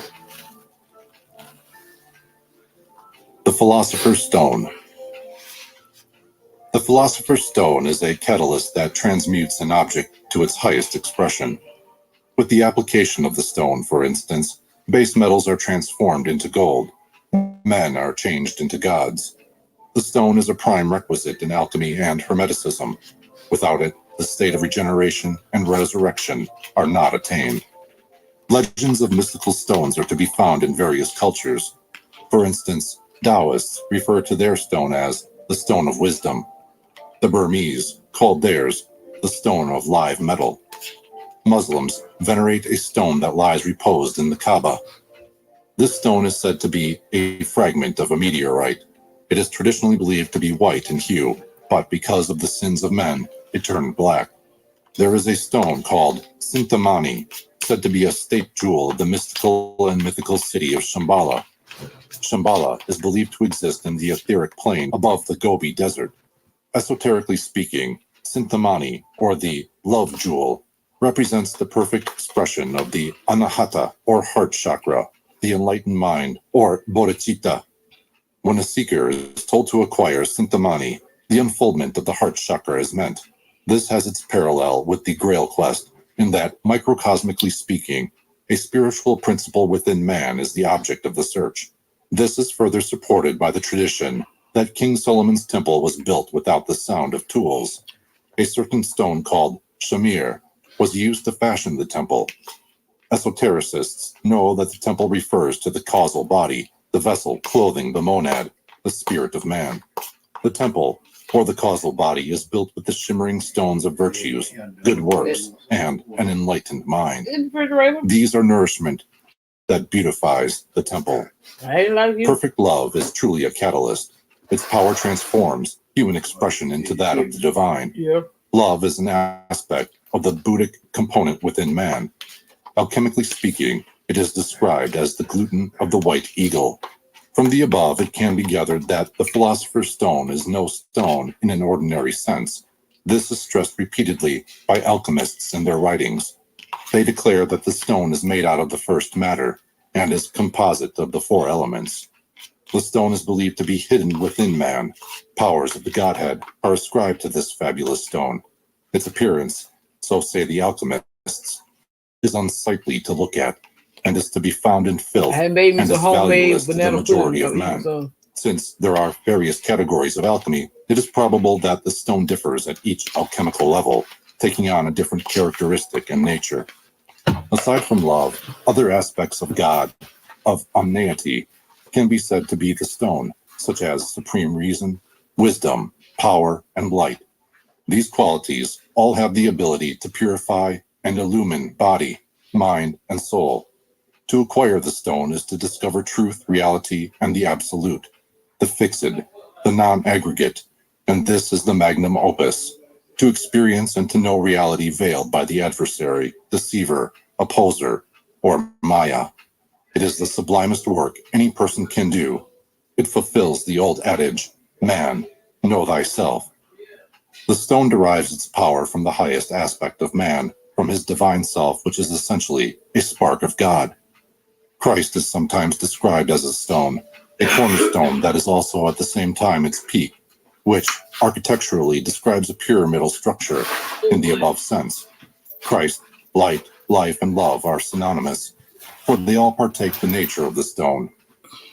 The Philosopher's Stone. The Philosopher's Stone is a catalyst that transmutes an object to its highest expression. With the application of the stone, for instance, base metals are transformed into gold. Men are changed into gods. The stone is a prime requisite in alchemy and hermeticism. Without it, the state of regeneration and resurrection are not attained. Legends of mystical stones are to be found in various cultures. For instance, Taoists refer to their stone as the Stone of Wisdom. The Burmese called theirs the Stone of Live Metal. Muslims venerate a stone that lies reposed in the Kaaba. This stone is said to be a fragment of a meteorite. It is traditionally believed to be white in hue, but because of the sins of men, it turned black. There is a stone called Sintamani, said to be a state jewel of the mystical and mythical city of Shambhala. Shambhala is believed to exist in the etheric plane above the Gobi Desert. Esoterically speaking, Sintamani, or the love jewel, represents the perfect expression of the Anahata, or heart chakra, the enlightened mind, or bodhicitta. When a seeker is told to acquire Sintamani, the unfoldment of the heart chakra is meant. This has its parallel with the Grail quest, in that, microcosmically speaking, a spiritual principle within man is the object of the search. This is further supported by the tradition that King Solomon's temple was built without the sound of tools. A certain stone called shamir was used to fashion the temple. Esotericists know that the temple refers to the causal body, the vessel clothing the monad, the spirit of man. The temple, or the causal body, is built with the shimmering stones of virtues, good works, and an enlightened mind. These are nourishment that beautifies the temple. I ain't like you. Perfect love is truly a catalyst. Its power transforms human expression into that of the divine. Yeah. Love is an aspect of the Buddhic component within man. Alchemically speaking, it is described as the gluten of the white eagle. From the above, it can be gathered that the philosopher's stone is no stone in an ordinary sense. This is stressed repeatedly by alchemists in their writings. They declare that the stone is made out of the first matter and is composite of the four elements. The stone is believed to be hidden within man. Powers of the Godhead are ascribed to this fabulous stone. Its appearance, so say the alchemists, is unsightly to look at, and is to be found in filth, I made me and some is homemade valueless to the banana majority pudding. of men. Since there are various categories of alchemy, it is probable that the stone differs at each alchemical level, taking on a different characteristic and nature. Aside from love, other aspects of God, of omniety, can be said to be the stone, such as supreme reason, wisdom, power, and light. These qualities all have the ability to purify and illumine body, mind, and soul. To acquire the stone is to discover truth, reality, and the absolute, the fixed, the non-aggregate, and this is the magnum opus, to experience and to know reality veiled by the adversary, deceiver, opposer, or Maya. It is the sublimest work any person can do. It fulfills the old adage, man, know thyself. The stone derives its power from the highest aspect of man, from his divine self, which is essentially a spark of God. Christ is sometimes described as a stone, a cornerstone that is also at the same time its peak, which architecturally describes a pyramidal structure in the above sense. Christ, light, life, and love are synonymous, for they all partake the nature of the stone.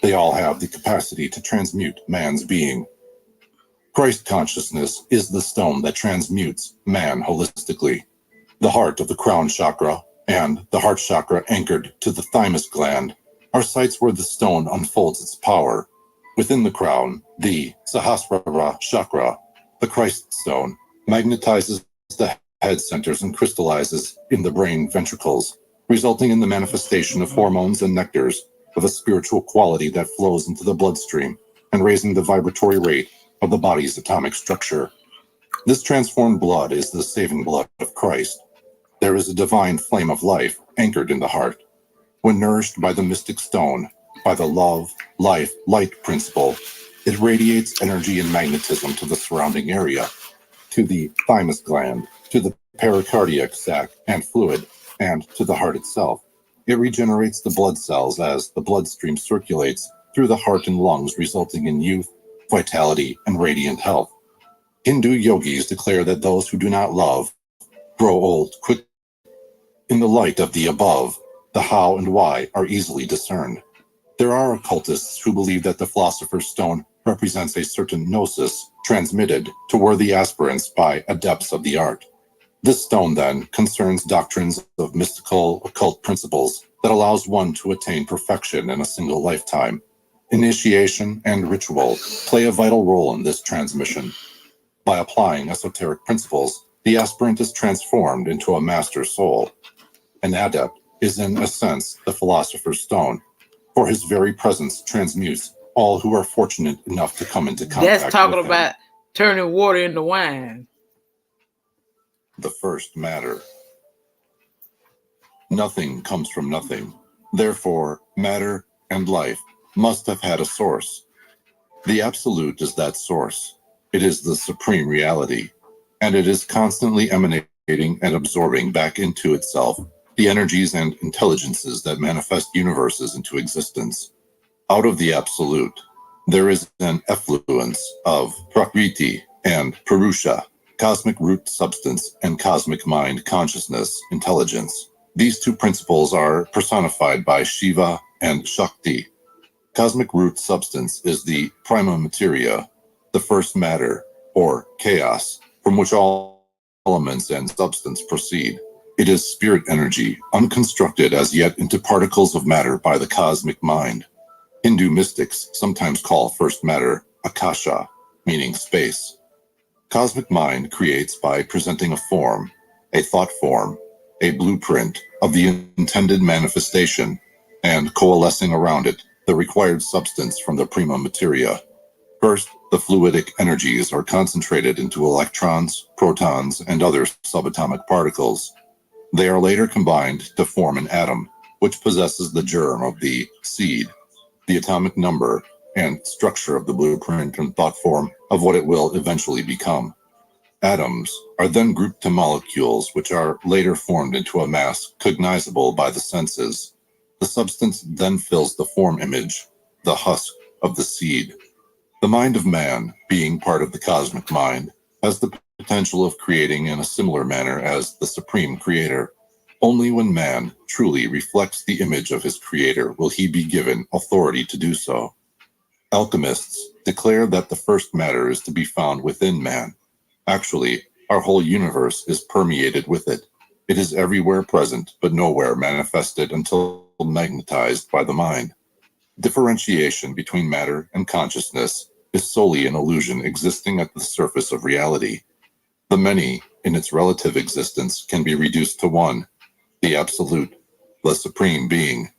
They all have the capacity to transmute man's being. Christ consciousness is the stone that transmutes man holistically. The heart of the crown chakra and the heart chakra anchored to the thymus gland are sites where the stone unfolds its power. Within the crown, the Sahasrara chakra, the Christ stone, magnetizes the head centers and crystallizes in the brain ventricles, resulting in the manifestation of hormones and nectars of a spiritual quality that flows into the bloodstream and raising the vibratory rate of the body's atomic structure. This transformed blood is the saving blood of Christ. There is a divine flame of life anchored in the heart. When nourished by the mystic stone, by the love, life, light principle, it radiates energy and magnetism to the surrounding area, to the thymus gland, to the pericardiac sac and fluid, and to the heart itself. It regenerates the blood cells as the bloodstream circulates through the heart and lungs, resulting in youth, vitality, and radiant health. Hindu yogis declare that those who do not love grow old quickly. In the light of the above, the how and why are easily discerned. There are occultists who believe that the philosopher's stone represents a certain gnosis transmitted to worthy aspirants by adepts of the art. This stone, then, concerns doctrines of mystical, occult principles that allows one to attain perfection in a single lifetime. Initiation and ritual play a vital role in this transmission. By applying esoteric principles, the aspirant is transformed into a master soul. An adept is, in a sense, the philosopher's stone, for his very presence transmutes all who are fortunate enough to come into contact That's talking with him. about turning water into wine. The first matter. Nothing comes from nothing. Therefore, matter and life must have had a source. The absolute is that source. It is the supreme reality, and it is constantly emanating and absorbing back into itself the energies and intelligences that manifest universes into existence. Out of the absolute, there is an effluence of Prakriti and Purusha, cosmic root substance and cosmic mind consciousness, intelligence. These two principles are personified by Shiva and Shakti. Cosmic root substance is the prima materia, the first matter, or chaos, from which all elements and substance proceed. It is spirit energy, unconstructed as yet into particles of matter by the cosmic mind. Hindu mystics sometimes call first matter Akasha, meaning space. Cosmic mind creates by presenting a form, a thought form, a blueprint of the intended manifestation. and coalescing around it the required substance from the prima materia. First, the fluidic energies are concentrated into electrons, protons, and other subatomic particles. They are later combined to form an atom, which possesses the germ of the seed, the atomic number, and structure of the blueprint and thought form of what it will eventually become. Atoms are then grouped to molecules, which are later formed into a mass cognizable by the senses. The substance then fills the form image, the husk of the seed. The mind of man, being part of the cosmic mind, has the potential of creating in a similar manner as the supreme creator. Only when man truly reflects the image of his creator will he be given authority to do so. Alchemists declare that the first matter is to be found within man. Actually, our whole universe is permeated with it. It is everywhere present, but nowhere manifested until magnetized by the mind. Differentiation between matter and consciousness is solely an illusion existing at the surface of reality. The many, in its relative existence, can be reduced to one, the absolute, the supreme being.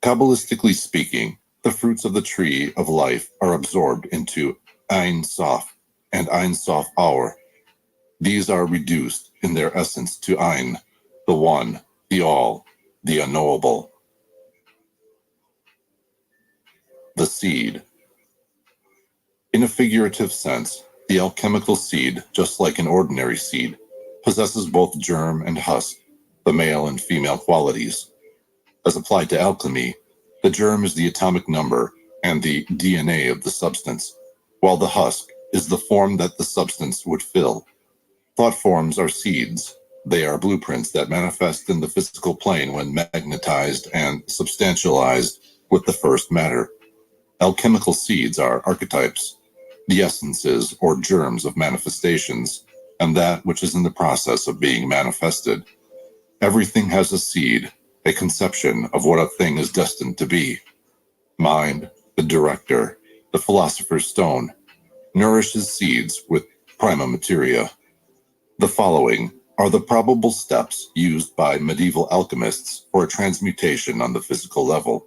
Kabbalistically speaking, the fruits of the tree of life are absorbed into Ein Sof and Ein Sof Aur. These are reduced in their essence to Ein, the one, the all, the unknowable. The seed. In a figurative sense, the alchemical seed, just like an ordinary seed, possesses both germ and husk, the male and female qualities. As applied to alchemy, the germ is the atomic number and the DNA of the substance, while the husk is the form that the substance would fill. Thought forms are seeds. They are blueprints that manifest in the physical plane when magnetized and substantialized with the first matter. Alchemical seeds are archetypes, the essences or germs of manifestations, and that which is in the process of being manifested. Everything has a seed, a conception of what a thing is destined to be. Mind, the director, the philosopher's stone, nourishes seeds with prima materia. The following are the probable steps used by medieval alchemists for a transmutation on the physical level.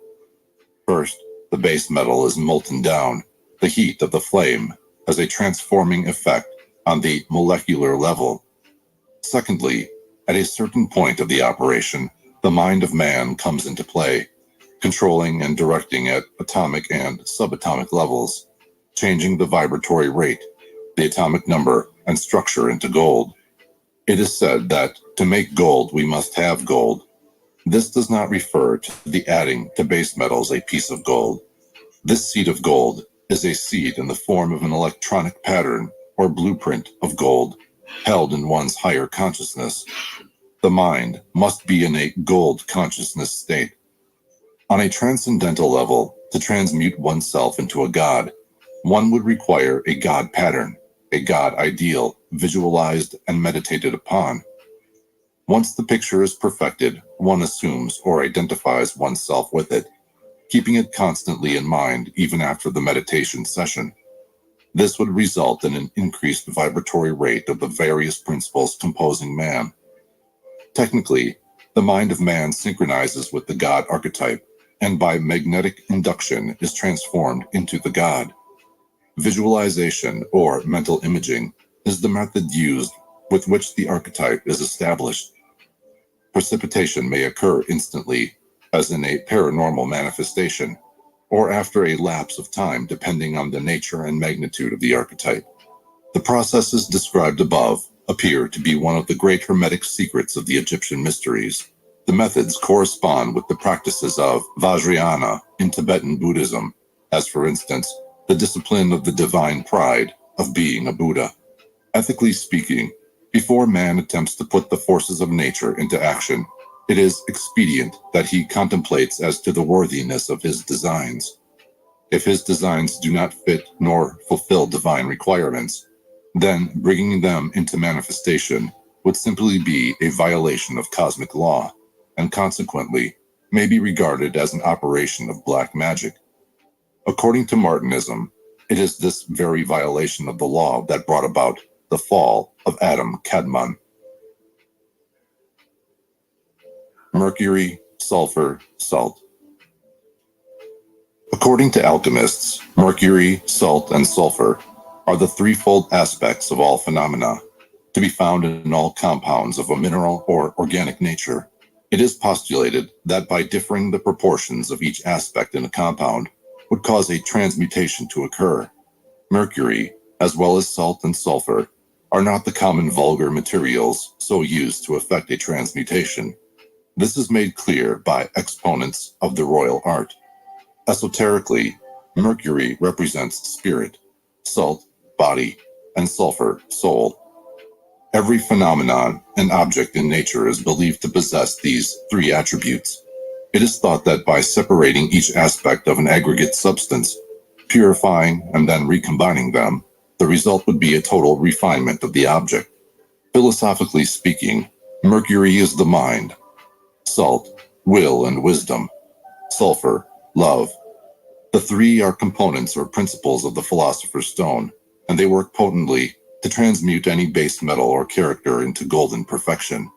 First, the base metal is molten down. The heat of the flame has a transforming effect on the molecular level. Secondly, at a certain point of the operation, the mind of man comes into play, controlling and directing at atomic and subatomic levels, changing the vibratory rate, the atomic number, and structure into gold. It is said that to make gold, we must have gold. This does not refer to the adding to base metals a piece of gold. This seed of gold is a seed in the form of an electronic pattern or blueprint of gold, held in one's higher consciousness. The mind must be in a gold consciousness state. On a transcendental level, to transmute oneself into a god, one would require a god pattern, a god ideal, visualized and meditated upon. Once the picture is perfected, one assumes or identifies oneself with it, keeping it constantly in mind even after the meditation session. This would result in an increased vibratory rate of the various principles composing man. Technically, the mind of man synchronizes with the god archetype, and by magnetic induction is transformed into the god. Visualization, or mental imaging, is the method used with which the archetype is established. Precipitation may occur instantly, as in a paranormal manifestation, or after a lapse of time depending on the nature and magnitude of the archetype. The processes described above appear to be one of the great hermetic secrets of the Egyptian mysteries. The methods correspond with the practices of Vajrayana in Tibetan Buddhism, as for instance, the discipline of the divine pride of being a Buddha. Ethically speaking, before man attempts to put the forces of nature into action, it is expedient that he contemplates as to the worthiness of his designs. If his designs do not fit nor fulfill divine requirements, then bringing them into manifestation would simply be a violation of cosmic law, and consequently may be regarded as an operation of black magic. According to Martinism, it is this very violation of the law that brought about the fall of Adam Kadmon. Mercury, sulfur, salt. According to alchemists, mercury, salt, and sulfur are the threefold aspects of all phenomena, to be found in all compounds of a mineral or organic nature. It is postulated that by differing the proportions of each aspect in a compound would cause a transmutation to occur. Mercury, as well as salt and sulfur, are not the common vulgar materials so used to effect a transmutation. This is made clear by exponents of the royal art. Esoterically, mercury represents spirit, salt, body, and sulfur, soul. Every phenomenon and object in nature is believed to possess these three attributes. It is thought that by separating each aspect of an aggregate substance, purifying and then recombining them, the result would be a total refinement of the object. Philosophically speaking, mercury is the mind, salt, will and wisdom, sulfur, love. The three are components or principles of the philosopher's stone, and they work potently to transmute any base metal or character into golden perfection.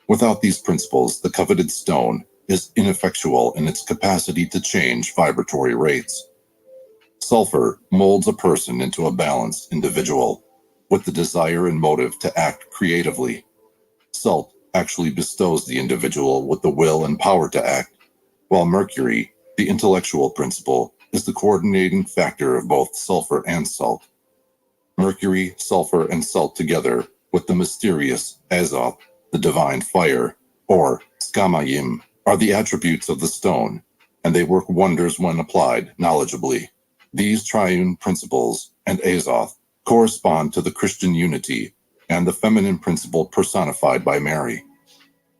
Without these principles, the coveted stone is ineffectual in its capacity to change vibratory rates. Sulfur molds a person into a balanced individual, with the desire and motive to act creatively. Salt actually bestows the individual with the will and power to act, while mercury, the intellectual principle, is the coordinating factor of both sulfur and salt. Mercury, sulfur, and salt together with the mysterious azoth, the divine fire, or skamayim, are the attributes of the stone, and they work wonders when applied knowledgeably. These triune principles and azoth correspond to the Christian unity and the feminine principle personified by Mary.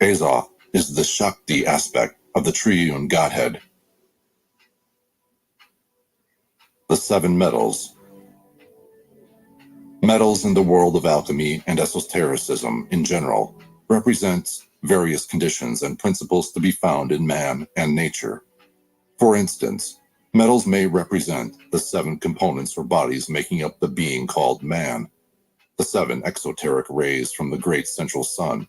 Azoth is the Shakti aspect of the triune Godhead. The seven metals. Metals in the world of alchemy and esotericism in general represents various conditions and principles to be found in man and nature. For instance, metals may represent the seven components or bodies making up the being called man, the seven exoteric rays from the great central sun,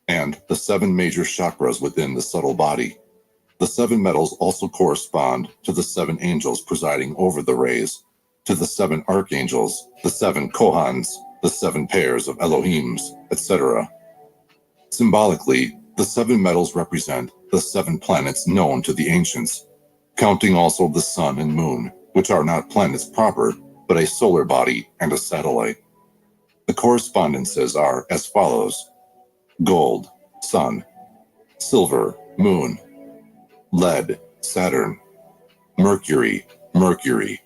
and the seven major chakras within the subtle body. The seven metals also correspond to the seven angels presiding over the rays, to the seven archangels, the seven Kohans, the seven pairs of Elohims, etc. Symbolically, the seven metals represent the seven planets known to the ancients, counting also the sun and moon, which are not planets proper, but a solar body and a satellite. The correspondences are as follows: gold, sun; silver, moon; lead, Saturn; mercury, Mercury;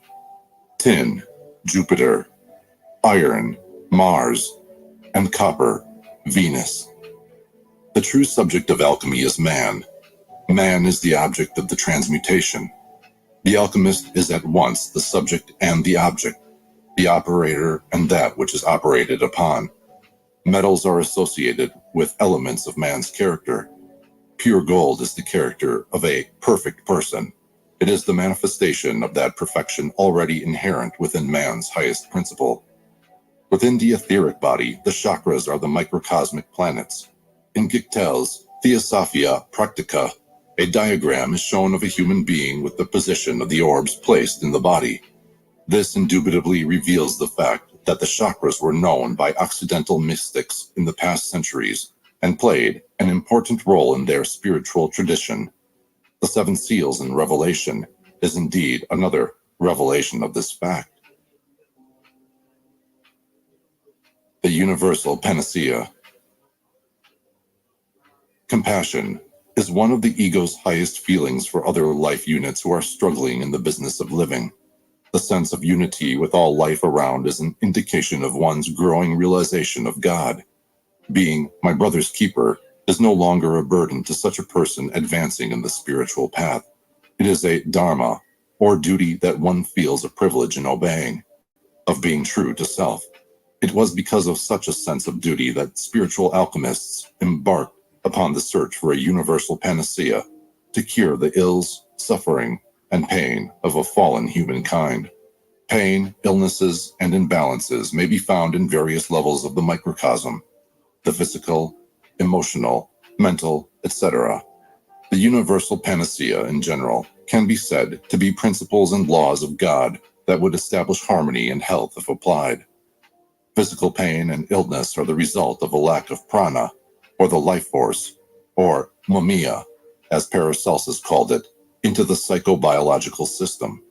tin, Jupiter; iron, Mars; and copper, Venus. The true subject of alchemy is man. Man is the object of the transmutation. The alchemist is at once the subject and the object, the operator and that which is operated upon. Metals are associated with elements of man's character. Pure gold is the character of a perfect person. It is the manifestation of that perfection already inherent within man's highest principle. Within the etheric body, the chakras are the microcosmic planets. In Gichtel's Theosophia Practica, a diagram is shown of a human being with the position of the orbs placed in the body. This indubitably reveals the fact that the chakras were known by Occidental mystics in the past centuries and played an important role in their spiritual tradition. The seven seals in Revelation is indeed another revelation of this fact. The universal panacea. Compassion is one of the ego's highest feelings for other life units who are struggling in the business of living. The sense of unity with all life around is an indication of one's growing realization of God. Being my brother's keeper is no longer a burden to such a person advancing in the spiritual path. It is a dharma, or duty that one feels a privilege in obeying, of being true to self. It was because of such a sense of duty that spiritual alchemists embarked upon the search for a universal panacea to cure the ills, suffering, and pain of a fallen humankind. Pain, illnesses, and imbalances may be found in various levels of the microcosm: the physical, emotional, mental, etc. The universal panacea in general can be said to be principles and laws of God that would establish harmony and health if applied. Physical pain and illness are the result of a lack of prana, or the life force, or mamiya, as Paracelsus called it, into the psychobiological system.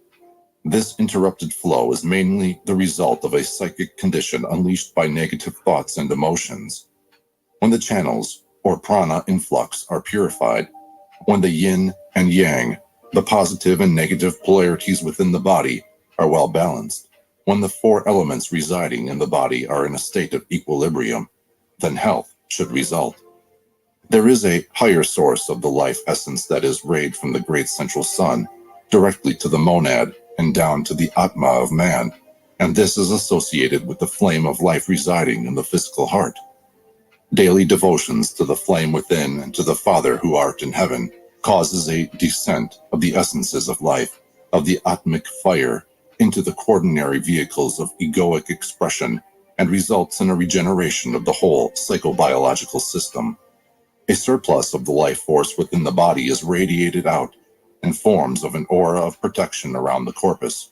This interrupted flow is mainly the result of a psychic condition unleashed by negative thoughts and emotions. When the channels, or prana influx, are purified, when the yin and yang, the positive and negative polarities within the body, are well balanced, when the four elements residing in the body are in a state of equilibrium, then health should result. There is a higher source of the life essence that is rayed from the great central sun, directly to the monad and down to the atma of man, and this is associated with the flame of life residing in the physical heart. Daily devotions to the flame within and to the Father who art in heaven causes a descent of the essences of life, of the atmic fire, into the quaternary vehicles of egoic expression, and results in a regeneration of the whole psychobiological system. A surplus of the life force within the body is radiated out and forms of an aura of protection around the corpus.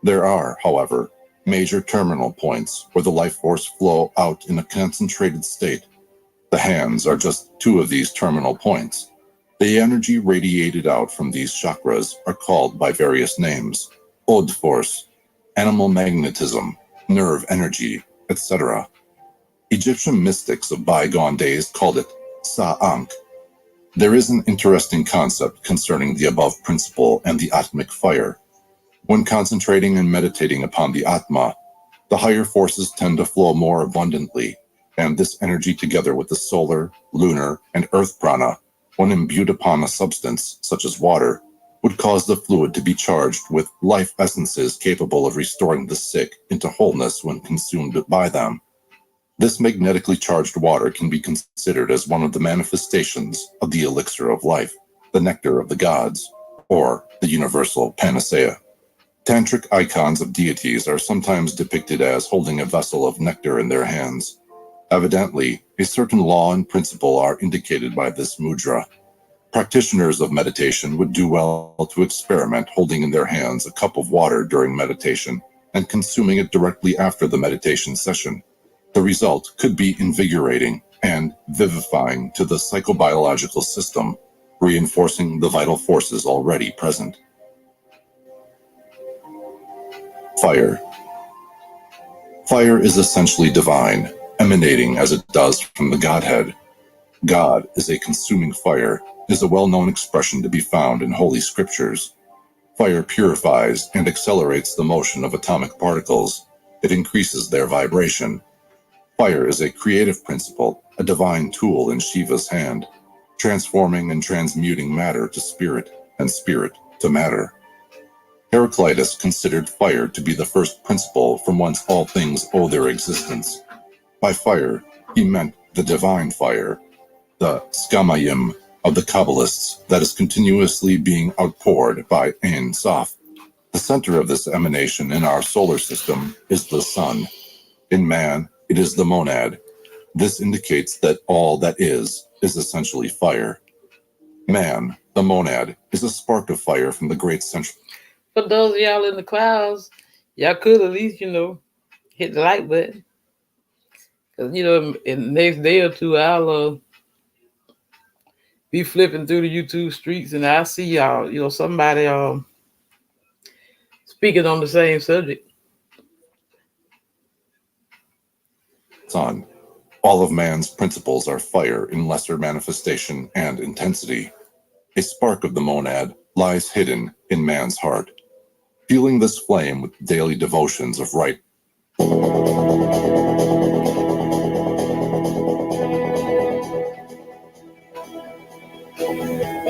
There are, however, major terminal points where the life force flow out in a concentrated state. The hands are just two of these terminal points. The energy radiated out from these chakras are called by various names: Od force, animal magnetism, nerve energy, etc. Egyptian mystics of bygone days called it Sa'ankh. There is an interesting concept concerning the above principle and the Atmic fire. When concentrating and meditating upon the Atma, the higher forces tend to flow more abundantly, and this energy together with the solar, lunar, and earth prana, when imbued upon a substance such as water, would cause the fluid to be charged with life essences capable of restoring the sick into wholeness when consumed by them. This magnetically charged water can be considered as one of the manifestations of the elixir of life, the nectar of the gods, or the universal panacea. Tantric icons of deities are sometimes depicted as holding a vessel of nectar in their hands. Evidently, a certain law and principle are indicated by this mudra. Practitioners of meditation would do well to experiment holding in their hands a cup of water during meditation and consuming it directly after the meditation session. The result could be invigorating and vivifying to the psychobiological system, reinforcing the vital forces already present. Fire. Fire is essentially divine, emanating as it does from the Godhead. God is a consuming fire is a well-known expression to be found in Holy Scriptures. Fire purifies and accelerates the motion of atomic particles. It increases their vibration. Fire is a creative principle, a divine tool in Shiva's hand, transforming and transmuting matter to spirit and spirit to matter. Heraclitus considered fire to be the first principle from whence all things owe their existence. By fire, he meant the divine fire, the skamayim of the Kabbalists that is continuously being outpoured by Ein Sof. The center of this emanation in our solar system is the sun. In man, it is the monad. This indicates that all that is essentially fire. Man, the monad, is a spark of fire from the great central. For those of y'all in the clouds, y'all could at least, hit the like button. Because, in the next day or two, I'll be flipping through the YouTube streets and I see y'all, somebody speaking on the same subject. Sun. All of man's principles are fire in lesser manifestation and intensity. A spark of the monad lies hidden in man's heart. Fueling this flame with daily devotions of right.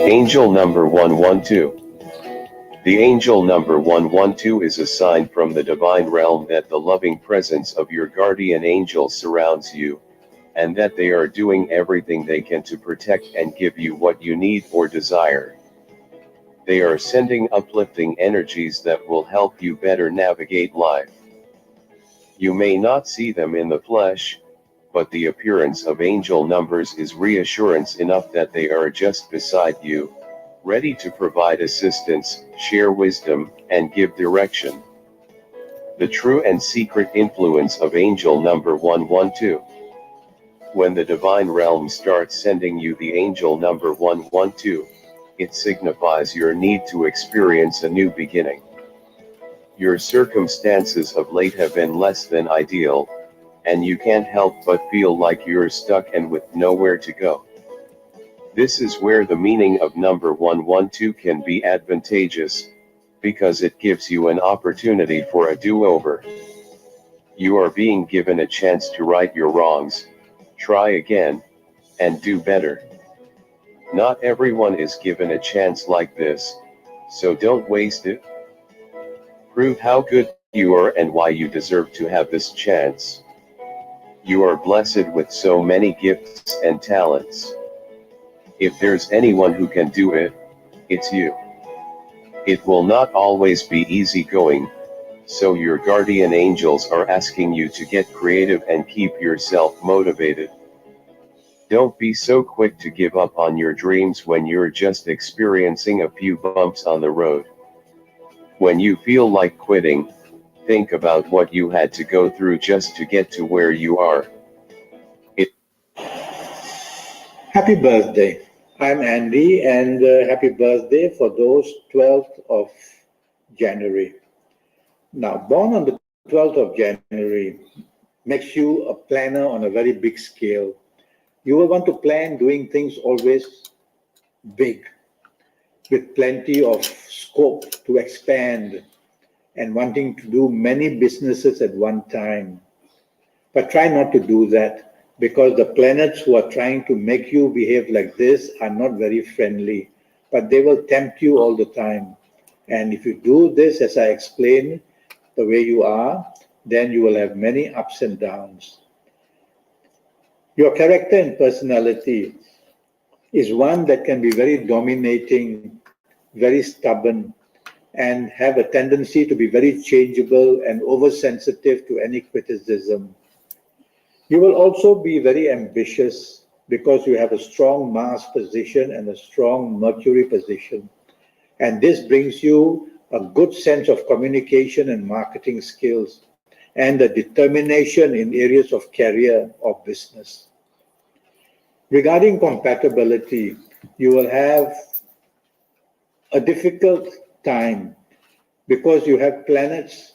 Angel number 112. The angel number 112 is a sign from the divine realm that the loving presence of your guardian angel surrounds you, and that they are doing everything they can to protect and give you what you need or desire. They are sending uplifting energies that will help you better navigate life. You may not see them in the flesh, but the appearance of angel numbers is reassurance enough that they are just beside you, ready to provide assistance, share wisdom, and give direction. The true and secret influence of angel number 112. When the divine realm starts sending you the angel number 112, it signifies your need to experience a new beginning. Your circumstances of late have been less than ideal, and you can't help but feel like you're stuck and with nowhere to go. This is where the meaning of number 112 can be advantageous, because it gives you an opportunity for a do-over. You are being given a chance to right your wrongs, try again, and do better. Not everyone is given a chance like this, so don't waste it. Prove how good you are and why you deserve to have this chance. You are blessed with so many gifts and talents. If there's anyone who can do it, it's you. It will not always be easy going, so your guardian angels are asking you to get creative and keep yourself motivated. Don't be so quick to give up on your dreams when you're just experiencing a few bumps on the road. When you feel like quitting, think about what you had to go through just to get to where you are. Happy birthday. I'm Andy, and happy birthday for those 12th of January. Now, born on the 12th of January makes you a planner on a very big scale. You will want to plan doing things always big, with plenty of scope to expand and wanting to do many businesses at one time. But try not to do that, because the planets who are trying to make you behave like this are not very friendly, but they will tempt you all the time. And if you do this, as I explained, the way you are, then you will have many ups and downs. Your character and personality is one that can be very dominating, very stubborn, and have a tendency to be very changeable and oversensitive to any criticism. You will also be very ambitious because you have a strong Mars position and a strong Mercury position. And this brings you a good sense of communication and marketing skills and a determination in areas of career or business. Regarding compatibility, you will have a difficult time because you have planets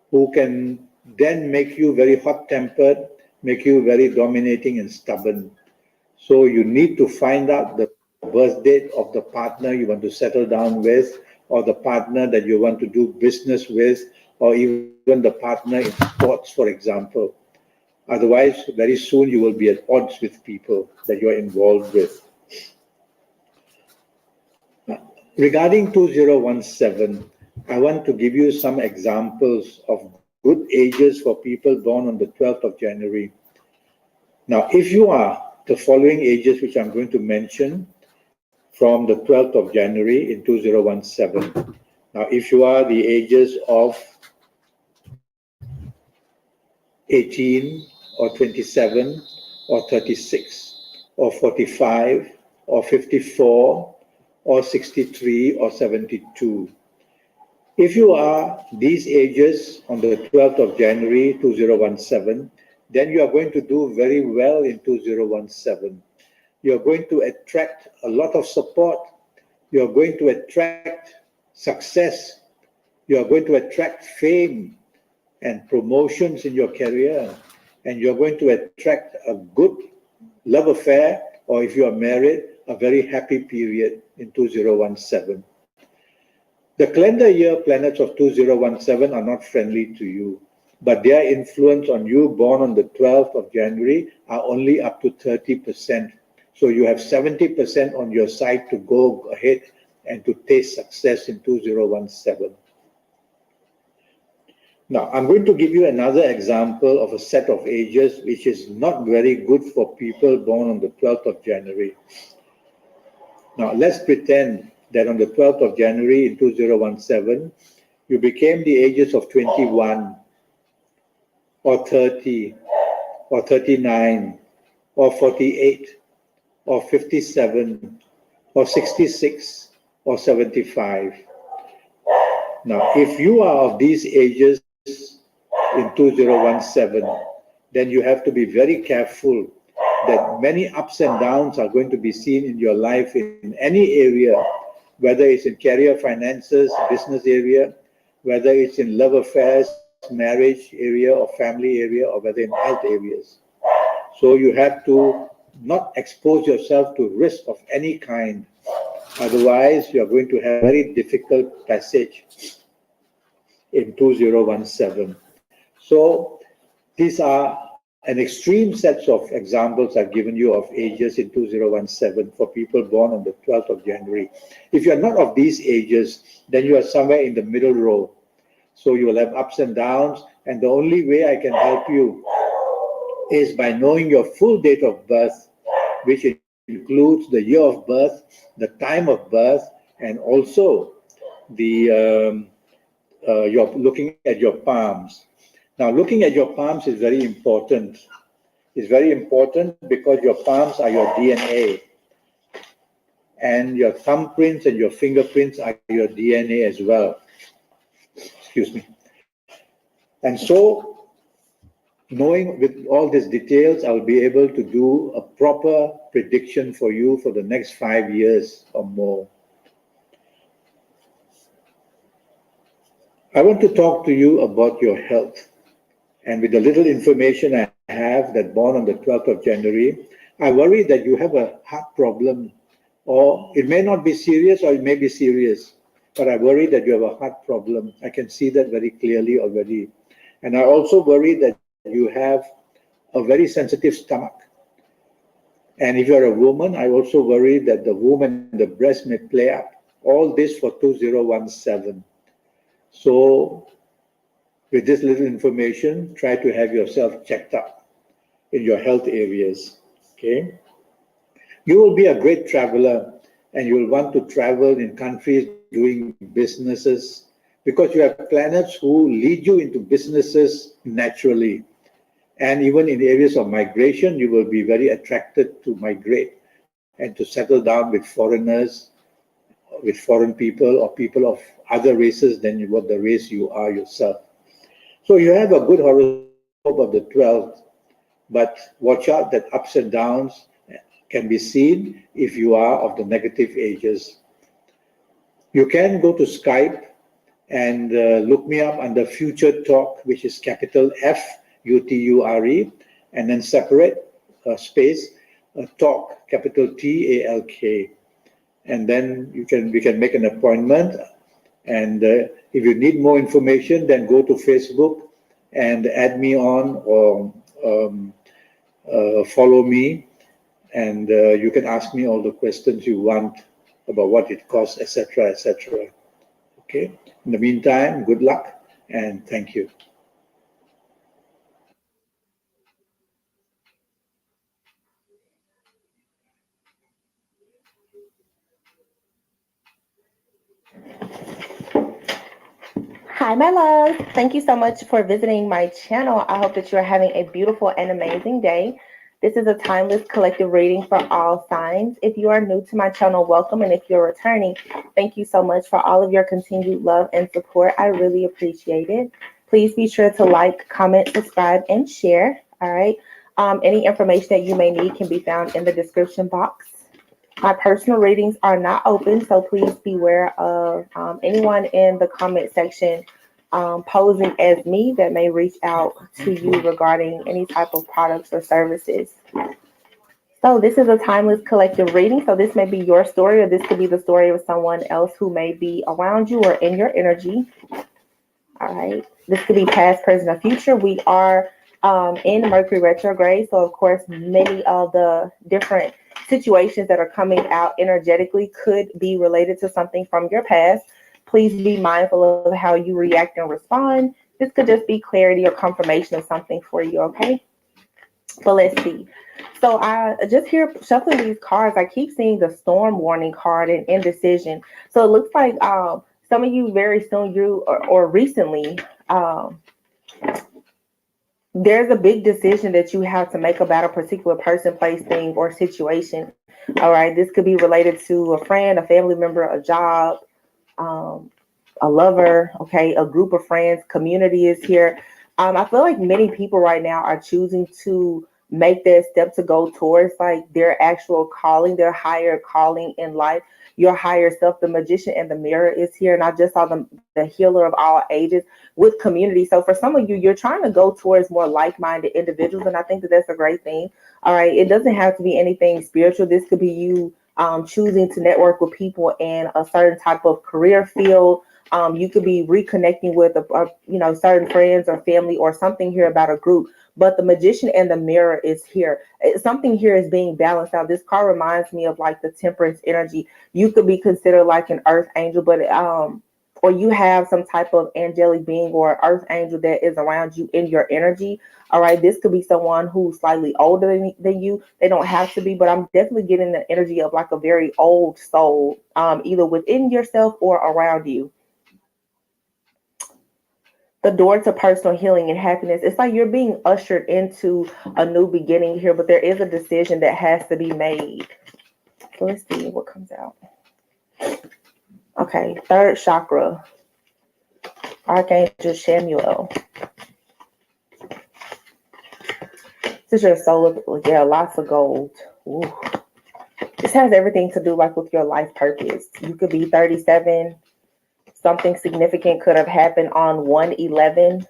who can then make you very hot-tempered, make you very dominating and stubborn. So you need to find out the birth date of the partner you want to settle down with, or the partner that you want to do business with, or even the partner in sports, for example. Otherwise, very soon you will be at odds with people that you're involved with. Regarding 2017, I want to give you some examples of good ages for people born on the 12th of January. Now, if you are the following ages which I'm going to mention from the 12th of January in 2017. Now, if you are the ages of 18 or 27 or 36 or 45 or 54 or 63 or 72. If you are these ages on the 12th of January 2017, then you are going to do very well in 2017. You're going to attract a lot of support. You're going to attract success. You're going to attract fame and promotions in your career. And you're going to attract a good love affair, or if you are married, a very happy period in 2017. The calendar year planets of 2017 are not friendly to you, but their influence on you born on the 12th of January are only up to 30%. So you have 70% on your side to go ahead and to taste success in 2017. Now, I'm going to give you another example of a set of ages which is not very good for people born on the 12th of January. Now, let's pretend that on the 12th of January in 2017, you became the ages of 21 or 30 or 39 or 48 or 57 or 66 or 75. Now, if you are of these ages in 2017, then you have to be very careful that many ups and downs are going to be seen in your life in any area, whether it's in career, finances, business area, whether it's in love affairs, marriage area, or family area, or whether in health areas. So you have to not expose yourself to risk of any kind. Otherwise, you are going to have a very difficult passage in 2017. So these are an extreme sets of examples I've given you of ages in 2017 for people born on the 12th of January. If you're not of these ages, then you are somewhere in the middle row. So you will have ups and downs, and the only way I can help you is by knowing your full date of birth, which includes the year of birth, the time of birth, and also the you're looking at your palms. Now, looking at your palms is very important. It's very important because your palms are your DNA, and your thumbprints and your fingerprints are your DNA as well. Excuse me. And so, knowing with all these details, I'll be able to do a proper prediction for you for the next 5 years or more. I want to talk to you about your health. And with the little information I have that born on the 12th of January, I worry that you have a heart problem, or it may not be serious or it may be serious, but I worry that you have a heart problem. I can see that very clearly already. And I also worry that you have a very sensitive stomach. And if you're a woman, I also worry that the womb and the breast may play up. All this for 2017. So with this little information, try to have yourself checked up in your health areas, okay? You will be a great traveler, and you will want to travel in countries doing businesses, because you have planets who lead you into businesses naturally. And even in areas of migration, you will be very attracted to migrate and to settle down with foreigners, with foreign people, or people of other races than what the race you are yourself. So you have a good horoscope of the 12th, but watch out that ups and downs can be seen if you are of the negative ages. You can go to Skype and look me up under Future Talk, which is capital FUTURE, and then separate space Talk, capital TALK. And then we can make an appointment. And if you need more information, then go to Facebook and add me on, or follow me, and you can ask me all the questions you want about what it costs, etc., etc. Okay. In the meantime, good luck and thank you. Hi, my love. Thank you so much for visiting my channel. I hope that you're having a beautiful and amazing day. This is a timeless collective reading for all signs. If you are new to my channel, welcome. And if you're returning, thank you so much for all of your continued love and support. I really appreciate it. Please be sure to like, comment, subscribe, and share. All right. Any information that you may need can be found in the description box. My personal readings are not open, so please beware of anyone in the comment section posing as me that may reach out to you regarding any type of products or services. So this is a timeless collective reading. So this may be your story, or this could be the story of someone else who may be around you or in your energy. All right. This could be past, present, or future. We are in Mercury retrograde. So of course, many of the different situations that are coming out energetically could be related to something from your past. Please be mindful of how you react and respond. This could just be clarity or confirmation of something for you, okay? But let's see. So I just hear shuffling these cards. I keep seeing the storm warning card and indecision. So it looks like some of you very soon, or recently, there's a big decision that you have to make about a particular person, place, thing, or situation. All right, this could be related to a friend, a family member, a job, um, a lover, okay, a group of friends, community is here. I feel like many people right now are choosing to make that step to go towards like their actual calling, their higher calling in life, your higher self. The magician and the mirror is here. And I just saw the healer of all ages with community. So for some of you, you're trying to go towards more like-minded individuals. And I think that that's a great thing. All right. It doesn't have to be anything spiritual. This could be you choosing to network with people in a certain type of career field. You could be reconnecting with certain friends or family or something here about a group. But the magician and the mirror is here. Something here is being balanced out. This card reminds me of like the temperance energy. You could be considered like an earth angel, but or you have some type of angelic being or earth angel that is around you in your energy. All right, this could be someone who's slightly older than you. They don't have to be, but I'm definitely getting the energy of like a very old soul, either within yourself or around you. The door to personal healing and happiness. It's like you're being ushered into a new beginning here, but there is a decision that has to be made. So let's see what comes out. Okay, third chakra, Archangel Samuel. This is your soul. Yeah, lots of gold. Ooh. This has everything to do like with your life purpose. You could be 37. Something significant could have happened on 1/11.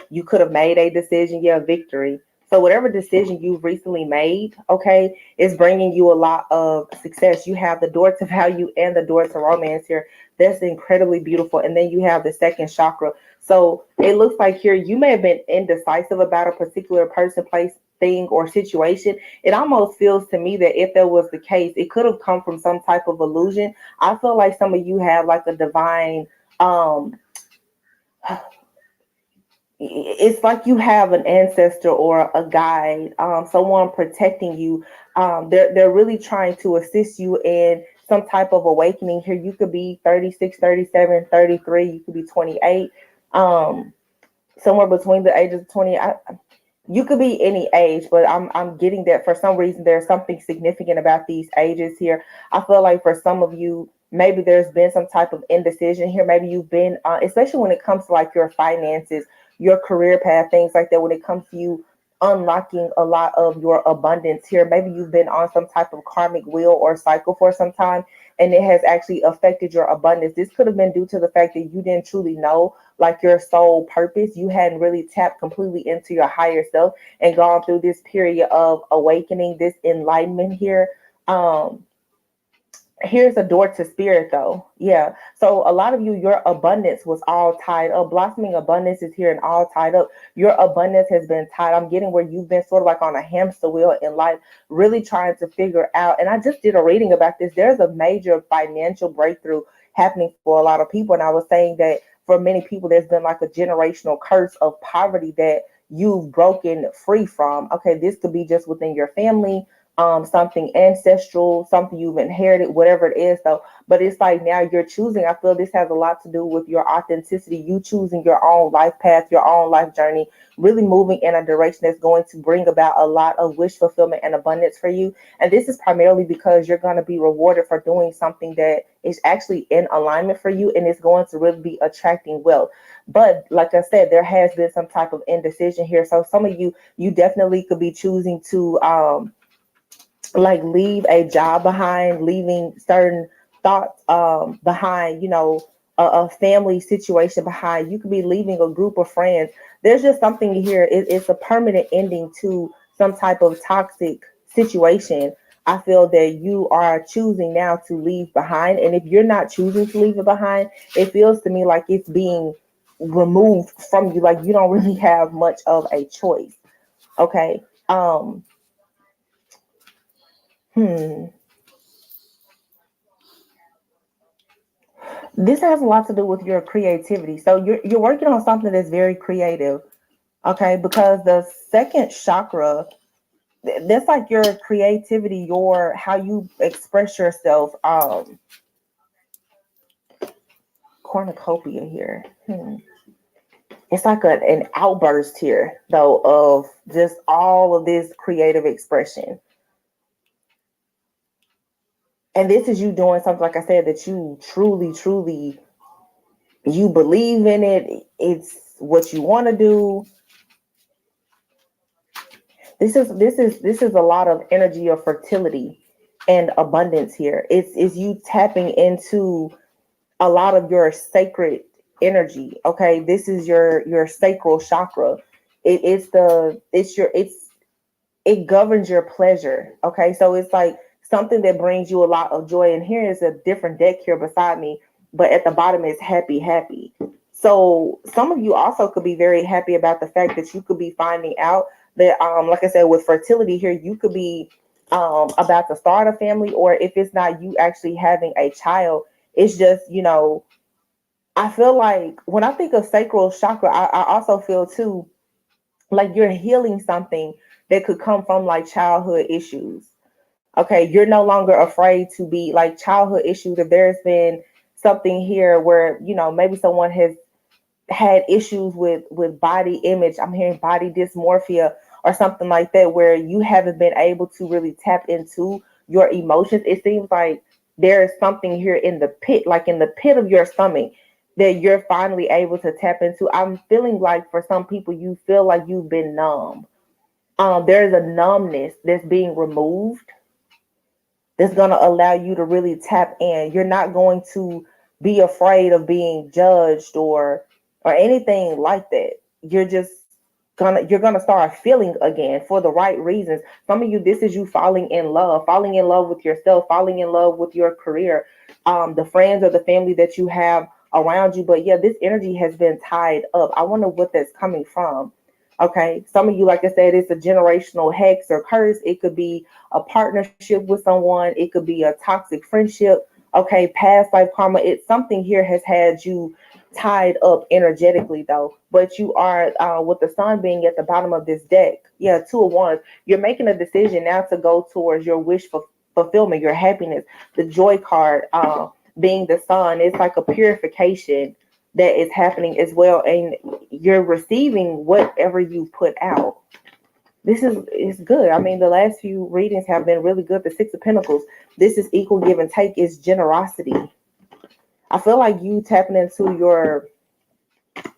You could have made a decision, yeah, victory. So whatever decision you've recently made, okay, is bringing you a lot of success. You have the door to value and the door to romance here. That's incredibly beautiful. And then you have the second chakra. So it looks like here you may have been indecisive about a particular person, place, thing, or situation. It almost feels to me that if that was the case, it could have come from some type of illusion. I feel like some of you have like a divine it's like you have an ancestor or a guide, someone protecting you. They're really trying to assist you in some type of awakening here. You could be 36, 37, 33. You could be 28, somewhere between the ages of 20. You could be any age, but I'm getting that for some reason there's something significant about these ages here. I feel like for some of you, maybe there's been some type of indecision here. Maybe you've been, especially when it comes to like your finances, your career path, things like that. When it comes to you unlocking a lot of your abundance here, maybe you've been on some type of karmic wheel or cycle for some time, and it has actually affected your abundance. This could have been due to the fact that you didn't truly know like your soul purpose. You hadn't really tapped completely into your higher self and gone through this period of awakening, this enlightenment here. Here's a door to spirit though. Yeah. So a lot of you, your abundance was all tied up. Blossoming abundance is here and all tied up. Your abundance has been tied. I'm getting where you've been sort of like on a hamster wheel in life, really trying to figure out. And I just did a reading about this. There's a major financial breakthrough happening for a lot of people. And I was saying that for many people, there's been like a generational curse of poverty that you've broken free from. Okay. This could be just within your family, something ancestral, something you've inherited, whatever it is though. But it's like now you're choosing. I feel this has a lot to do with your authenticity, you choosing your own life path, your own life journey, really moving in a direction that's going to bring about a lot of wish fulfillment and abundance for you. And this is primarily because you're going to be rewarded for doing something that is actually in alignment for you, and it's going to really be attracting wealth. But like I said, there has been some type of indecision here. So some of you, you definitely could be choosing to like leave a job behind, leaving certain thoughts behind, a family situation behind. You could be leaving a group of friends. There's just something here. It's a permanent ending to some type of toxic situation. I feel that you are choosing now to leave behind. And if you're not choosing to leave it behind, it feels to me like it's being removed from you. Like you don't really have much of a choice. Okay. Hmm. This has a lot to do with your creativity. So you're working on something that's very creative, okay? Because the second chakra, that's like your creativity, your how you express yourself. Cornucopia here. It's like an outburst here, though, of just all of this creative expression. And this is you doing something, like I said, that you truly, truly, you believe in it. It's what you want to do. This is a lot of energy of fertility and abundance here. It's you tapping into a lot of your sacred energy. Okay, this is your sacral chakra. It governs your pleasure. Okay, so it's like something that brings you a lot of joy. And here is a different deck here beside me, but at the bottom is happy, happy. So some of you also could be very happy about the fact that you could be finding out that, like I said, with fertility here, you could be about to start a family, or if it's not you actually having a child, it's just, I feel like when I think of sacral chakra, I also feel too like you're healing something that could come from like childhood issues. Okay, you're no longer afraid to be like childhood issues. If there's been something here where, maybe someone has had issues with body image, I'm hearing body dysmorphia or something like that, where you haven't been able to really tap into your emotions. It seems like there is something here in the pit, like in the pit of your stomach, that you're finally able to tap into. I'm feeling like for some people, you feel like you've been numb. There's a numbness that's being removed that's going to allow you to really tap in. You're not going to be afraid of being judged or anything like that. You're gonna start feeling again for the right reasons. Some of you, this is you falling in love with yourself, falling in love with your career, the friends or the family that you have around you. But yeah, this energy has been tied up. I wonder what that's coming from. Okay, some of you, like I said, it's a generational hex or curse. It could be a partnership with someone. It could be a toxic friendship. Okay, past life karma. It's something here has had you tied up energetically though. But you are, with the sun being at the bottom of this deck. Yeah, 2 of Wands. You're making a decision now to go towards your wish for fulfillment, your happiness. The joy card, being the sun, it's like a purification that is happening as well, and you're receiving whatever you put out. This is good. I mean, the last few readings have been really good. The 6 of Pentacles, this is equal give and take, is generosity. I feel like you tapping into your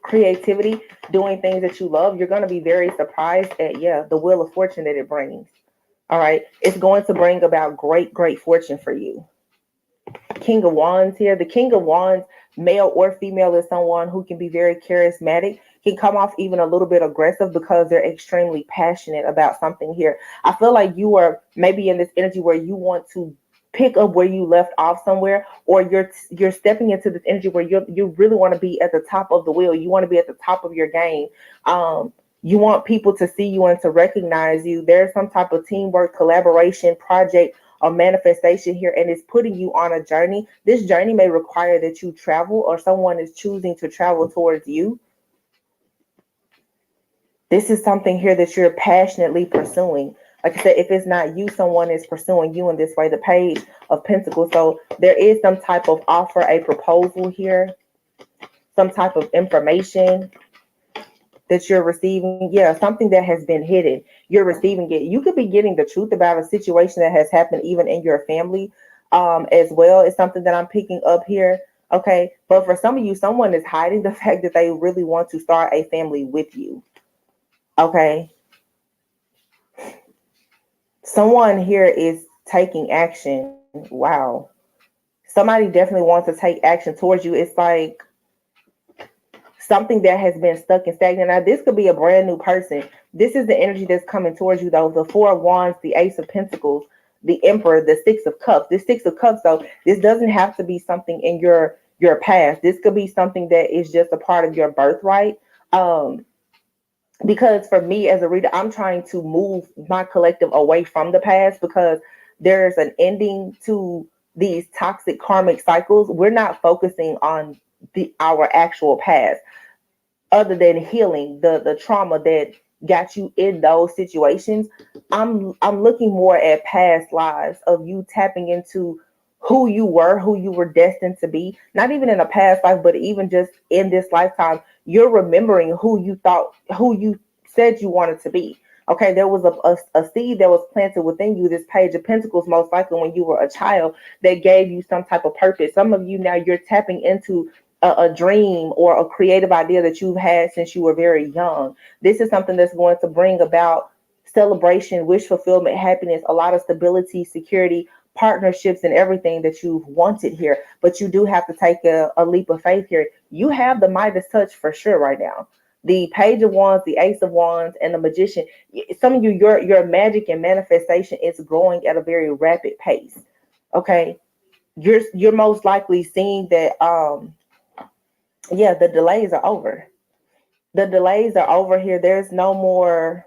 creativity, doing things that you love, you're going to be very surprised at, the wheel of fortune that it brings. All right, it's going to bring about great fortune for you. King of Wands here. The King of Wands, male or female, is someone who can be very charismatic, can come off even a little bit aggressive because they're extremely passionate about something here. I feel like you are maybe in this energy where you want to pick up where you left off somewhere, or you're stepping into this energy where you really want to be at the top of the wheel. You want to be at the top of your game. You want people to see you and to recognize you. There's some type of teamwork, collaboration, project, or manifestation here, and it's putting you on a journey. This journey may require that you travel, or someone is choosing to travel towards you. This is something here that you're passionately pursuing. Like I said, if it's not you, someone is pursuing you in this way. The Page of Pentacles. So there is some type of offer, a proposal here, some type of information that you're receiving. Yeah, something that has been hidden. You're receiving it. You could be getting the truth about a situation that has happened even in your family, as well. It's something that I'm picking up here. Okay, but for some of you, someone is hiding the fact that they really want to start a family with you. Okay, someone here is taking action. Wow, somebody definitely wants to take action towards you. It's like something that has been stuck and stagnant. Now, this could be a brand new person. This is the energy that's coming towards you, though. The 4 of Wands, the Ace of Pentacles, the Emperor, the 6 of Cups. This 6 of Cups, though, this doesn't have to be something in your past. This could be something that is just a part of your birthright. Because for me as a reader, I'm trying to move my collective away from the past, because there's an ending to these toxic karmic cycles. We're not focusing on our actual past, other than healing the trauma that got you in those situations. I'm looking more at past lives of you tapping into who you were destined to be, not even in a past life, but even just in this lifetime. You're remembering who you said you wanted to be. Okay, there was a seed that was planted within you, this Page of Pentacles, most likely when you were a child, that gave you some type of purpose. Some of you now, you're tapping into a dream or a creative idea that you've had since you were very young. This is something that's going to bring about celebration, wish fulfillment, happiness, a lot of stability, security, partnerships, and everything that you've wanted here. But you do have to take a leap of faith here. You have the Midas touch for sure right now. The Page of Wands, the Ace of Wands, and the Magician. Some of you, your magic and manifestation is growing at a very rapid pace. Okay, you're most likely seeing that. Yeah, the delays are over. The delays are over here. There's no more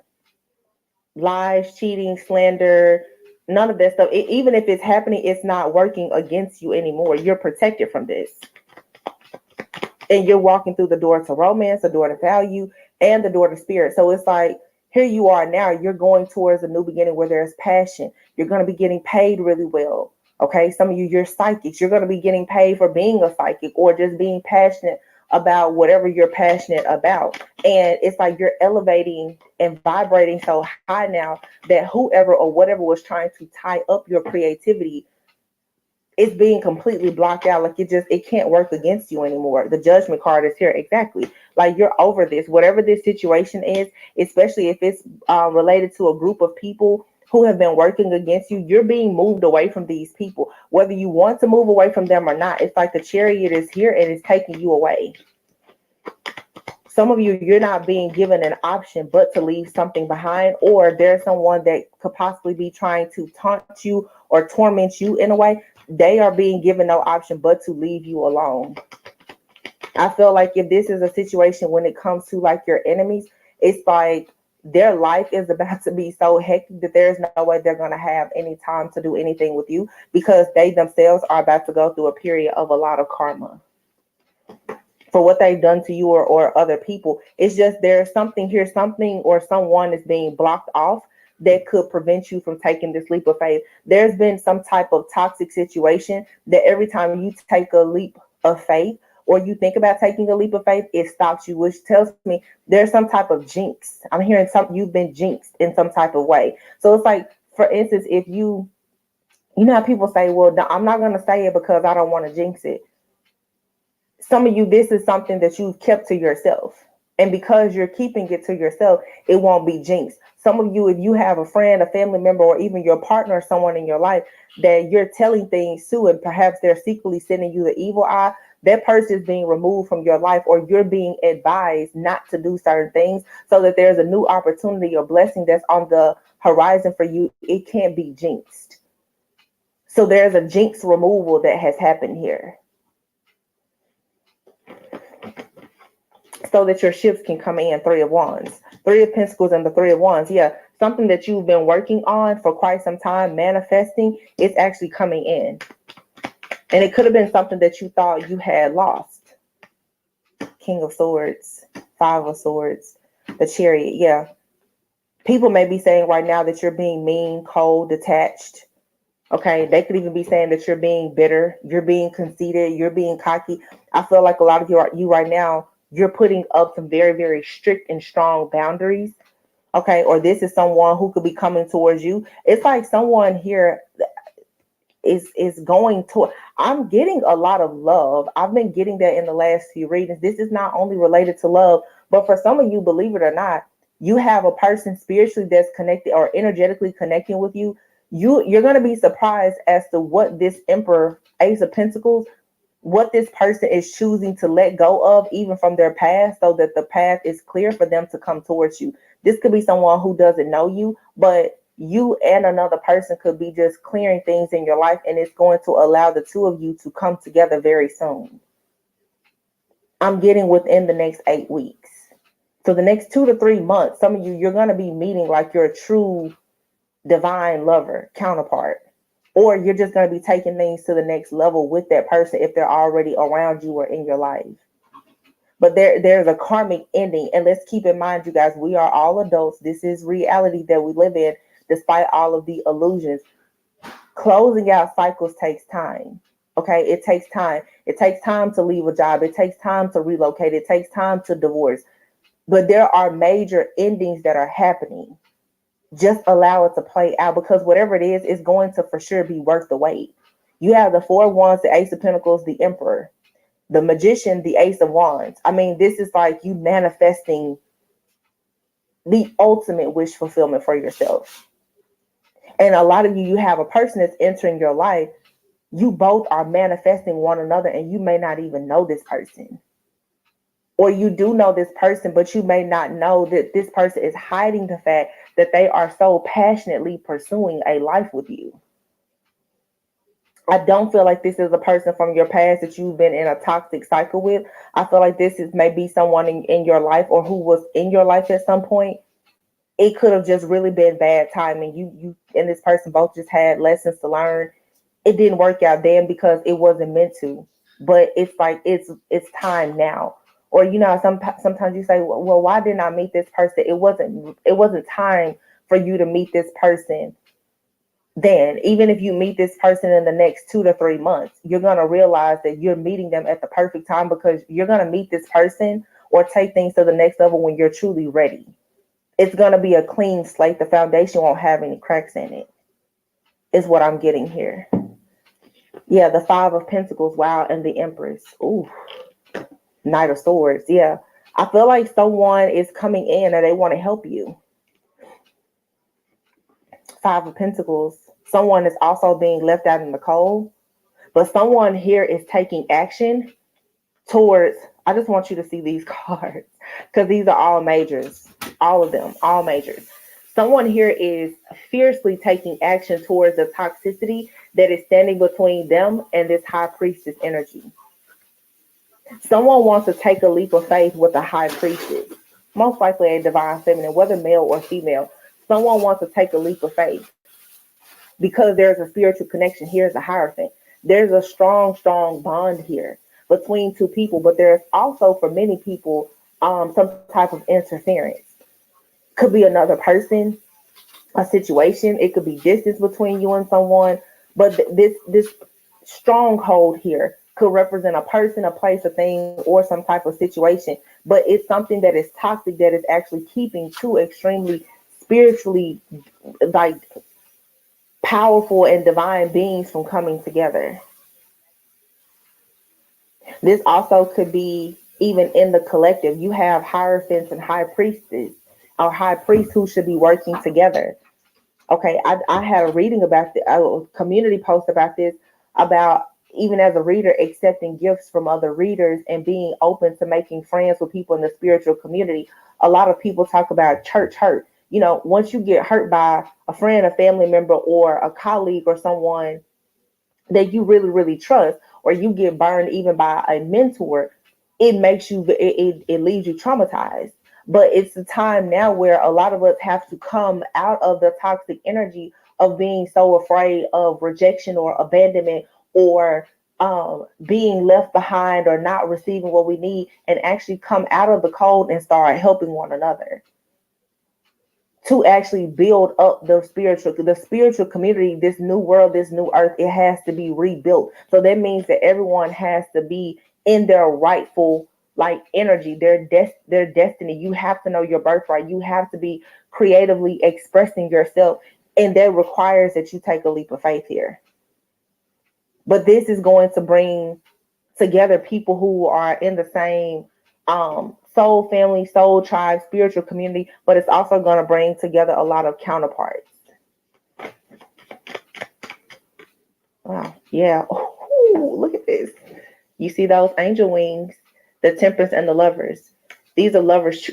lies, cheating, slander, none of that stuff. Even if it's happening, it's not working against you anymore. You're protected from this. And you're walking through the door to romance, the door to value, and the door to spirit. So it's like, here you are now, you're going towards a new beginning where there's passion. You're going to be getting paid really well. Okay, some of you, you're psychics. You're going to be getting paid for being a psychic or just being passionate about whatever you're passionate about. And it's like you're elevating and vibrating so high now that whoever or whatever was trying to tie up your creativity, it's being completely blocked out. Like it can't work against you anymore. The Judgment card is here. Exactly. Like you're over this, whatever this situation is, especially if it's related to a group of people who have been working against you. You're being moved away from these people, whether you want to move away from them or not. It's like the Chariot is here and it's taking you away. Some of you, you're not being given an option but to leave something behind, or there's someone that could possibly be trying to taunt you or torment you in a way. They are being given no option but to leave you alone. I feel like if this is a situation when it comes to like your enemies, it's like their life is about to be so hectic that there's no way they're going to have any time to do anything with you, because they themselves are about to go through a period of a lot of karma for what they've done to you or other people. It's just there's something here, something or someone is being blocked off that could prevent you from taking this leap of faith. There's been some type of toxic situation that every time you take a leap of faith or you think about taking a leap of faith, it stops you, which tells me there's some type of jinx. I'm hearing you've been jinxed in some type of way. So it's like, for instance, if you know how people say, well, no, I'm not going to say it because I don't want to jinx it. Some of you, this is something that you've kept to yourself. And because you're keeping it to yourself, it won't be jinxed. Some of you, if you have a friend, a family member, or even your partner or someone in your life that you're telling things to, and perhaps they're secretly sending you the evil eye, that person is being removed from your life, or you're being advised not to do certain things so that there's a new opportunity or blessing that's on the horizon for you. It can't be jinxed. So there's a jinx removal that has happened here, so that your shifts can come in. Three of Wands, Three of Pentacles, and the Three of Wands. Yeah, something that you've been working on for quite some time, manifesting, it's actually coming in. And it could have been something that you thought you had lost. King of Swords, Five of Swords, the Chariot. Yeah, people may be saying right now that you're being mean, cold, detached. Okay, they could even be saying that you're being bitter, you're being conceited, you're being cocky. I feel like a lot of you right now, you're putting up some very, very strict and strong boundaries. Okay, or this is someone who could be coming towards you. It's like someone here is going to, I'm getting a lot of love. I've been getting that in the last few readings. This is not only related to love, but for some of you, believe it or not, you have a person spiritually that's connected or energetically connecting with you. You're going to be surprised as to what this Emperor, Ace of Pentacles, what this person is choosing to let go of, even from their past, so that the path is clear for them to come towards you. This could be someone who doesn't know you, but you and another person could be just clearing things in your life, and it's going to allow the two of you to come together very soon. I'm getting within the next 8 weeks. So the next 2 to 3 months, some of you, you're going to be meeting like your true divine lover counterpart, or you're just going to be taking things to the next level with that person if they're already around you or in your life. But there's a karmic ending. And let's keep in mind, you guys, we are all adults. This is reality that we live in, despite all of the illusions. Closing out cycles takes time. Okay, it takes time. It takes time to leave a job. It takes time to relocate. It takes time to divorce. But there are major endings that are happening. Just allow it to play out, because whatever it is going to for sure be worth the wait. You have the Four of Wands, the Ace of Pentacles, the Emperor, the Magician, the Ace of Wands. I mean, this is like you manifesting the ultimate wish fulfillment for yourself. And a lot of you have a person that's entering your life. You both are manifesting one another, and you may not even know this person. Or you do know this person, but you may not know that this person is hiding the fact that they are so passionately pursuing a life with you. I don't feel like this is a person from your past that you've been in a toxic cycle with. I feel like this is maybe someone in your life, or who was in your life at some point. It could have just really been bad timing. You and this person both just had lessons to learn. It didn't work out then because it wasn't meant to. But it's like it's time now. Or sometimes you say, well, why didn't I meet this person? It wasn't time for you to meet this person then. Even if you meet this person in the next 2 to 3 months, you're going to realize that you're meeting them at the perfect time, because you're going to meet this person or take things to the next level when you're truly ready. It's going to be a clean slate. The foundation won't have any cracks in it, is what I'm getting here. Yeah, the Five of Pentacles, wow, and the Empress. Ooh, Knight of Swords, yeah. I feel like someone is coming in and they want to help you. Five of Pentacles. Someone is also being left out in the cold, but someone here is taking action towards, I just want you to see these cards, because these are all majors, all of them, all majors. Someone here is fiercely taking action towards the toxicity that is standing between them and this High Priestess energy. Someone wants to take a leap of faith with a High Priestess, most likely a divine feminine, whether male or female. Someone wants to take a leap of faith because there's a spiritual connection. Here's a Hierophant. There's a strong, strong bond here between two people, but there's also, for many people, some type of interference. Could be another person, a situation. It could be distance between you and someone, but this stronghold here could represent a person, a place, a thing, or some type of situation. But it's something that is toxic, that is actually keeping two extremely spiritually, like, powerful and divine beings from coming together. This also could be even in the collective. You have Hierophants and High Priestess, or High Priest, who should be working together. Okay, I had a reading about a community post about this, about even as a reader accepting gifts from other readers and being open to making friends with people in the spiritual community. A lot of people talk about church hurt. Once you get hurt by a friend, a family member, or a colleague, or someone that you really, really trust, or you get burned even by a mentor, it makes you, it leaves you traumatized. But it's the time now where a lot of us have to come out of the toxic energy of being so afraid of rejection or abandonment, or being left behind, or not receiving what we need, and actually come out of the cold and start helping one another to actually build up the spiritual community. This new world, this new earth, it has to be rebuilt. So that means that everyone has to be in their rightful, like, energy, their destiny. You have to know your birthright. You have to be creatively expressing yourself, and that requires that you take a leap of faith here. But this is going to bring together people who are in the same soul family, soul tribe, spiritual community, but it's also going to bring together a lot of counterparts. Wow, yeah. Ooh, look at this. You see those angel wings, the Temperance and the Lovers. These are lovers,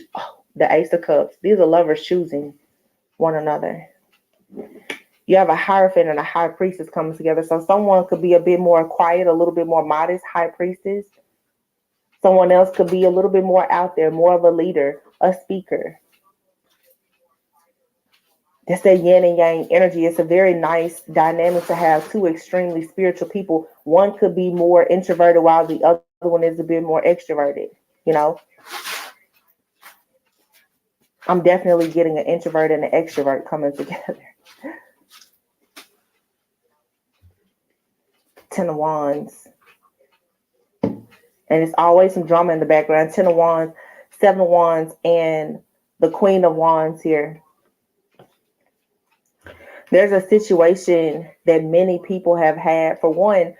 the Ace of Cups. These are lovers choosing one another. You have a Hierophant and a High Priestess coming together. So someone could be a bit more quiet, a little bit more modest, High Priestess. Someone else could be a little bit more out there, more of a leader, a speaker. That's that yin and yang energy. It's a very nice dynamic to have two extremely spiritual people. One could be more introverted while the other one is a bit more extroverted. I'm definitely getting an introvert and an extrovert coming together. Ten of Wands. And it's always some drama in the background. Ten of Wands, Seven of Wands, and the Queen of Wands here. There's a situation that many people have had. For one,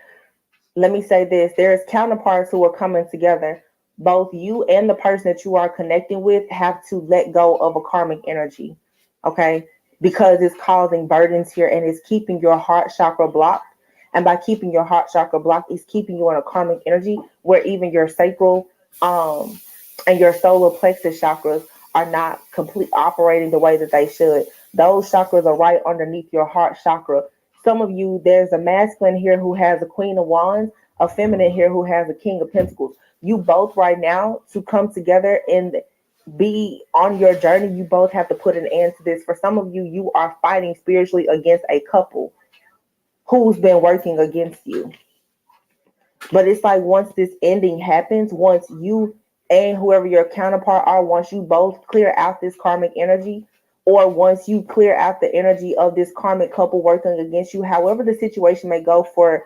let me say this, there's counterparts who are coming together. Both you and the person that you are connecting with have to let go of a karmic energy, okay? Because it's causing burdens here and it's keeping your heart chakra blocked. And by keeping your heart chakra blocked, it's keeping you in a karmic energy where even your sacral and your solar plexus chakras are not complete operating the way that they should. Those chakras are right underneath your heart chakra. Some of you, there's a masculine here who has a Queen of Wands, a feminine here who has a King of Pentacles. You both right now to come together and be on your journey, you both have to put an end to this. For some of you, you are fighting spiritually against a couple who's been working against you. But it's like once this ending happens, once you and whoever your counterpart are, once you both clear out this karmic energy, or once you clear out the energy of this karmic couple working against you, however the situation may go for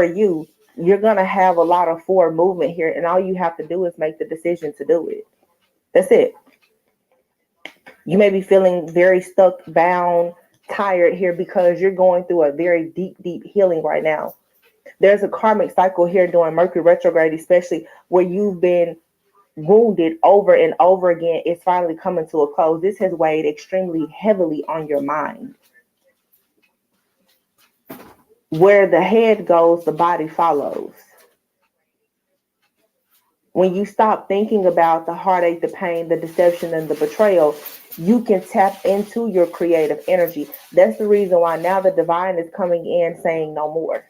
you, you're going to have a lot of forward movement here. And all you have to do is make the decision to do it. That's it. You may be feeling very stuck, bound, tired here because you're going through a very deep, deep healing right now. There's a karmic cycle here during Mercury retrograde, especially where you've been wounded over and over again. It's finally coming to a close. This has weighed extremely heavily on your mind. Where the head goes, the body follows. When you stop thinking about the heartache, the pain, the deception, and the betrayal, you can tap into your creative energy. That's the reason why now the divine is coming in saying no more.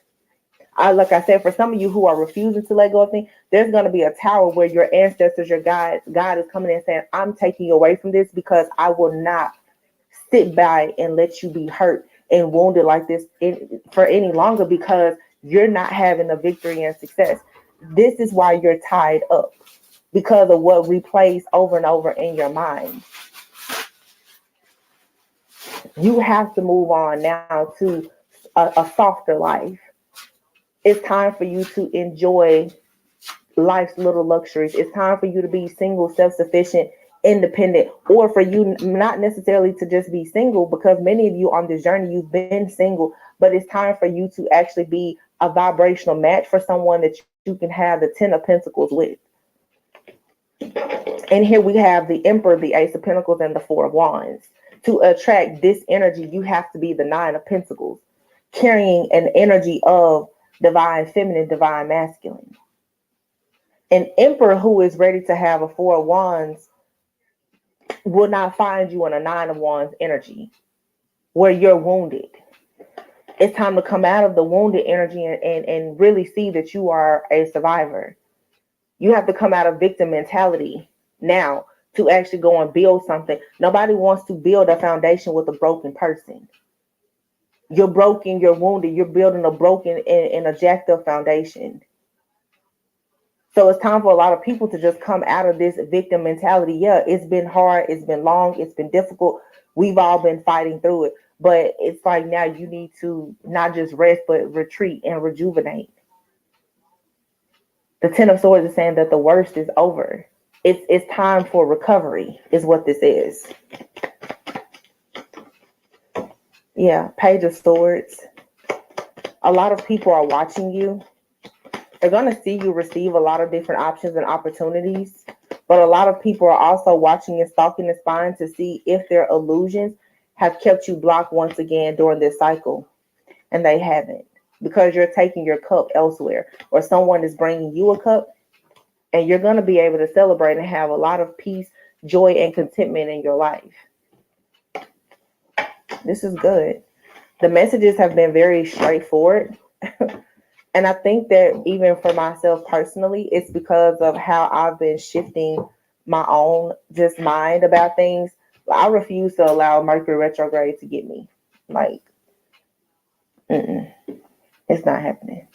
Like I said, for some of you who are refusing to let go of things, there's going to be a tower where your ancestors, your God is coming in saying, I'm taking you away from this because I will not sit by and let you be hurt and wounded like this for any longer because you're not having a victory and success. This is why you're tied up, because of what replays over and over in your mind. You have to move on now to a softer life. It's time for you to enjoy life's little luxuries. It's time for you to be single, self-sufficient, independent, or for you not necessarily to just be single, because many of you on this journey, you've been single, but it's time for you to actually be a vibrational match for someone that you can have the 10 of Pentacles with. And here we have the Emperor, the Ace of Pentacles, and the Four of Wands. To attract this energy, you have to be the Nine of Pentacles, carrying an energy of divine feminine, divine masculine. An Emperor who is ready to have a Four of Wands will not find you in a Nine of Wands energy where you're wounded. It's time to come out of the wounded energy and really see that you are a survivor. You have to come out of victim mentality now to actually go and build something. Nobody wants to build a foundation with a broken person. You're broken, you're wounded, you're building a broken and a jacked up foundation. So it's time for a lot of people to just come out of this victim mentality. Yeah, it's been hard, it's been long, it's been difficult. We've all been fighting through it. But it's like now you need to not just rest, but retreat and rejuvenate. The Ten of Swords is saying that the worst is over. It's time for recovery, is what this is. Yeah, Page of Swords. A lot of people are watching you. They're going to see you receive a lot of different options and opportunities. But a lot of people are also watching and stalking and spying to see if their illusions have kept you blocked once again during this cycle. And they haven't. Because you're taking your cup elsewhere. Or someone is bringing you a cup. And you're going to be able to celebrate and have a lot of peace, joy, and contentment in your life. This is good. The messages have been very straightforward. And I think that even for myself personally, it's because of how I've been shifting my own just mind about things. I refuse to allow Mercury retrograde to get me. Like, it's not happening.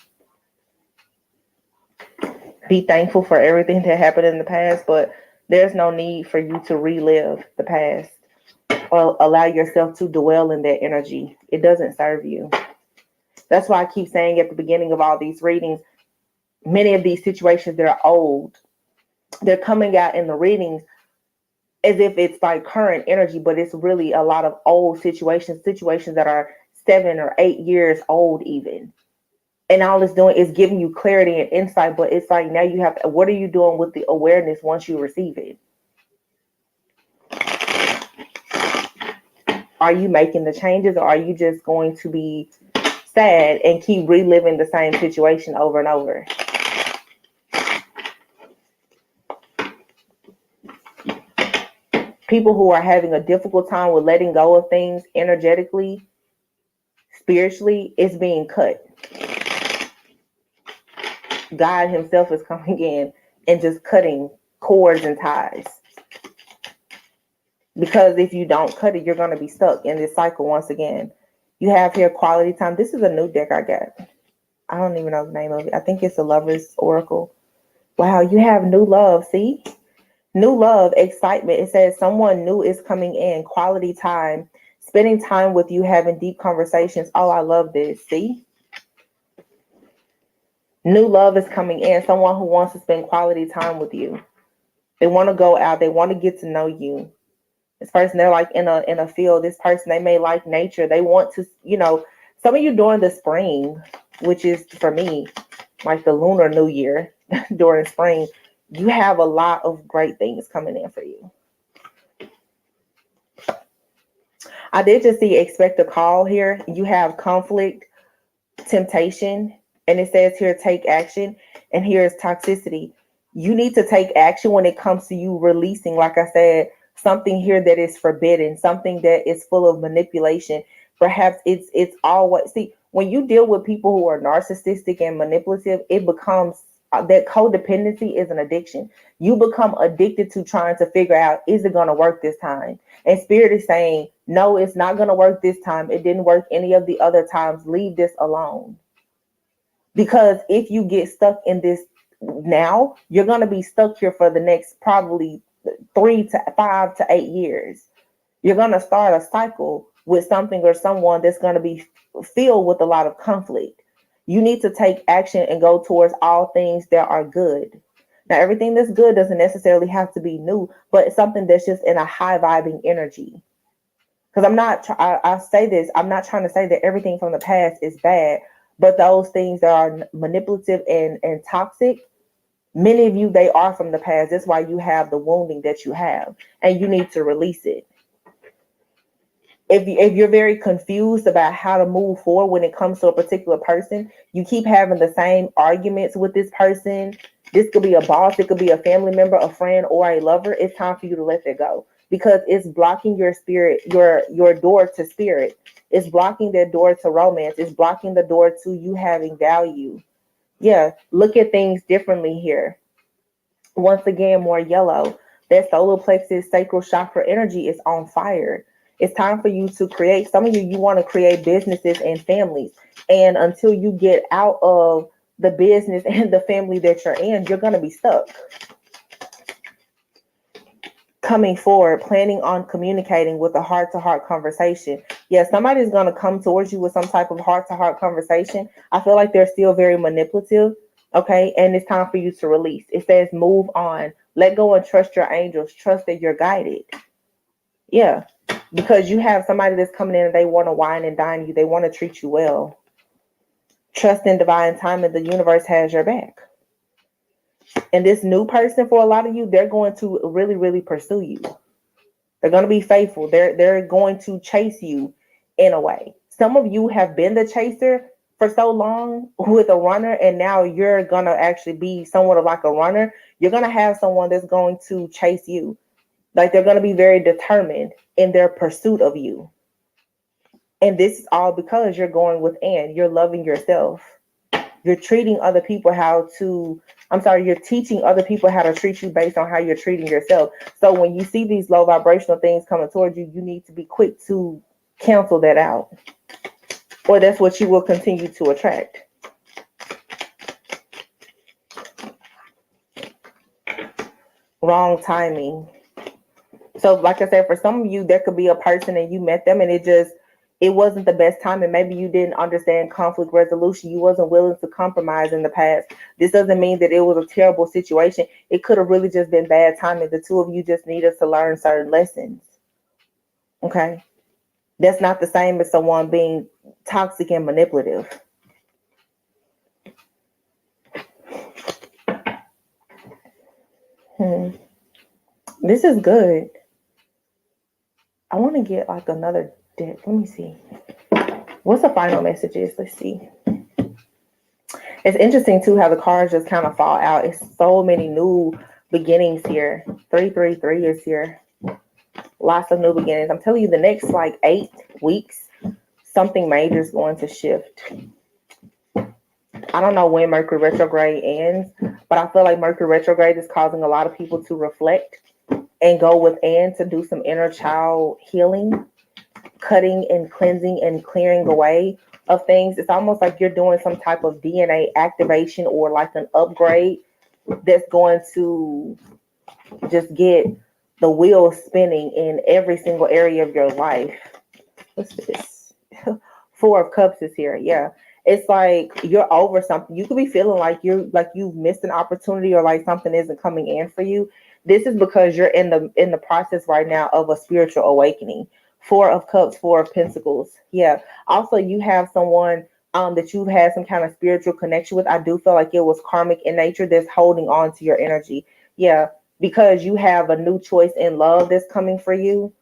Be thankful for everything that happened in the past, but there's no need for you to relive the past or allow yourself to dwell in that energy. It doesn't serve you. That's why I keep saying at the beginning of all these readings, many of these situations that are old, they're coming out in the readings as if it's like current energy, but it's really a lot of old situations that are 7 or 8 years old even. And all it's doing is giving you clarity and insight. But it's like now you have to, what are you doing with the awareness once you receive it? Are you making the changes, or are you just going to be sad and keep reliving the same situation over and over? People who are having a difficult time with letting go of things energetically, spiritually, is being cut. God himself is coming in and just cutting cords and ties. Because if you don't cut it, you're going to be stuck in this cycle once again. You have here quality time. This is a new deck I got. I don't even know the name of it. I think it's a Lover's Oracle. Wow, you have new love. See? New love, excitement. It says someone new is coming in. Quality time. Spending time with you, having deep conversations. Oh, I love this. See? New love is coming in. Someone who wants to spend quality time with you. They want to go out. They want to get to know you. This person, they're like in a field. This person, they may like nature. They want to, some of you during the spring, which is for me, like the lunar new year during spring, you have a lot of great things coming in for you. I did just see expect a call here. You have conflict, temptation, and it says here take action, and here is toxicity. You need to take action when it comes to you releasing, like I said, something here that is forbidden, something that is full of manipulation. Perhaps it's always, see, when you deal with people who are narcissistic and manipulative, it becomes that codependency is an addiction. You become addicted to trying to figure out, is it going to work this time? And spirit is saying, no, it's not going to work this time. It didn't work any of the other times. Leave this alone. Because if you get stuck in this now, you're going to be stuck here for the next probably 3 to 5 to 8 years. You're going to start a cycle with something or someone that's going to be filled with a lot of conflict. You need to take action and go towards all things that are good. Now, everything that's good doesn't necessarily have to be new, but it's something that's just in a high vibing energy. Because I say this, I'm not trying to say that everything from the past is bad, but those things that are manipulative and toxic, many of you, they are from the past. That's why you have the wounding that you have, and you need to release it. If you're very confused about how to move forward when it comes to a particular person, you keep having the same arguments with this person. This could be a boss, it could be a family member, a friend, or a lover. It's time for you to let that go, because it's blocking your spirit, your door to spirit. It's blocking that door to romance. It's blocking the door to you having value. Yeah, look at things differently here. Once again, more yellow. That solar plexus sacral chakra energy is on fire. It's time for you to create. Some of you want to create businesses and families. And until you get out of the business and the family that you're in, you're going to be stuck. Coming forward, planning on communicating with a heart-to-heart conversation. Yeah, somebody's going to come towards you with some type of heart-to-heart conversation. I feel like they're still very manipulative. Okay, and it's time for you to release. It says move on. Let go and trust your angels. Trust that you're guided. Yeah, because you have somebody that's coming in and they want to wine and dine you. They want to treat you well. Trust in divine time, and the universe has your back. And this new person, for a lot of you, they're going to really, really pursue you. They're going to be faithful. They're going to chase you in a way. Some of you have been the chaser for so long with a runner, and now you're going to actually be somewhat of like a runner. You're going to have someone that's going to chase you. Like, they're going to be very determined in their pursuit of you. And this is all because you're going within. You're loving yourself. You're treating other people you're teaching other people how to treat you based on how you're treating yourself. So when you see these low vibrational things coming towards you, you need to be quick to cancel that out. Or that's what you will continue to attract. Wrong timing. So like I said, for some of you, there could be a person and you met them and it wasn't the best time, and maybe you didn't understand conflict resolution. You wasn't willing to compromise in the past. This doesn't mean that it was a terrible situation. It could have really just been bad timing. The two of you just needed to learn certain lessons. Okay. That's not the same as someone being toxic and manipulative. This is good. I want to get like another deck. Let me see. What's the final messages? Let's see. It's interesting too how the cards just kind of fall out. It's so many new beginnings here. 333 is here. Lots of new beginnings. I'm telling you, the next like 8 weeks, something major is going to shift. I don't know when Mercury retrograde ends, but I feel like Mercury retrograde is causing a lot of people to reflect and go within to do some inner child healing, cutting and cleansing and clearing away of things. It's almost like you're doing some type of DNA activation or like an upgrade that's going to just get the wheel spinning in every single area of your life. What's this? 4 of Cups is here. Yeah. It's like you're over something. You could be feeling like you've missed an opportunity or like something isn't coming in for you. This is because you're in the process right now of a spiritual awakening. 4 of Cups, 4 of Pentacles. Yeah. Also, you have someone that you've had some kind of spiritual connection with. I do feel like it was karmic in nature that's holding on to your energy. Yeah. Because you have a new choice in love that's coming for you.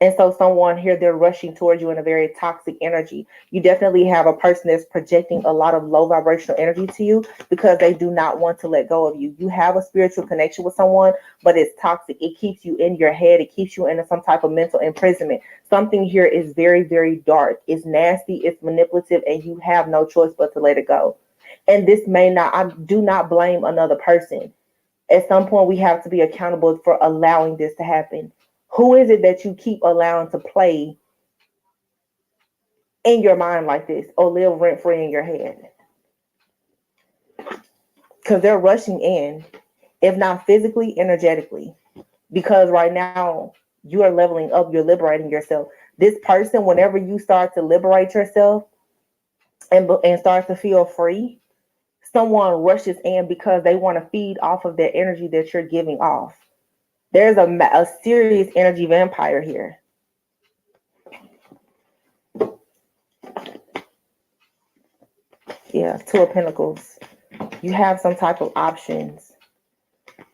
And so someone here, they're rushing towards you in a very toxic energy. You definitely have a person that's projecting a lot of low vibrational energy to you because they do not want to let go of you. You have a spiritual connection with someone, but it's toxic. It keeps you in your head. It keeps you in some type of mental imprisonment. Something here is very, very dark. It's nasty. It's manipulative, and you have no choice but to let it go. And this may not, I do not blame another person. At some point, we have to be accountable for allowing this to happen. Who is it that you keep allowing to play in your mind like this or live rent-free in your head? Because they're rushing in, if not physically, energetically. Because right now, you are leveling up, you're liberating yourself. This person, whenever you start to liberate yourself and start to feel free, someone rushes in because they want to feed off of that energy that you're giving off. There's a serious energy vampire here. Yeah, 2 of Pentacles. You have some type of options.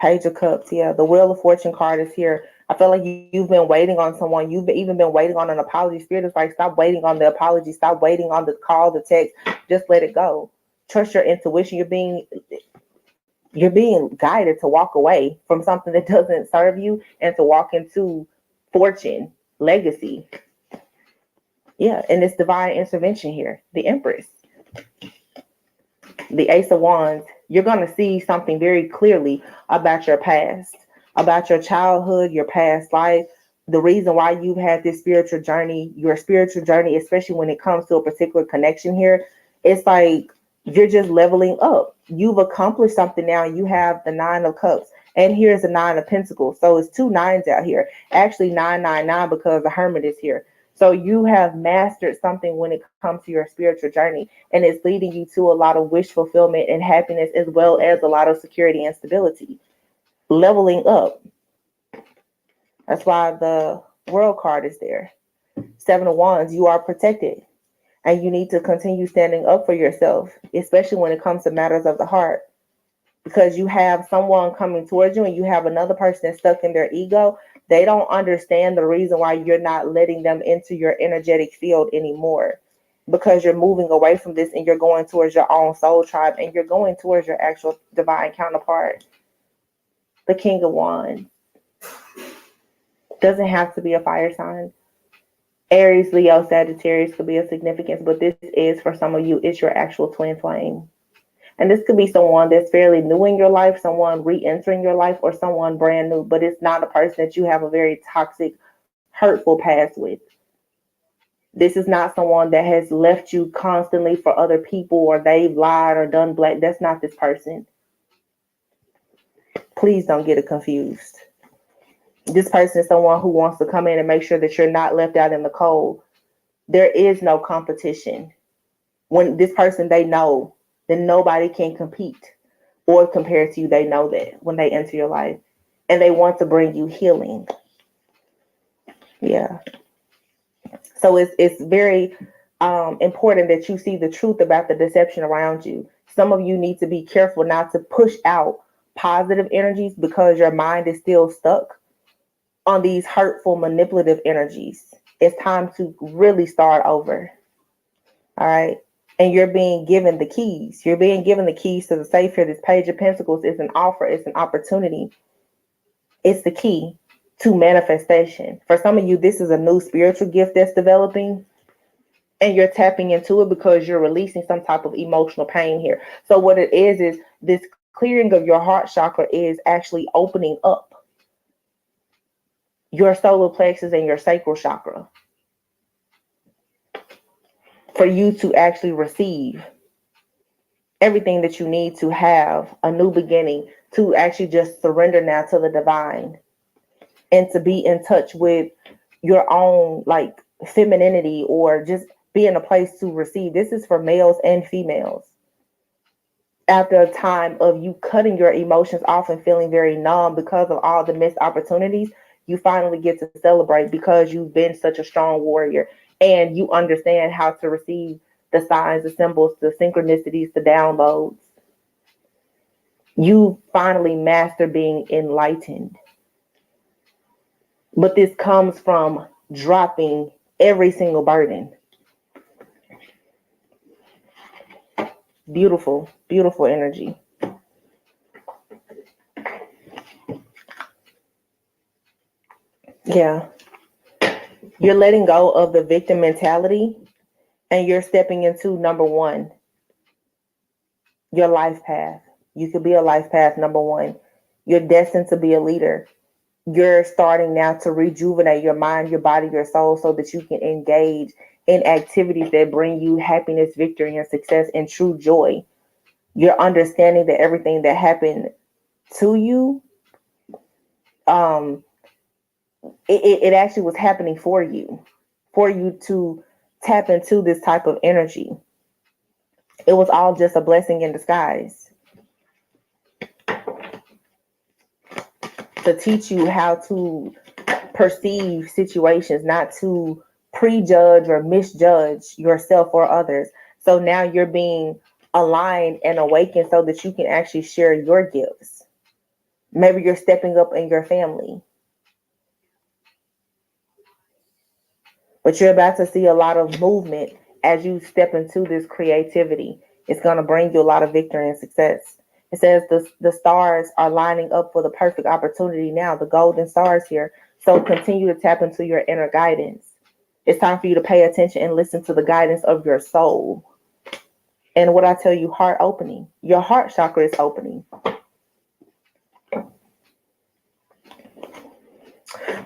Page of Cups. Yeah, the Wheel of Fortune card is here. I feel like you've been waiting on someone. You've even been waiting on an apology. Spirit is like, stop waiting on the apology. Stop waiting on the call, the text. Just let it go. Trust your intuition. You're being guided to walk away from something that doesn't serve you and to walk into fortune, legacy. Yeah, and it's divine intervention here. The Empress. The Ace of Wands. You're going to see something very clearly about your past, about your childhood, your past life, the reason why you've had this spiritual journey, your spiritual journey, especially when it comes to a particular connection here. It's like you're just leveling up. You've accomplished something now. You have the 9 of Cups. And here's the 9 of Pentacles. So it's 2 9s out here. Actually 999 because the Hermit is here. So you have mastered something when it comes to your spiritual journey, and it's leading you to a lot of wish fulfillment and happiness, as well as a lot of security and stability. Leveling up. That's why the World card is there. 7 of Wands, you are protected, and you need to continue standing up for yourself, especially when it comes to matters of the heart. Because you have someone coming towards you and you have another person that's stuck in their ego. They don't understand the reason why you're not letting them into your energetic field anymore, because you're moving away from this and you're going towards your own soul tribe and you're going towards your actual divine counterpart. The King of Wands. Doesn't have to be a fire sign. Aries, Leo, Sagittarius could be a significance, but this is for some of you, it's your actual twin flame. And this could be someone that's fairly new in your life, someone re-entering your life, or someone brand new, but it's not a person that you have a very toxic, hurtful past with. This is not someone that has left you constantly for other people, or they've lied or done black. That's not this person. Please don't get it confused. This person is someone who wants to come in and make sure that you're not left out in the cold. There is no competition. When this person, they know then nobody can compete or compare to you. They know that when they enter your life, and they want to bring you healing. Yeah. So it's very important that you see the truth about the deception around you. Some of you need to be careful not to push out positive energies because your mind is still stuck on these hurtful, manipulative energies. It's time to really start over. All right. And you're being given the keys. You're being given the keys to the safe here. This Page of Pentacles is an offer, it's an opportunity. It's the key to manifestation. For some of you, this is a new spiritual gift that's developing, and you're tapping into it because you're releasing some type of emotional pain here. So what it is this clearing of your heart chakra is actually opening up your solar plexus and your sacral chakra for you to actually receive everything that you need to have a new beginning, to actually just surrender now to the divine and to be in touch with your own like femininity, or just be in a place to receive. This is for males and females. After a time of you cutting your emotions off and feeling very numb because of all the missed opportunities, you finally get to celebrate because you've been such a strong warrior and you understand how to receive the signs, the symbols, the synchronicities, the downloads. You finally master being enlightened. But this comes from dropping every single burden. Beautiful, beautiful energy. Yeah. You're letting go of the victim mentality and you're stepping into number one, your life path. You could be a life path number one. You're destined to be a leader. You're starting now to rejuvenate your mind, your body, your soul, so that you can engage in activities that bring you happiness, victory, and success and true joy. You're understanding that everything that happened to you, it actually was happening for you to tap into this type of energy. It was all just a blessing in disguise to teach you how to perceive situations, not to prejudge or misjudge yourself or others. So now you're being aligned and awakened so that you can actually share your gifts. Maybe you're stepping up in your family. But you're about to see a lot of movement as you step into this creativity. It's going to bring you a lot of victory and success. It says the stars are lining up for the perfect opportunity now, the golden stars here. So continue to tap into your inner guidance. It's time for you to pay attention and listen to the guidance of your soul. And what I tell you, heart opening. Your heart chakra is opening.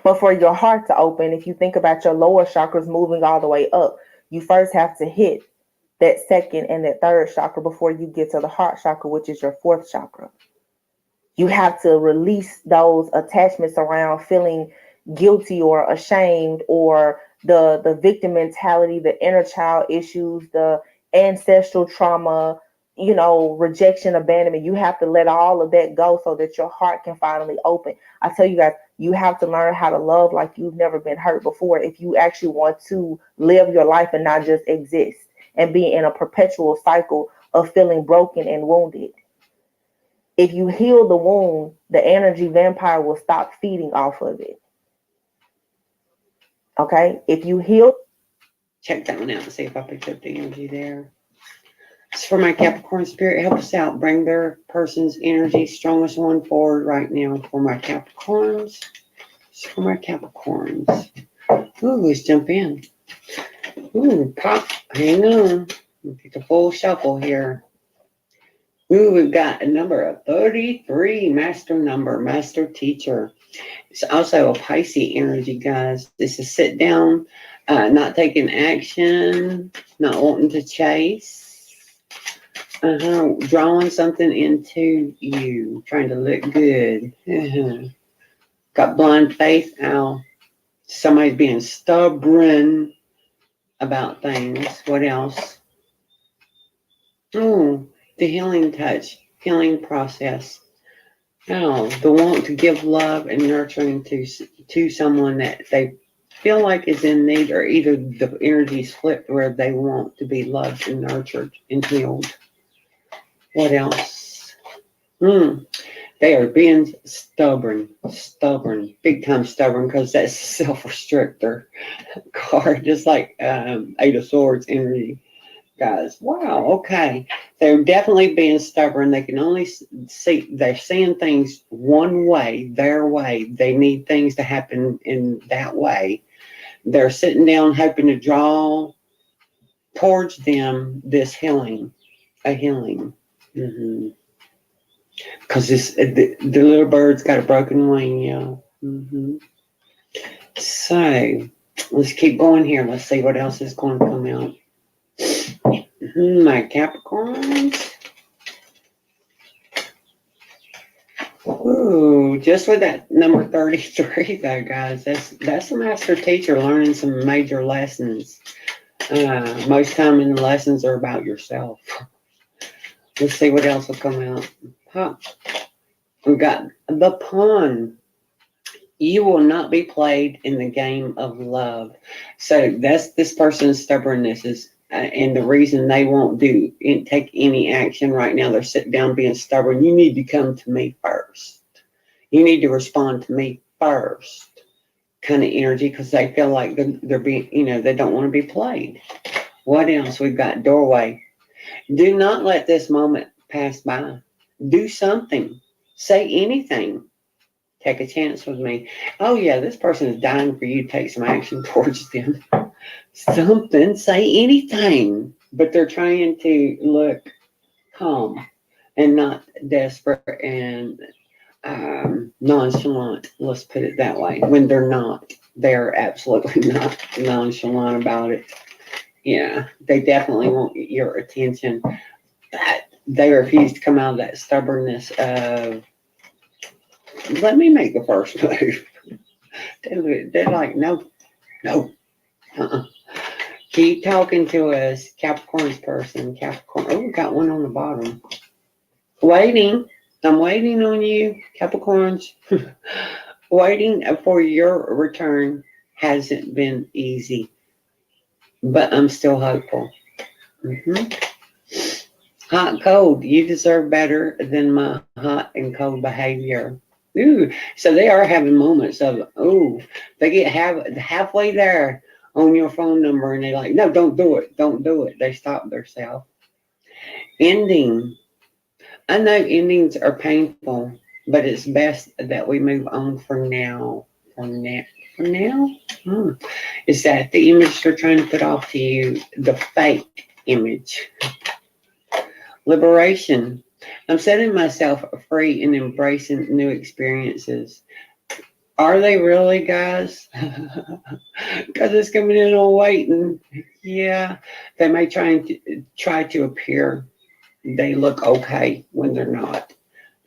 But for your heart to open, if you think about your lower chakras moving all the way up, you first have to hit that second and that third chakra before you get to the heart chakra, which is your fourth chakra. You have to release those attachments around feeling guilty or ashamed, or the victim mentality, the inner child issues, the ancestral trauma, rejection, abandonment. You have to let all of that go so that your heart can finally open. I tell you guys, you have to learn how to love like you've never been hurt before if you actually want to live your life and not just exist and be in a perpetual cycle of feeling broken and wounded. If you heal the wound, the energy vampire will stop feeding off of it. Okay? If you heal. Check that one out and see if I picked up the energy there. It's for my Capricorn spirit. Help us out. Bring their person's energy, strongest one forward right now for my Capricorns. It's for my Capricorns. Ooh, let's jump in. Ooh, pop. Hang on. We'll get the full shuffle here. Ooh, we've got a number of 33, master number, master teacher. It's also a Pisces energy, guys. This is sit down, not taking action, not wanting to chase. Drawing something into you, trying to look good. Got blind faith. Ow. Somebody's being stubborn about things. What else? Oh, the healing touch, healing process. Oh, the want to give love and nurturing to someone that they feel like is in need, or either the energy's flipped where they want to be loved and nurtured and healed. What else? They are being stubborn, big time stubborn, because that's a self-restrictor card, just like Eight of Swords energy. Guys, wow, okay. They're definitely being stubborn. They can only see, they're seeing things one way, their way. They need things to happen in that way. They're sitting down hoping to draw towards them this healing, a healing. Because the little bird's got a broken wing, yeah. So, let's keep going here. Let's see what else is going to come out. My Capricorns. Ooh, just with that number 33 though, guys, that's a master teacher learning some major lessons. Most time in the lessons are about yourself. Let's see what else will come out. Huh. We've got the Pawn. You will not be played in the game of love. So that's this person's stubbornness is, and the reason they won't take any action right now. They're sitting down being stubborn. You need to come to me first. You need to respond to me first. Kind of energy, because they feel like they're being, they don't want to be played. What else? We've got Doorway. Do not let this moment pass by. Do something. Say anything. Take a chance with me. Oh yeah, this person is dying for you to take some action towards them. Something, say anything. But they're trying to look calm and not desperate and nonchalant. Let's put it that way. When they're not, they're absolutely not nonchalant about it. Yeah, they definitely want your attention. But they refuse to come out of that stubbornness of, let me make the first move. They're like, no. Keep talking to us, Capricorn's person. Capricorn. Oh, we got one on the bottom. Waiting. I'm waiting on you, Capricorns. Waiting for your return hasn't been easy, but I'm still hopeful. Hot, cold. You deserve better than my hot and cold behavior. Ooh, so they are having moments of, they get halfway there on your phone number and they're like, no, don't do it. They stop themselves. Ending. I know endings are painful, but it's best that we move on for now. For now? Is that the image they're trying to put off to you? The fake image. Liberation. I'm setting myself free and embracing new experiences. Are they really, guys? Because it's coming in on waiting. Yeah, they may try to appear. They look okay when they're not.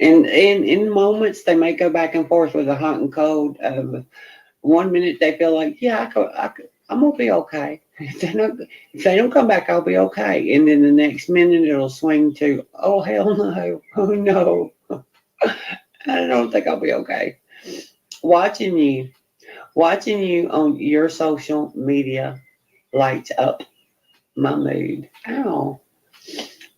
And in moments, they may go back and forth with a hot and cold. 1 minute they feel like, yeah, I'm gonna be okay. If they don't come back, I'll be okay. And then the next minute it'll swing to, oh hell no, oh no, I don't think I'll be okay. Watching you on your social media lights up my mood. Ow.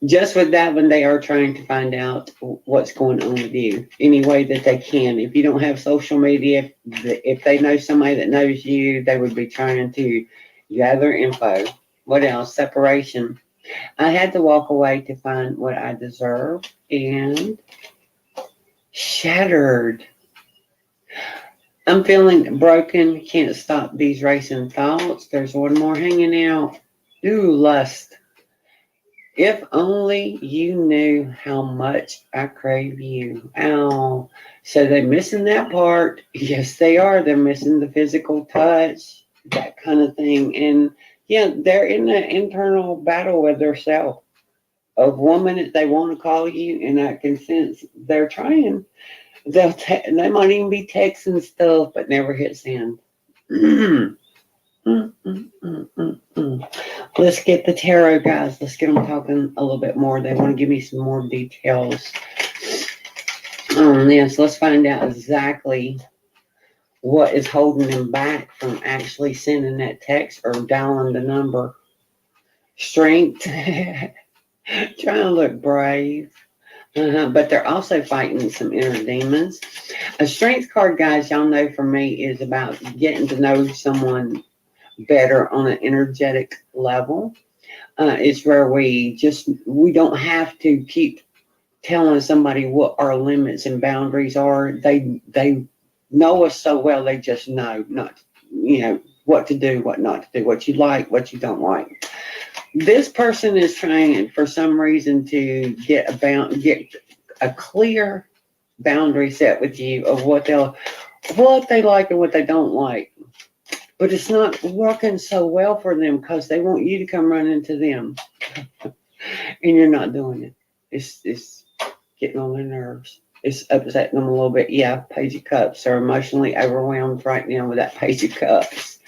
Just with that one, they are trying to find out what's going on with you any way that they can. If you don't have social media, if they know somebody that knows you, they would be trying to gather info. What else? Separation. I had to walk away to find what I deserve, and shattered. I'm feeling broken. Can't stop these racing thoughts. There's one more hanging out. Ooh, lust. If only you knew how much I crave you. Ow. So they're missing that part. Yes, they are. They're missing the physical touch, that kind of thing. And yeah, they're in an internal battle with themselves. Of 1 minute they want to call you, and I can sense they're trying. They might even be texting stuff, but never hit send. Let's get the tarot, guys. Let's get them talking a little bit more. They want to give me some more details on this. Let's find out exactly what is holding them back from actually sending that text or dialing the number. Strength, trying to look brave. But they're also fighting some inner demons. A strength card, guys, y'all know for me is about getting to know someone better on an energetic level. It's where we don't have to keep telling somebody what our limits and boundaries are. They know us so well, they just know not, what to do, what not to do, what you like, what you don't like. This person is trying for some reason to get a clear boundary set with you of what they like and what they don't like. But it's not working so well for them because they want you to come run into them. And you're not doing it. It's getting on their nerves. It's upsetting them a little bit. Yeah, Page of Cups are emotionally overwhelmed right now with that Page of Cups.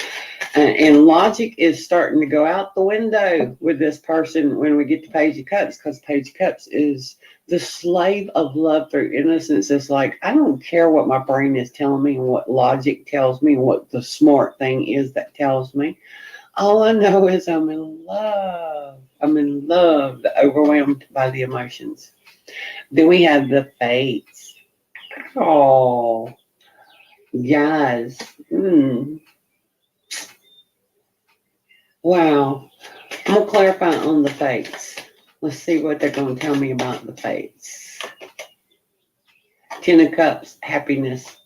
And logic is starting to go out the window with this person when we get to Page of Cups, because Page of Cups is the slave of love through innocence. It's like, I don't care what my brain is telling me and what logic tells me and what the smart thing is that tells me. All I know is I'm in love. I'm in love, overwhelmed by the emotions. Then we have the fates. Oh, guys. Wow. I'm going to clarify on the fates. Let's see what they're going to tell me about the fates. 10 of Cups, happiness.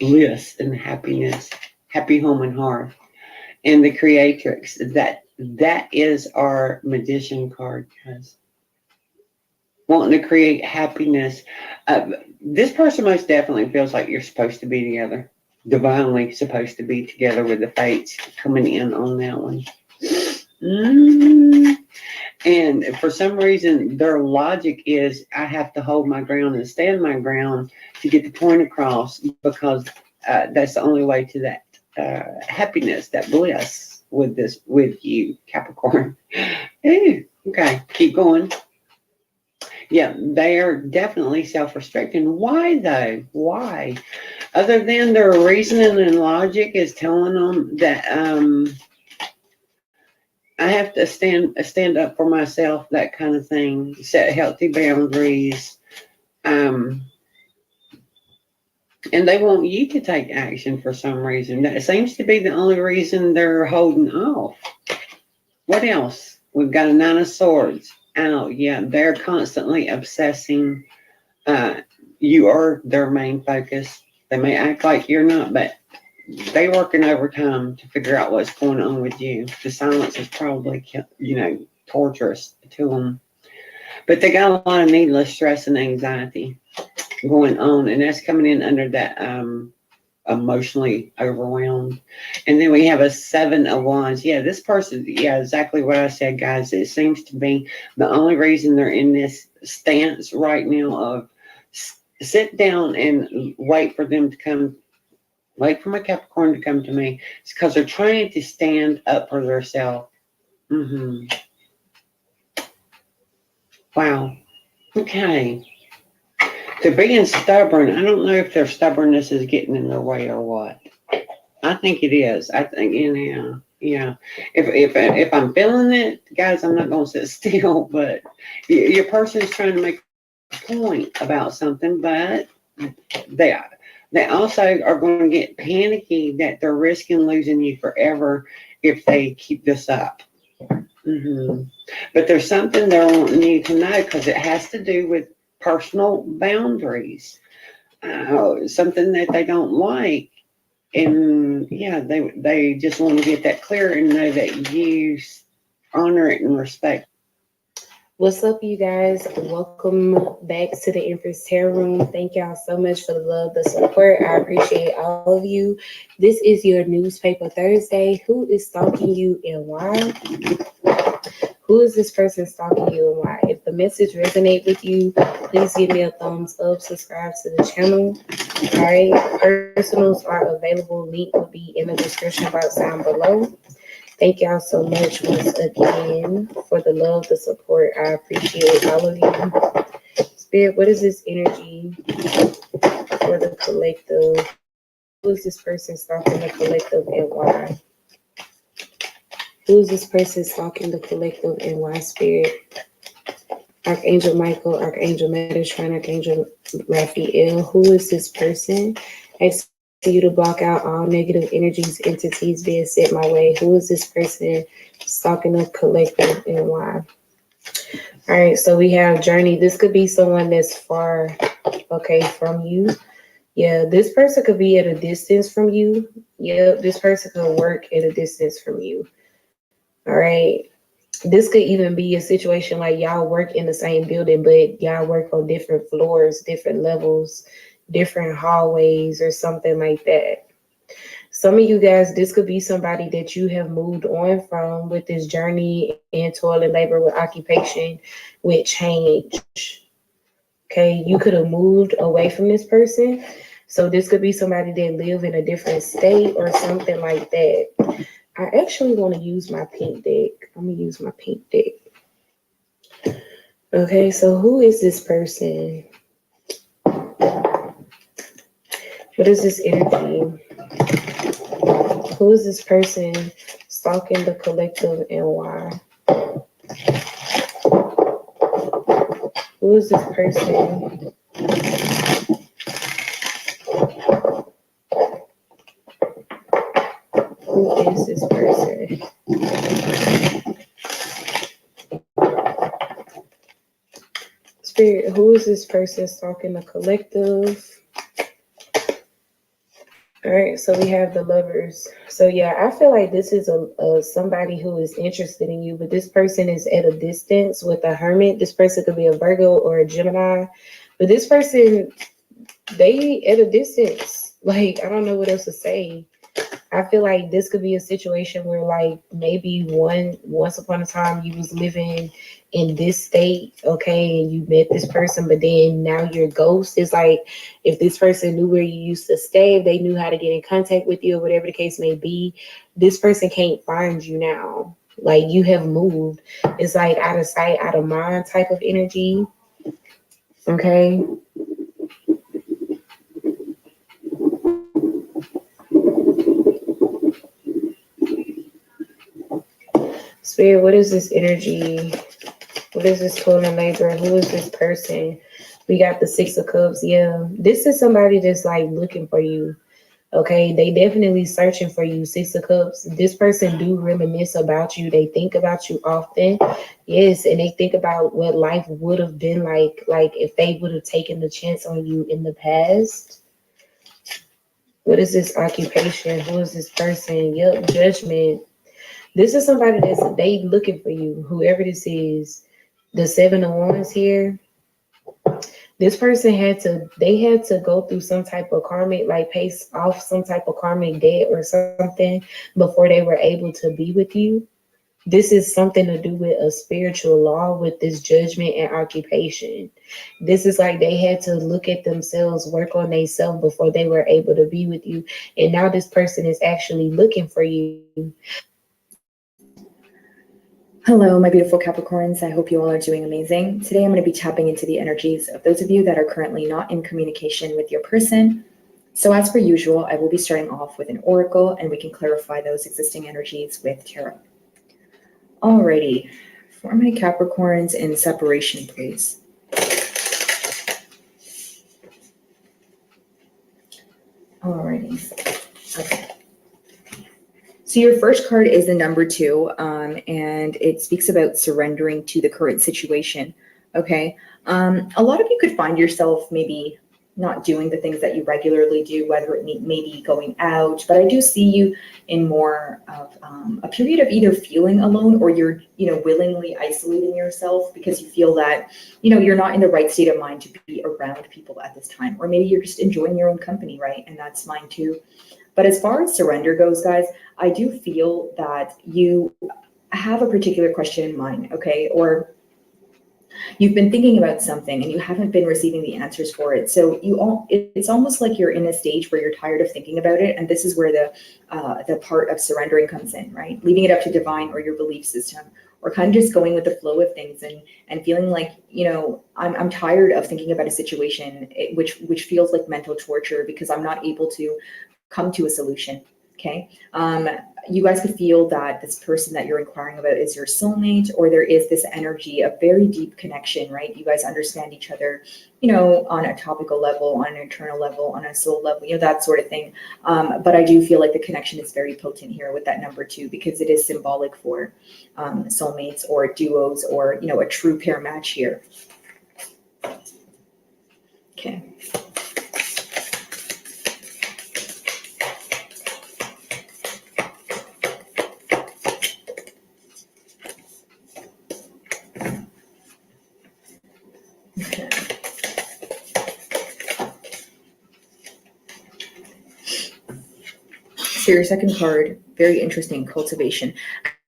Bliss and happiness. Happy home and hearth. And the Creatrix. That is our Magician card, guys. Wanting to create happiness. This person most definitely feels like you're supposed to be together. Divinely supposed to be together with the fates coming in on that one. And for some reason, their logic is I have to hold my ground and stand my ground to get the point across, because that's the only way to that happiness, that bliss with you, Capricorn. Ooh, okay, keep going. Yeah, they are definitely self-restricting. Why though? Why? Other than their reasoning and logic is telling them that I have to stand up for myself, that kind of thing, set healthy boundaries. And they want you to take action for some reason. That seems to be the only reason they're holding off. What else? We've got a 9 of Swords. Oh, yeah, they're constantly obsessing. You are their main focus. They may act like you're not, but they're working overtime to figure out what's going on with you. The silence is probably, torturous to them. But they got a lot of needless stress and anxiety going on, and that's coming in under that emotionally overwhelmed. And then we have a 7 of Wands. Yeah, this person, exactly what I said, guys. It seems to be the only reason they're in this stance right now of sit down and wait for them to come. Wait for my Capricorn to come to me. It's because they're trying to stand up for themselves. Wow. Okay. They're being stubborn. I don't know if their stubbornness is getting in their way or what. I think it is. I think, yeah. If I'm feeling it, guys, I'm not going to sit still. But your person is trying to make a point about something, but they also are going to get panicky that they're risking losing you forever if they keep this up. But there's something they're wanting you to know, because it has to do with personal boundaries, something that they don't like. And they just want to get that clear and know that you honor it and respect. What's up, you guys? Welcome back to the Empress Tarot Room. Thank y'all so much for the love, the support. I appreciate all of you. This is your Newspaper Thursday. Who is stalking you and why? Who is this person stalking you and why? If the message resonates with you, please give me a thumbs up, subscribe to the channel. All right, personals are available. Link will be in the description box down below. Thank y'all so much once again for the love, the support. I appreciate all of you. Spirit, what is this energy for the collective? Who is this person stalking the collective and why? Who is this person stalking the collective and why, Spirit? Archangel Michael, Archangel Metatron, Archangel Raphael. Who is this person? Asking you to block out all negative energies, entities being sent my way. Who is this person stalking the collective and why? All right, so we have journey. This could be someone that's far, okay, from you. Yeah, this person could be at a distance from you. Yeah, this person could work at a distance from you. All right. This could even be a situation like y'all work in the same building, but y'all work on different floors, different levels, different hallways, or something like that. Some of you guys, this could be somebody that you have moved on from with this journey and toil and labor with occupation, with change. Okay, you could have moved away from this person. So this could be somebody that live in a different state or something like that. I actually want to use my pink deck. I'm going to use my pink deck. Okay, so who is this person? What is this energy? Who is this person stalking the collective and why? Who is this person? Who is this person? Spirit, who is this person stalking the collective? All right, so we have the lovers. So yeah, I feel like this is a somebody who is interested in you, but this person is at a distance with a hermit. This person could be a Virgo or a Gemini, but this person, they at a distance. Like, I don't know what else to say. I feel like this could be a situation where, like, maybe once upon a time you was living in this state, okay, and you met this person, but then now you're ghost. It's like if this person knew where you used to stay, if they knew how to get in contact with you or whatever the case may be, this person can't find you now. Like, you have moved. It's like out of sight, out of mind type of energy. Okay. Spirit, what is this energy? What is this toil and labor? Who is this person? We got the Six of Cups. Yeah, this is somebody that's like looking for you. Okay, they definitely searching for you. Six of Cups. This person do reminisce about you. They think about you often. Yes, and they think about what life would have been like if they would have taken the chance on you in the past. What is this occupation? Who is this person? Yep, Judgment. This is somebody that's they looking for you, whoever this is. The Seven of Wands here. This person had to go through some type of karmic, like pay off some type of karmic debt or something before they were able to be with you. This is something to do with a spiritual law with this Judgment and occupation. This is like they had to look at themselves, work on themselves before they were able to be with you. And now this person is actually looking for you. Hello, my beautiful Capricorns. I hope you all are doing amazing. Today, I'm going to be tapping into the energies of those of you that are currently not in communication with your person. So as per usual, I will be starting off with an oracle, and we can clarify those existing energies with tarot. Alrighty, for my Capricorns in separation, please. Alrighty, okay. So your first card is the number 2, and it speaks about surrendering to the current situation, okay? A lot of you could find yourself maybe not doing the things that you regularly do, whether it may be going out, but I do see you in more of a period of either feeling alone or you're, willingly isolating yourself because you feel that, you're not in the right state of mind to be around people at this time, or maybe you're just enjoying your own company, right? And that's mine too. But as far as surrender goes, guys, I do feel that you have a particular question in mind, okay? Or you've been thinking about something and you haven't been receiving the answers for it. So it's almost like you're in a stage where you're tired of thinking about it. And this is where the part of surrendering comes in, right? Leaving it up to divine or your belief system, or kind of just going with the flow of things and feeling like, you know, I'm tired of thinking about a situation which feels like mental torture because I'm not able to come to a solution. Okay. You guys could feel that this person that you're inquiring about is your soulmate, or there is this energy of very deep connection, right? You guys understand each other, you know, on a topical level, on an internal level, on a soul level, you know, that sort of thing. But I do feel like the connection is very potent here with that number 2, because it is symbolic for soulmates or duos, or, you know, a true pair match here. Okay. Okay. So your second card, very interesting, cultivation.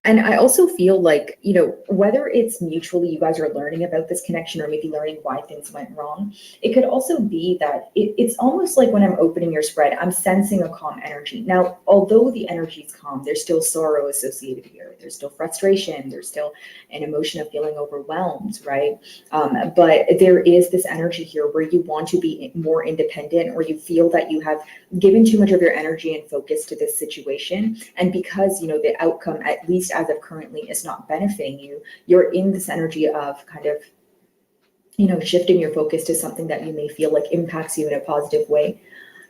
And I also feel like, you know, whether it's mutually you guys are learning about this connection or maybe learning why things went wrong, it could also be that it's almost like when I'm opening your spread, I'm sensing a calm energy. Now, although the energy is calm, there's still sorrow associated here. There's still frustration. There's still an emotion of feeling overwhelmed, right? But there is this energy here where you want to be more independent, or you feel that you have given too much of your energy and focus to this situation. And because, you know, the outcome, at least as of currently, is not benefiting you, you're in this energy of kind of, you know, shifting your focus to something that you may feel like impacts you in a positive way.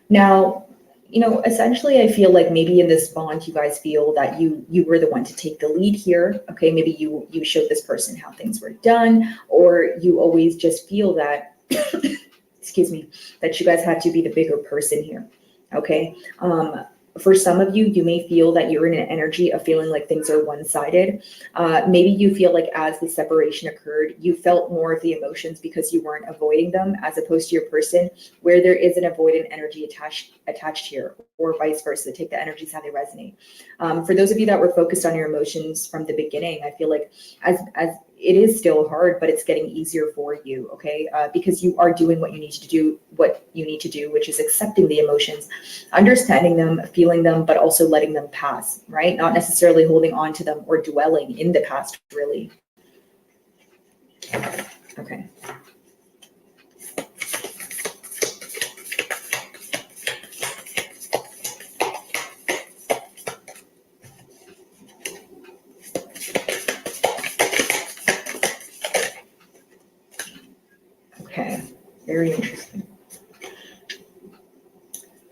Now, you know, essentially, I feel like maybe in this bond, you guys feel that you were the one to take the lead here. Okay, maybe you showed this person how things were done, or you always just feel that, excuse me, that you guys had to be the bigger person here. Okay. For some of you, you may feel that you're in an energy of feeling like things are one-sided. Maybe you feel like as the separation occurred, you felt more of the emotions because you weren't avoiding them, as opposed to your person, where there is an avoidant energy attached here, or vice versa. Take the energies how they resonate. For those of you that were focused on your emotions from the beginning, I feel like as it is still hard, but it's getting easier for you, okay? Because you are doing what you need to do, which is accepting the emotions, understanding them, feeling them, but also letting them pass, right? Not necessarily holding on to them or dwelling in the past, really. Okay. Okay, very interesting.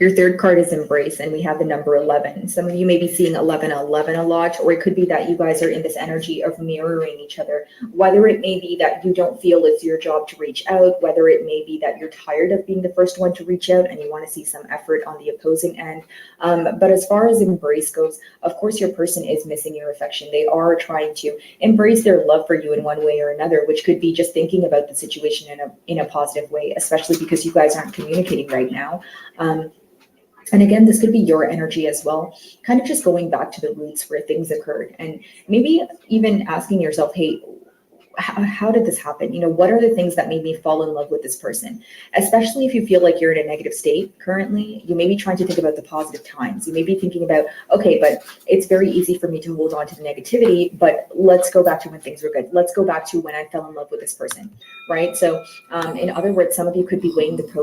Your third card is embrace, and we have the number 11. Some of you may be seeing 1111 a lot, or it could be that you guys are in this energy of mirroring each other. Whether it may be that you don't feel it's your job to reach out, whether it may be that you're tired of being the first one to reach out and you want to see some effort on the opposing end. But as far as embrace goes, of course, your person is missing your affection. They are trying to embrace their love for you in one way or another, which could be just thinking about the situation in a positive way, especially because you guys aren't communicating right now. And again, this could be your energy as well, kind of just going back to the roots where things occurred, and maybe even asking yourself, hey, how did this happen? You know, what are the things that made me fall in love with this person? Especially if you feel like you're in a negative state currently, you may be trying to think about the positive times. You may be thinking about, okay, but it's very easy for me to hold on to the negativity, but let's go back to when things were good. Let's go back to when I fell in love with this person, right? So in other words, some of you could be weighing the pros